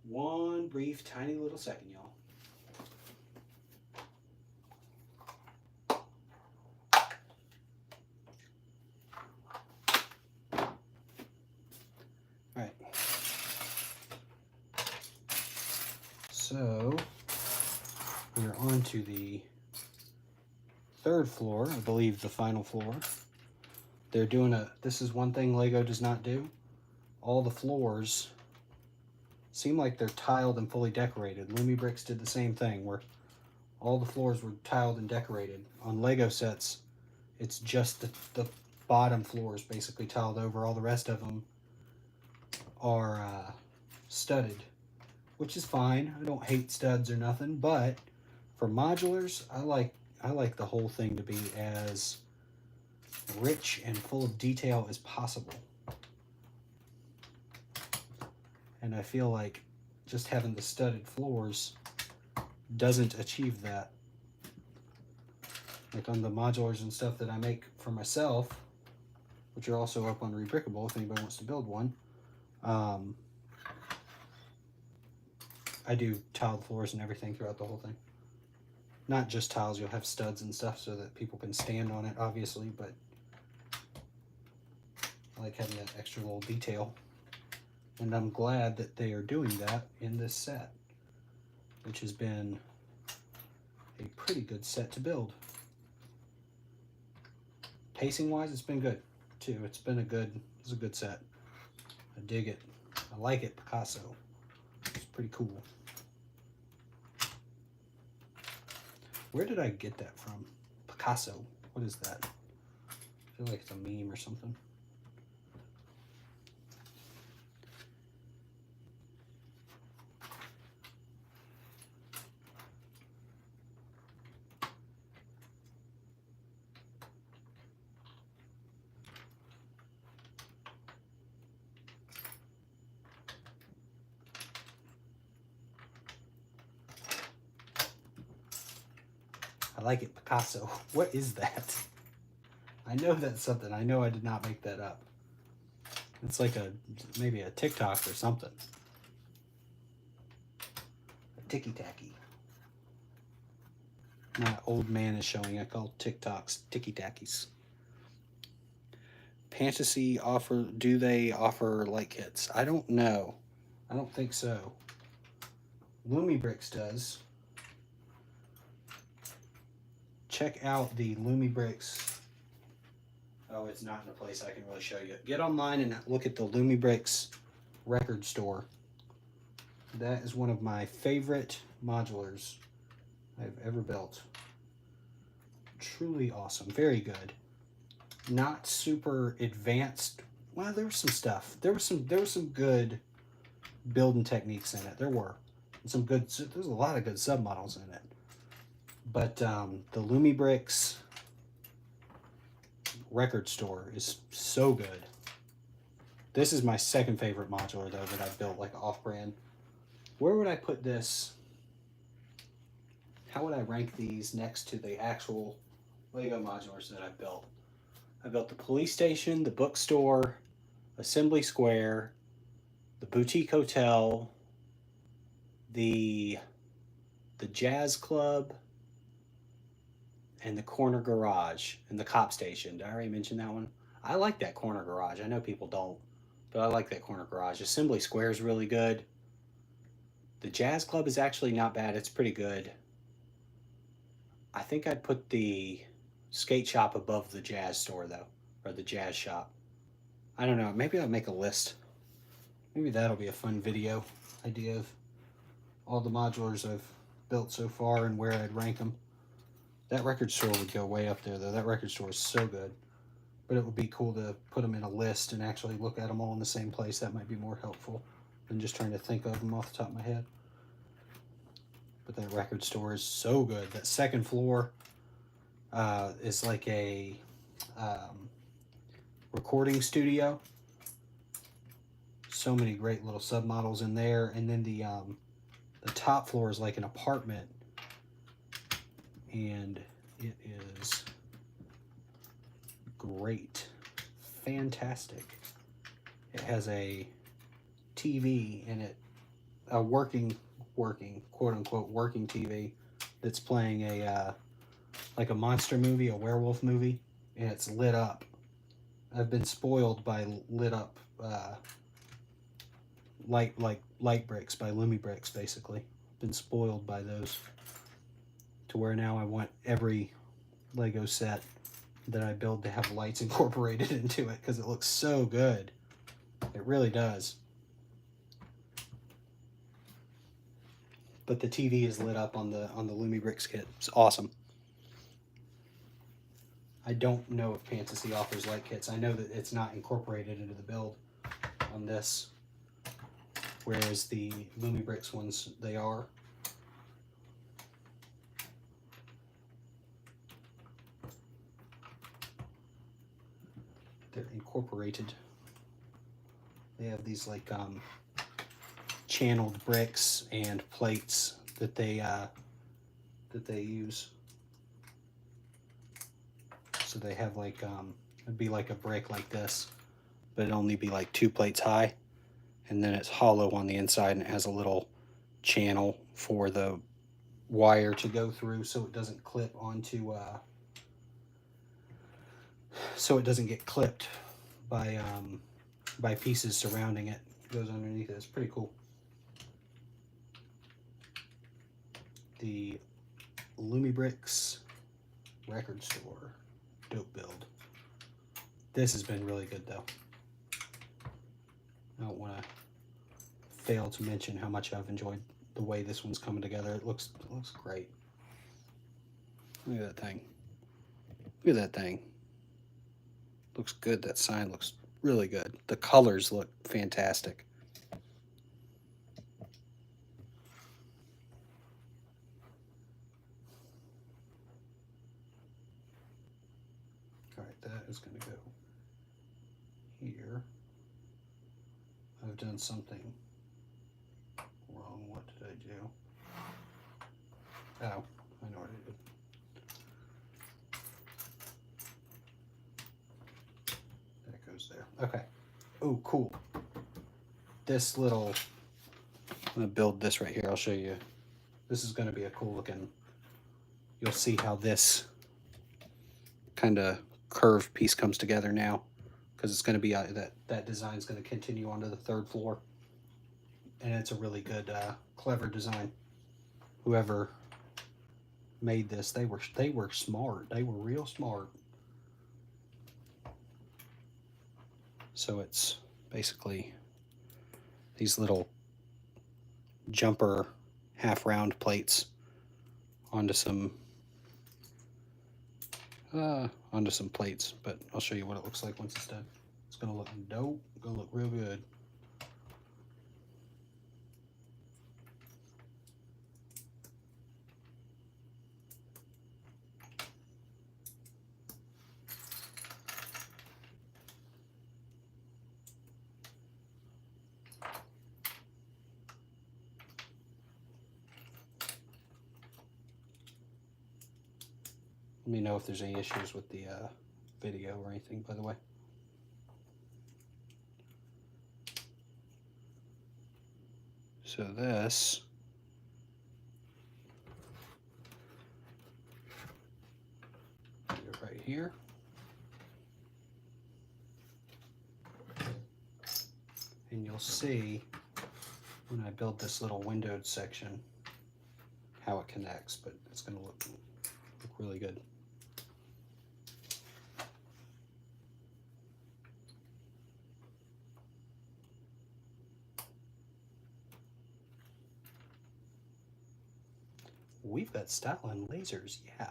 One brief, tiny little second, y'all. All right. So we're on to the 3rd floor, I believe the final floor. They're doing this is one thing Lego does not do. All the floors seem like they're tiled and fully decorated. Lumi Bricks did the same thing where all the floors were tiled and decorated. On Lego sets, it's just the bottom floors basically tiled over. All the rest of them are studded, which is fine. I don't hate studs or nothing, but for modulars, I like the whole thing to be as rich and full of detail as possible. And I feel like just having the studded floors doesn't achieve that. Like on the modulars and stuff that I make for myself, which are also up on Rebrickable if anybody wants to build one, I do tiled floors and everything throughout the whole thing. Not just tiles, you'll have studs and stuff so that people can stand on it, obviously, but I like having that extra little detail. And I'm glad that they are doing that in this set, which has been a pretty good set to build. Pacing wise, it's been good too. It's a good set. I dig it. I like it, Picasso. It's pretty cool. Where did I get that from? Picasso. What is that? I feel like it's a meme or something. I like it, Picasso. What is that? I know that's something. I know I did not make that up. It's like maybe a TikTok or something. A ticky-tacky. My old man is showing. I call TikToks ticky-tackies. Pantasy offer, do they offer light kits? I don't know. I don't think so. Lumibrix does. Check out the Lumibrix. Oh, it's not in a place I can really show you. Get online and look at the Lumibrix record store. That is one of my favorite modulars I've ever built. Truly awesome. Very good. Not super advanced. Well, there was some stuff. There was some good building techniques in it. There were some good. There's a lot of good submodels in it. But the Lumibrix record store is so good. This is my second favorite modular though that I've built, like off-brand. Where would I put this? How would I rank these next to the actual Lego modulars that I've built? I built the police station, the bookstore, Assembly Square, the boutique hotel, the jazz club, and the corner garage, and the cop station. Did I already mention that one? I like that corner garage. I know people don't, but I like that corner garage. Assembly Square is really good. The jazz club is actually not bad. It's pretty good. I think I'd put the skate shop above the jazz store though, or the jazz shop. I don't know. Maybe I'll make a list. Maybe that'll be a fun video idea of all the modulars I've built so far and where I'd rank them. That record store would go way up there though. That record store is so good. But it would be cool to put them in a list and actually look at them all in the same place. That might be more helpful than just trying to think of them off the top of my head. But that record store is so good. That second floor is like a recording studio. So many great little submodels in there. And then the top floor is like an apartment. And it is great. Fantastic. It has a TV in it, a working quote unquote working TV that's playing a like a monster movie, a werewolf movie, and it's lit up. I've been spoiled by lit up light bricks, by Lumibrix basically. Been spoiled by those to where now I want every Lego set that I build to have lights incorporated into it because it looks so good. It really does. But the TV is lit up on the Lumibrix kit. It's awesome. I don't know if Pantasy offers light kits. I know that it's not incorporated into the build on this, whereas the Lumibrix ones, they are. They're incorporated. They have these like channeled bricks and plates that they use. So they have like it'd be like a brick like this, but it'd only be like 2 plates high, and then it's hollow on the inside and it has a little channel for the wire to go through so it doesn't clip onto so it doesn't get clipped by pieces surrounding it. It goes underneath it. It's pretty cool. The Lumibrix record store. Dope build. This has been really good though. I don't want to fail to mention how much I've enjoyed the way this one's coming together. It looks great. Look at that thing. Look at that thing. Looks good. That sign looks really good. The colors look fantastic. All right, that is going to go here. I've done something wrong. What did I do? Oh, I know what I did. Okay. Oh, cool. This little, I'm going to build this right here. I'll show you. This is going to be a cool looking, you'll see how this kind of curved piece comes together now, because it's going to be, that design is going to continue onto the third floor. And it's a really good, clever design. Whoever made this, they were smart. They were real smart. So it's basically these little jumper half round plates onto some plates, but I'll show you what it looks like once it's done. It's gonna look dope, gonna look real good. Let me know if there's any issues with the video or anything, by the way. So this right here. And you'll see when I build this little windowed section how it connects, but it's going to look really good. We've got style and lasers, yeah.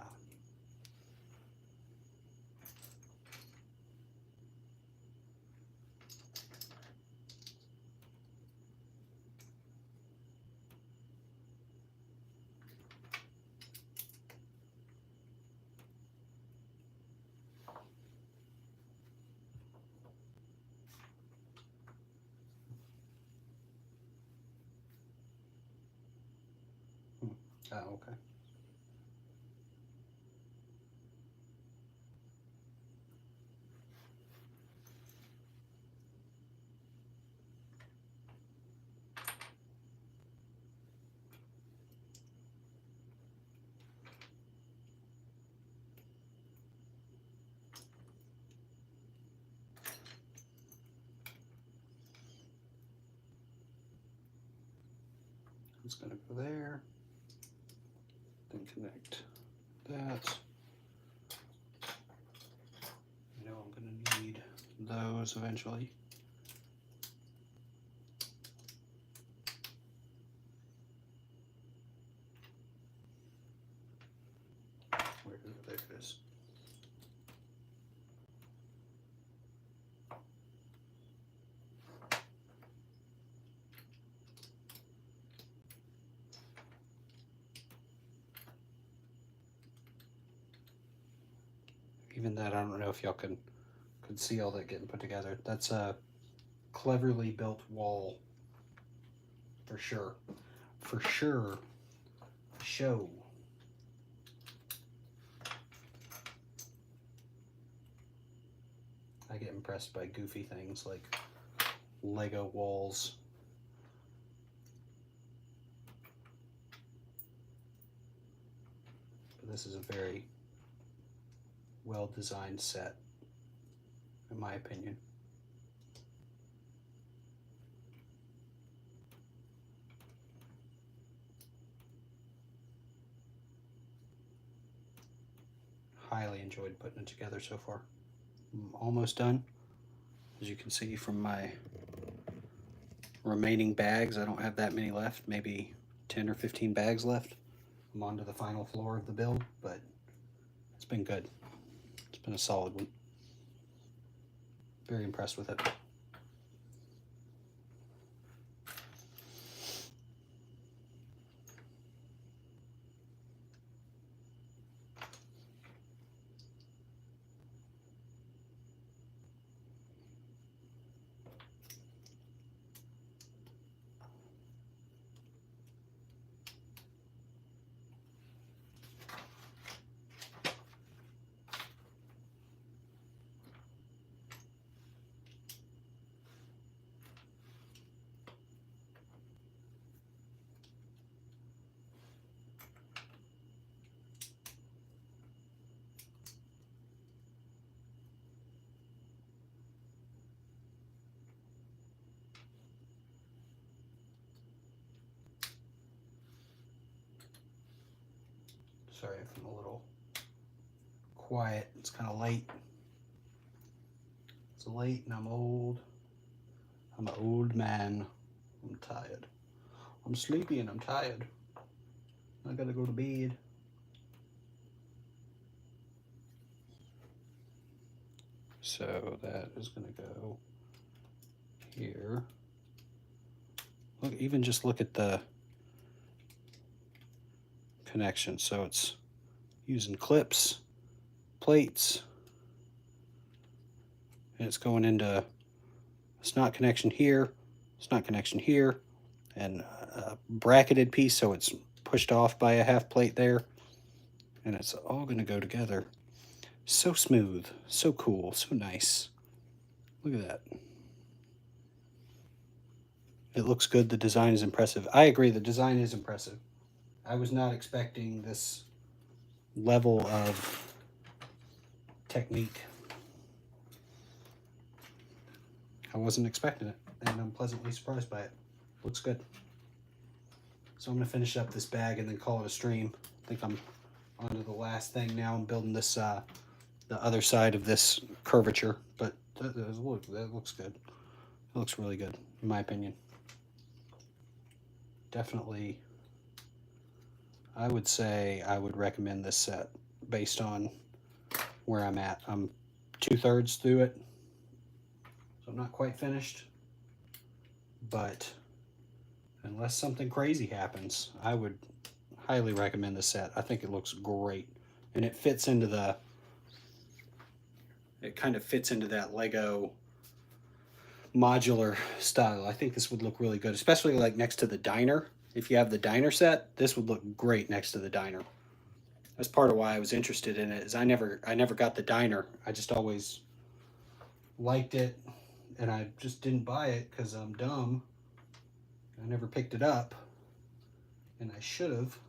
Oh, okay. It's going to go there, then connect that. You know I'm going to need those eventually. There it is. Even that, I don't know if y'all could see all that getting put together. That's a cleverly built wall, for sure. For sure. Show. I get impressed by goofy things like Lego walls. But this is a very well-designed set, in my opinion. Highly enjoyed putting it together so far. I'm almost done. As you can see from my remaining bags, I don't have that many left, maybe 10 or 15 bags left. I'm on to the final floor of the build, but it's been good. It's been a solid one. Very impressed with it. Sorry if I'm a little quiet. It's kind of late. It's late and I'm old. I'm an old man. I'm tired. I'm sleepy and I'm tired. I gotta go to bed. So that is gonna go here. Look, even just look at the connection. So it's using clips, plates, and it's going into, it's not connection here, it's not connection here, and a bracketed piece, so it's pushed off by a half plate there, and it's all going to go together. So smooth, so cool, so nice. Look at that. It looks good. The design is impressive. I agree, the design is impressive. I was not expecting this level of technique. I wasn't expecting it, and I'm pleasantly surprised by it. Looks good. So I'm going to finish up this bag and then call it a stream. I think I'm on to the last thing now. I'm building this, the other side of this curvature, but that looks good. It looks really good, in my opinion. Definitely, I would say I would recommend this set based on where I'm at. I'm 2/3 through it, so I'm not quite finished, but unless something crazy happens, I would highly recommend this set. I think it looks great, and it fits into the, it kind of fits into that Lego modular style. I think this would look really good, especially like next to the diner. If you have the diner set, this would look great next to the diner. That's part of why I was interested in it, is I never got the diner. I just always liked it, and I just didn't buy it because I'm dumb. I never picked it up, and I should have.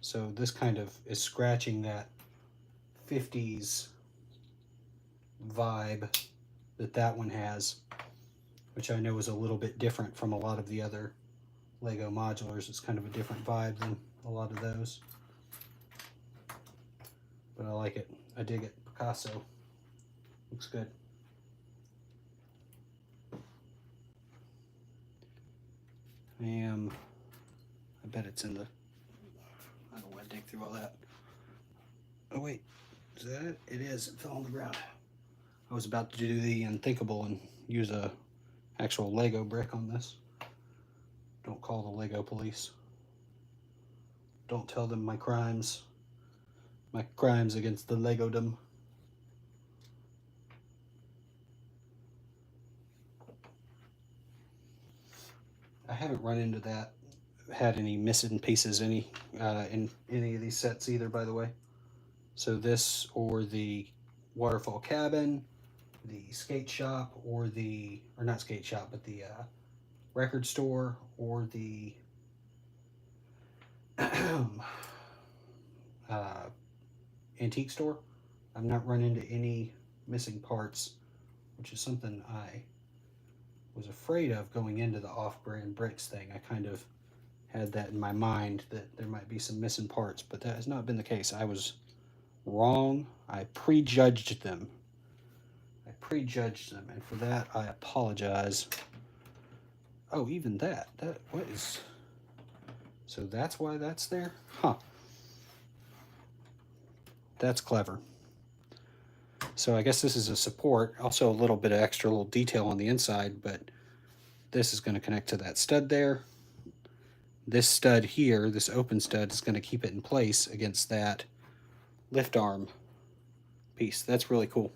So this kind of is scratching that 50s vibe that one has, which I know is a little bit different from a lot of the other Lego modulars. It's kind of a different vibe than a lot of those, but I like it. I dig it. Picasso. Looks good. I bet it's in the, I don't want to dig through all that. Oh wait, is that it? It is. It fell on the ground. I was about to do the unthinkable and use a actual Lego brick on this. Don't call the Lego police. Don't tell them my crimes. My crimes against the Legodom. I haven't run into that, had any missing pieces in any of these sets either, by the way. So this, or the waterfall cabin, the skate shop, or not skate shop, but the record store, or the antique store. I've not run into any missing parts, which is something I was afraid of going into the off-brand bricks thing. I kind of had that in my mind that there might be some missing parts, but that has not been the case. I was wrong. I prejudged them. And for that I apologize. Oh, even that what is, so that's why that's there? Huh. That's clever. So I guess this is a support, also a little bit of extra little detail on the inside, but this is going to connect to that stud there. This stud here, this open stud, is going to keep it in place against that lift arm piece. That's really cool.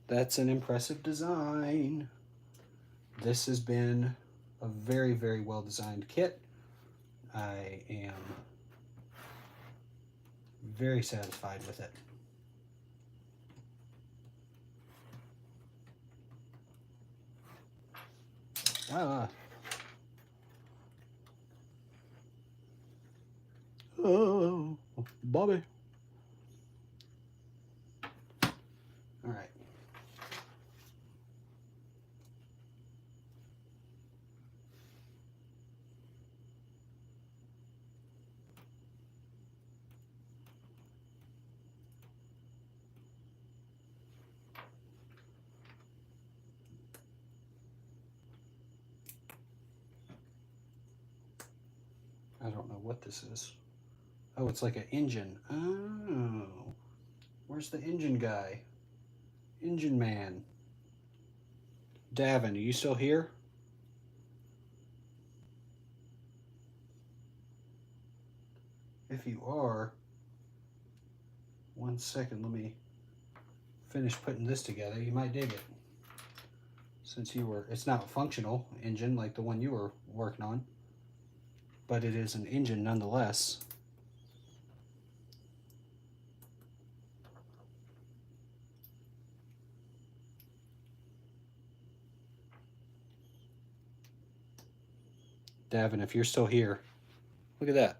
That's an impressive design. This has been a very, very well designed kit. I am very satisfied with it. Oh, Bobby. All right. I don't know what this is. Oh, it's like an engine. Oh. Where's the engine guy? Engine man. Davin, are you still here? If you are, 1 second, let me finish putting this together. You might dig it. Since it's not a functional engine like the one you were working on, but it is an engine nonetheless. Davin, if you're still here, look at that.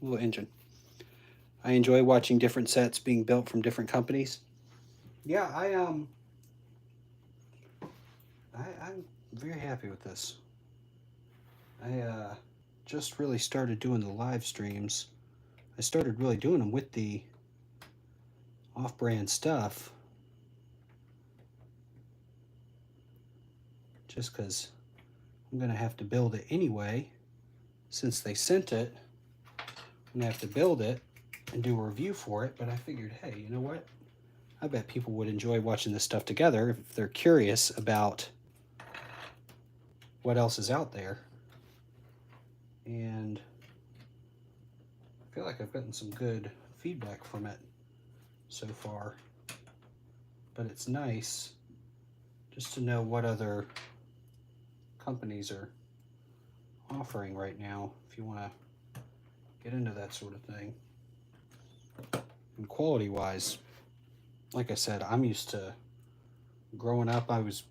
Little engine. I enjoy watching different sets being built from different companies. Yeah, I'm very happy with this. I just really started doing the live streams. I started really doing them with the off-brand stuff, just because I'm gonna have to build it anyway. Since they sent it, I'm gonna have to build it and do a review for it. But I figured, hey, you know what? I bet people would enjoy watching this stuff together if they're curious about what else is out there. And I feel like I've gotten some good feedback from it so far. But it's nice just to know what other companies are offering right now if you want to get into that sort of thing. And quality wise, like I said, I'm used to growing up, I was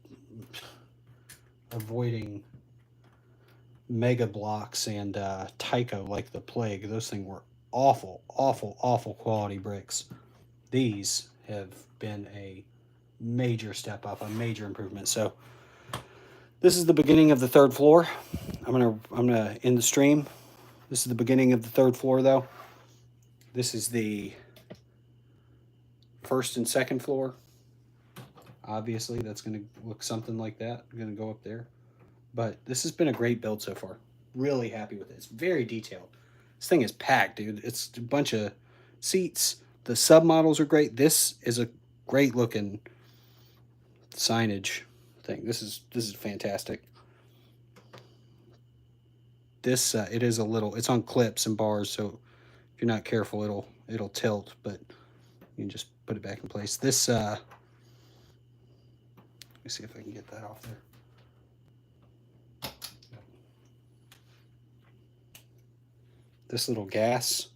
avoiding Mega Blocks and Tyco like the plague. Those things were awful, awful, awful quality bricks. These have been a major step up, a major improvement. So this is the beginning of the third floor. I'm gonna end the stream. This is the beginning of the third floor, though. This is the first and second floor. Obviously, that's gonna look something like that. I'm gonna go up there. But this has been a great build so far. Really happy with it. It's very detailed. This thing is packed, dude. It's a bunch of seats. The submodels are great. This is a great looking signage thing. This is fantastic. This it is a little. It's on clips and bars, so if you're not careful, it'll tilt. But you can just put it back in place. This. Let me see if I can get that off there. This little gas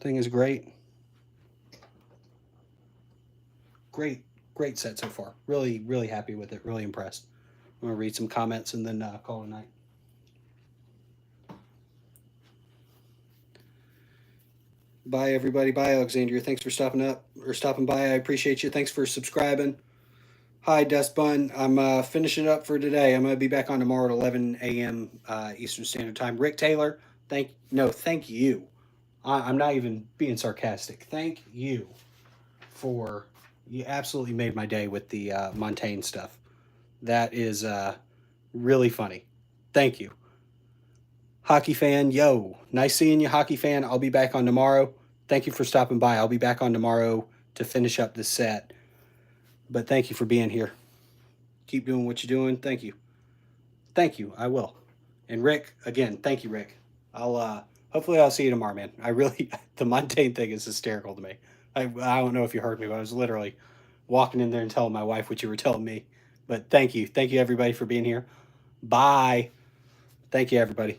thing is great. Great set so far. Really, really happy with it. Really impressed. I'm going to read some comments and then call it a night. Bye, everybody. Bye, Alexandria. Thanks for stopping by. I appreciate you. Thanks for subscribing. Hi, Dust Bun. I'm finishing up for today. I'm going to be back on tomorrow at 11 a.m. Eastern Standard Time. Rick Taylor, thank you. I'm not even being sarcastic. Thank you you absolutely made my day with the Montaigne stuff. That is really funny. Thank you. Hockey fan, yo. Nice seeing you, hockey fan. I'll be back on tomorrow. Thank you for stopping by. I'll be back on tomorrow to finish up this set. But thank you for being here. Keep doing what you're doing. Thank you. Thank you. I will. And Rick, again, thank you, Rick. Hopefully I'll see you tomorrow, man. The Montaigne thing is hysterical to me. I don't know if you heard me, but I was literally walking in there and telling my wife what you were telling me. But thank you. Thank you, everybody, for being here. Bye. Thank you, everybody.